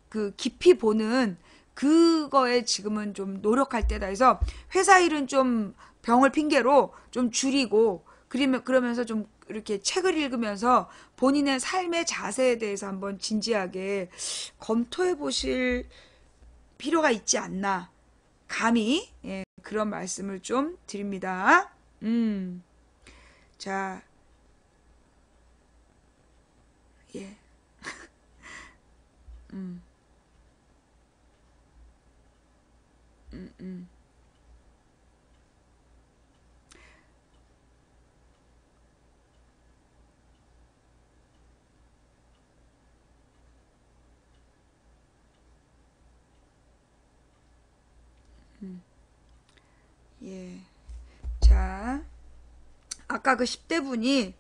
Speaker 1: 그 깊이 보는 그거에 지금은 좀 노력할 때다 해서 회사 일은 좀 병을 핑계로 좀 줄이고 그러면서 좀 이렇게 책을 읽으면서 본인의 삶의 자세에 대해서 한번 진지하게 검토해 보실 필요가 있지 않나 감히 예, 그런 말씀을 좀 드립니다. 자, 예, 예. 자, 아까 그 10대 분이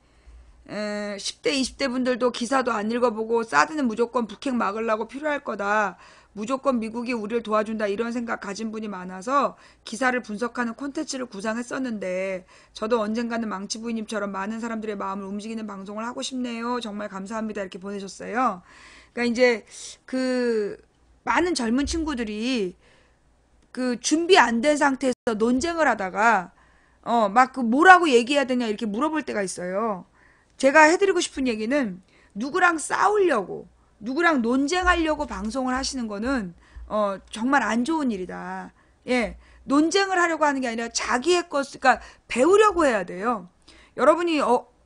Speaker 1: 10대, 20대 분들도 기사도 안 읽어보고 사드는 무조건 북핵 막으려고 필요할 거다. 무조건 미국이 우리를 도와준다 이런 생각 가진 분이 많아서 기사를 분석하는 콘텐츠를 구상했었는데 저도 언젠가는 망치 부인님처럼 많은 사람들의 마음을 움직이는 방송을 하고 싶네요. 정말 감사합니다. 이렇게 보내셨어요. 그러니까 이제 그 많은 젊은 친구들이 그 준비 안 된 상태에서 논쟁을 하다가 막 그 뭐라고 얘기해야 되냐 이렇게 물어볼 때가 있어요. 제가 해드리고 싶은 얘기는 누구랑 싸우려고 누구랑 논쟁하려고 방송을 하시는 거는 정말 안 좋은 일이다. 예, 논쟁을 하려고 하는 게 아니라 자기의 것, 그러니까 배우려고 해야 돼요. 여러분이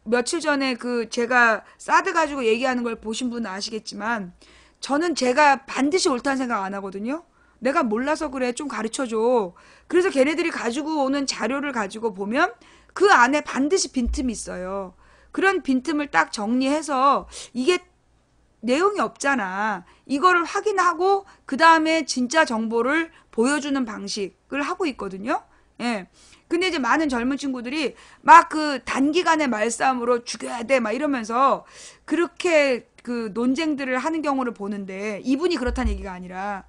Speaker 1: 며칠 전에 그 제가 사드 가지고 얘기하는 걸 보신 분은 아시겠지만 저는 제가 반드시 옳다는 생각 안 하거든요. 내가 몰라서 그래 좀 가르쳐줘. 그래서 걔네들이 가지고 오는 자료를 가지고 보면 그 안에 반드시 빈틈이 있어요. 그런 빈틈을 딱 정리해서 이게 내용이 없잖아. 이거를 확인하고 그 다음에 진짜 정보를 보여주는 방식을 하고 있거든요. 예. 근데 이제 많은 젊은 친구들이 막 그 단기간에 말싸움으로 죽여야 돼 막 이러면서 그렇게 그 논쟁들을 하는 경우를 보는데 이분이 그렇다는 얘기가 아니라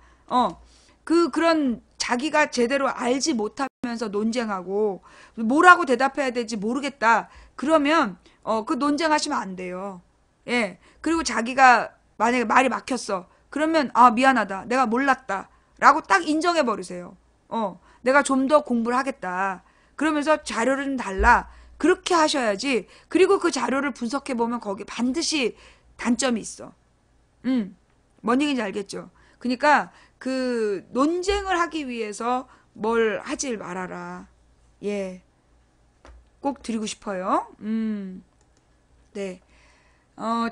Speaker 1: 그런 자기가 제대로 알지 못하면서 논쟁하고 뭐라고 대답해야 될지 모르겠다. 그러면 그 논쟁하시면 안 돼요. 예. 그리고 자기가 만약에 말이 막혔어. 그러면 아 미안하다. 내가 몰랐다. 라고 딱 인정해 버리세요. 내가 좀 더 공부를 하겠다. 그러면서 자료를 좀 달라. 그렇게 하셔야지. 그리고 그 자료를 분석해 보면 거기 반드시 단점이 있어. 뭔 얘기인지 알겠죠? 그러니까 그 논쟁을 하기 위해서 뭘 하질 말아라. 예. 꼭 드리고 싶어요. 네.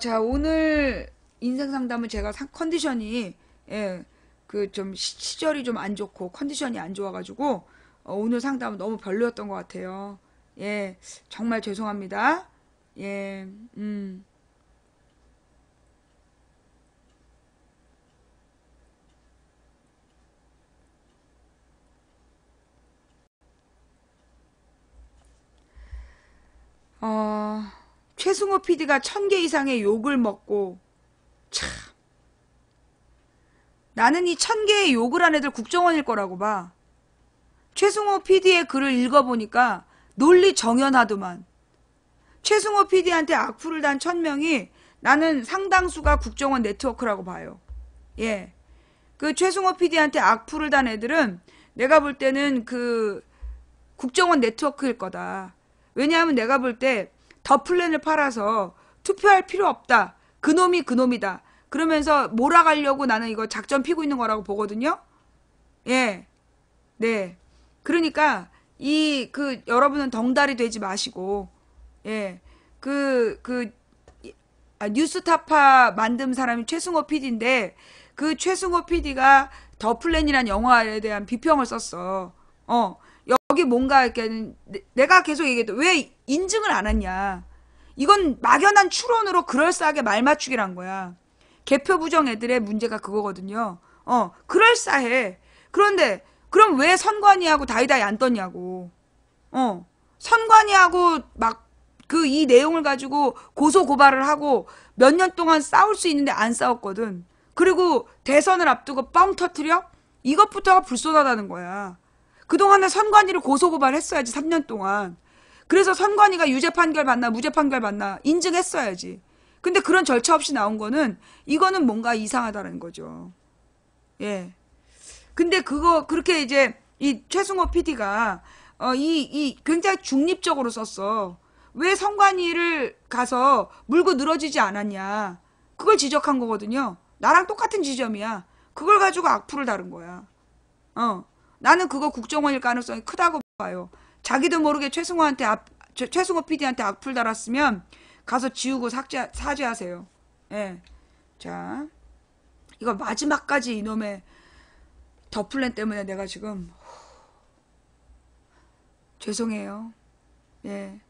Speaker 1: 자, 오늘 인생 상담은 제가 컨디션이, 예, 그 좀 시절이 좀 안 좋고 컨디션이 안 좋아가지고, 오늘 상담은 너무 별로였던 것 같아요. 예, 정말 죄송합니다. 예, 어, 최승호 PD가 1000개 이상의 욕을 먹고, 참, 나는 이 1000개의 욕을 한 애들 국정원일 거라고 봐. 최승호 PD의 글을 읽어보니까 논리 정연하더만. 최승호 PD한테 악플을 단 1000명이 나는 상당수가 국정원 네트워크라고 봐요. 예. 그 최승호 PD한테 악플을 단 애들은 내가 볼 때는 그 국정원 네트워크일 거다. 왜냐하면 내가 볼 때 더 플랜을 팔아서 투표할 필요 없다. 그놈이 그놈이다. 그러면서 몰아가려고 나는 이거 작전 피고 있는 거라고 보거든요. 예. 네. 그러니까 여러분은 덩달이 되지 마시고 예. 뉴스타파 만든 사람이 최승호 PD인데 그 최승호 PD가 더 플랜이란 영화에 대한 비평을 썼어. 여기 뭔가 이렇게 내가 계속 얘기했다. 왜 인증을 안 했냐? 이건 막연한 추론으로 그럴싸하게 말 맞추기란 거야. 개표 부정 애들의 문제가 그거거든요. 그럴싸해. 그런데 그럼 왜 선관위하고 다이다이 안 떴냐고. 선관위하고 막 이 내용을 가지고 고소 고발을 하고 몇 년 동안 싸울 수 있는데 안 싸웠거든. 그리고 대선을 앞두고 뻥 터트려? 이것부터가 불손하다는 거야. 그동안에 선관위를 고소 고발했어야지 3년 동안. 그래서 선관위가 유죄 판결 받나 무죄 판결 받나 인증했어야지. 근데 그런 절차 없이 나온 거는 이거는 뭔가 이상하다는 거죠. 예. 근데 그거 그렇게 이제 이 최승호 PD가 이 굉장히 중립적으로 썼어. 왜 선관위를 가서 물고 늘어지지 않았냐. 그걸 지적한 거거든요. 나랑 똑같은 지점이야. 그걸 가지고 악플을 다룬 거야. 나는 그거 국정원일 가능성이 크다고 봐요. 자기도 모르게 최승호 PD한테 악플 달았으면 가서 지우고 사죄하세요. 예. 자, 이거 마지막까지 이놈의 더플랜 때문에 내가 지금 죄송해요. 예.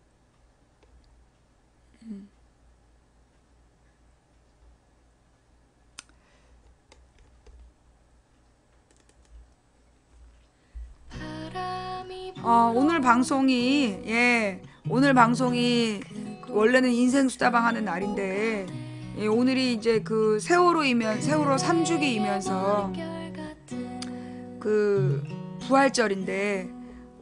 Speaker 1: 오늘 방송이 원래는 인생수다방 하는 날인데, 예, 오늘이 이제 그 세월호 3주기이면서 그 부활절인데,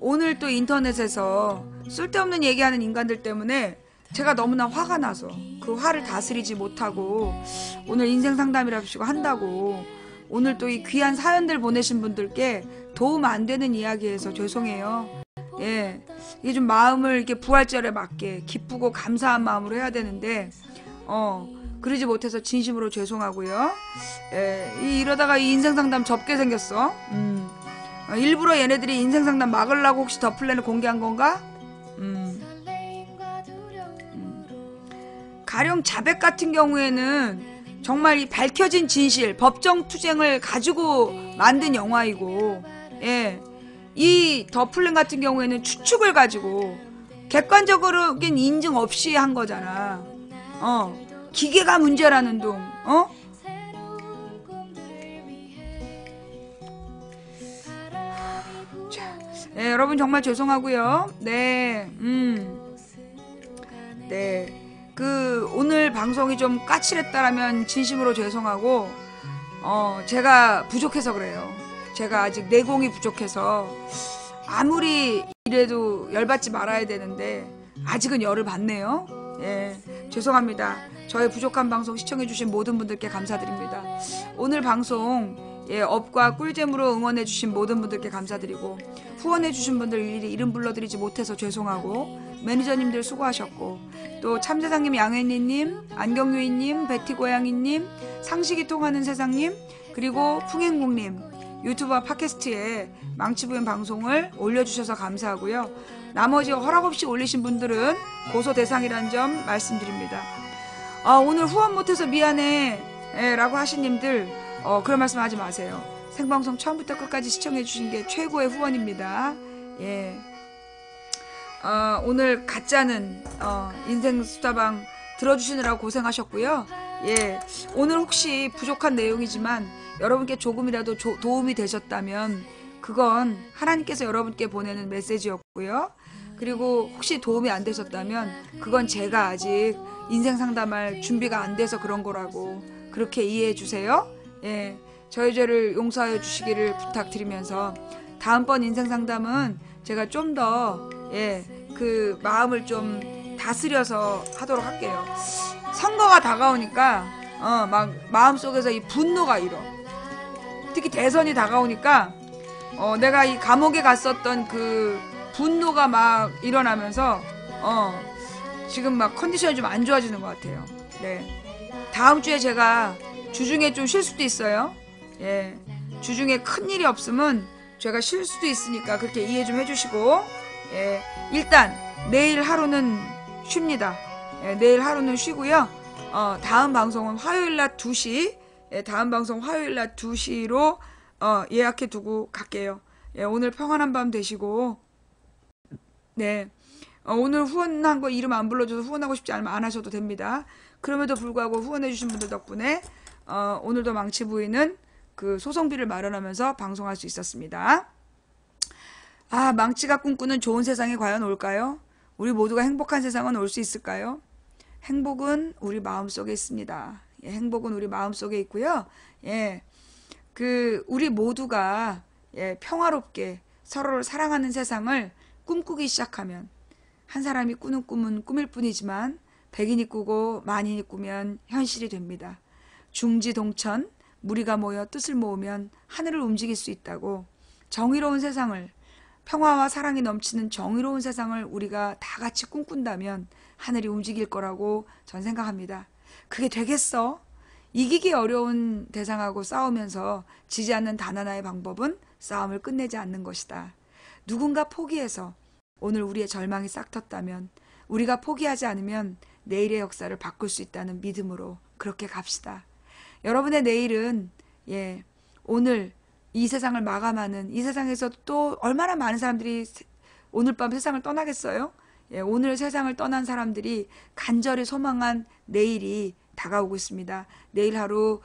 Speaker 1: 오늘 또 인터넷에서 쓸데없는 얘기하는 인간들 때문에 제가 너무나 화가 나서 그 화를 다스리지 못하고 오늘 인생상담이랍시고 한다고 오늘 또 이 귀한 사연들 보내신 분들께 도움 안 되는 이야기해서 죄송해요. 예, 이게 좀 마음을 이렇게 부활절에 맞게 기쁘고 감사한 마음으로 해야 되는데 그러지 못해서 진심으로 죄송하고요. 예, 이러다가 이 인생상담 접게 생겼어. 일부러 얘네들이 인생상담 막으려고 혹시 더 플랜을 공개한 건가? 가령 자백 같은 경우에는 정말 이 밝혀진 진실, 법정 투쟁을 가지고 만든 영화이고, 예, 이 더 플랜 같은 경우에는 추측을 가지고 객관적으로는 인증 없이 한 거잖아. 기계가 문제라는 둥, 자, 네, 여러분 정말 죄송하고요. 네, 네. 오늘 방송이 좀 까칠했다라면 진심으로 죄송하고, 제가 부족해서 그래요. 제가 아직 내공이 부족해서, 아무리 이래도 열받지 말아야 되는데, 아직은 열을 받네요. 예, 죄송합니다. 저의 부족한 방송 시청해주신 모든 분들께 감사드립니다. 오늘 방송, 예, 업과 꿀잼으로 응원해주신 모든 분들께 감사드리고, 후원해주신 분들 일일이 이름 불러드리지 못해서 죄송하고, 매니저님들 수고하셨고, 또 참세상님, 양현리님, 안경유이님, 베티고양이님, 상식이 통하는 세상님, 그리고 풍행국님, 유튜브와 팟캐스트에 망치부연 방송을 올려주셔서 감사하고요. 나머지 허락 없이 올리신 분들은 고소 대상이라는 점 말씀드립니다. 오늘 후원 못해서 미안해 라고 하신 님들 그런 말씀 하지 마세요. 생방송 처음부터 끝까지 시청해주신 게 최고의 후원입니다. 예. 오늘 가짜는 인생수다방 들어주시느라고 고생하셨고요. 예, 오늘 혹시 부족한 내용이지만 여러분께 조금이라도 도움이 되셨다면 그건 하나님께서 여러분께 보내는 메시지였고요. 그리고 혹시 도움이 안 되셨다면 그건 제가 아직 인생 상담할 준비가 안 돼서 그런 거라고 그렇게 이해해 주세요. 예, 저희 죄를 용서해 주시기를 부탁드리면서 다음번 인생 상담은 제가 좀 더 그 마음을 좀 다스려서 하도록 할게요. 선거가 다가오니까 막 마음속에서 이 분노가 일어. 특히 대선이 다가오니까 내가 이 감옥에 갔었던 그 분노가 막 일어나면서 지금 막 컨디션이 좀 안 좋아지는 것 같아요. 네, 다음 주에 제가 주중에 좀 쉴 수도 있어요. 예, 주중에 큰 일이 없으면 제가 쉴 수도 있으니까 그렇게 이해 좀 해주시고, 예, 일단 내일 하루는 쉽니다. 예, 내일 하루는 쉬고요. 다음 방송은 화요일날 2시, 예, 다음 방송 화요일날 2시로 예약해 두고 갈게요. 예, 오늘 평안한 밤 되시고, 네, 오늘 후원한 거 이름 안 불러줘서 후원하고 싶지 않으면 안 하셔도 됩니다. 그럼에도 불구하고 후원해주신 분들 덕분에 오늘도 망치부인은 그 소송비를 마련하면서 방송할 수 있었습니다. 망치가 꿈꾸는 좋은 세상이 과연 올까요? 우리 모두가 행복한 세상은 올 수 있을까요? 행복은 우리 마음속에 있습니다. 예, 행복은 우리 마음속에 있고요. 예, 우리 모두가 평화롭게 서로를 사랑하는 세상을 꿈꾸기 시작하면 한 사람이 꾸는 꿈은 꿈일 뿐이지만 백인이 꾸고 만인이 꾸면 현실이 됩니다. 중지동천, 무리가 모여 뜻을 모으면 하늘을 움직일 수 있다고. 정의로운 세상을, 평화와 사랑이 넘치는 정의로운 세상을 우리가 다 같이 꿈꾼다면 하늘이 움직일 거라고 전 생각합니다. 그게 되겠어? 이기기 어려운 대상하고 싸우면서 지지 않는 단 하나의 방법은 싸움을 끝내지 않는 것이다. 누군가 포기해서 오늘 우리의 절망이 싹텄다면, 우리가 포기하지 않으면 내일의 역사를 바꿀 수 있다는 믿음으로 그렇게 갑시다. 여러분의 내일은 오늘 이 세상을 마감하는, 이 세상에서 또 얼마나 많은 사람들이 오늘 밤 세상을 떠나겠어요? 오늘 세상을 떠난 사람들이 간절히 소망한 내일이 다가오고 있습니다. 내일 하루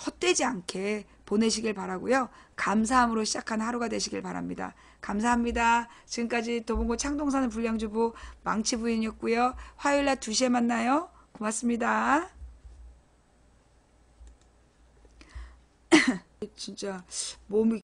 Speaker 1: 헛되지 않게 보내시길 바라고요. 감사함으로 시작한 하루가 되시길 바랍니다. 감사합니다. 지금까지 도봉구 창동사는 불량주부 망치 부인이었고요. 화요일날 2시에 만나요. 고맙습니다. 진짜 몸이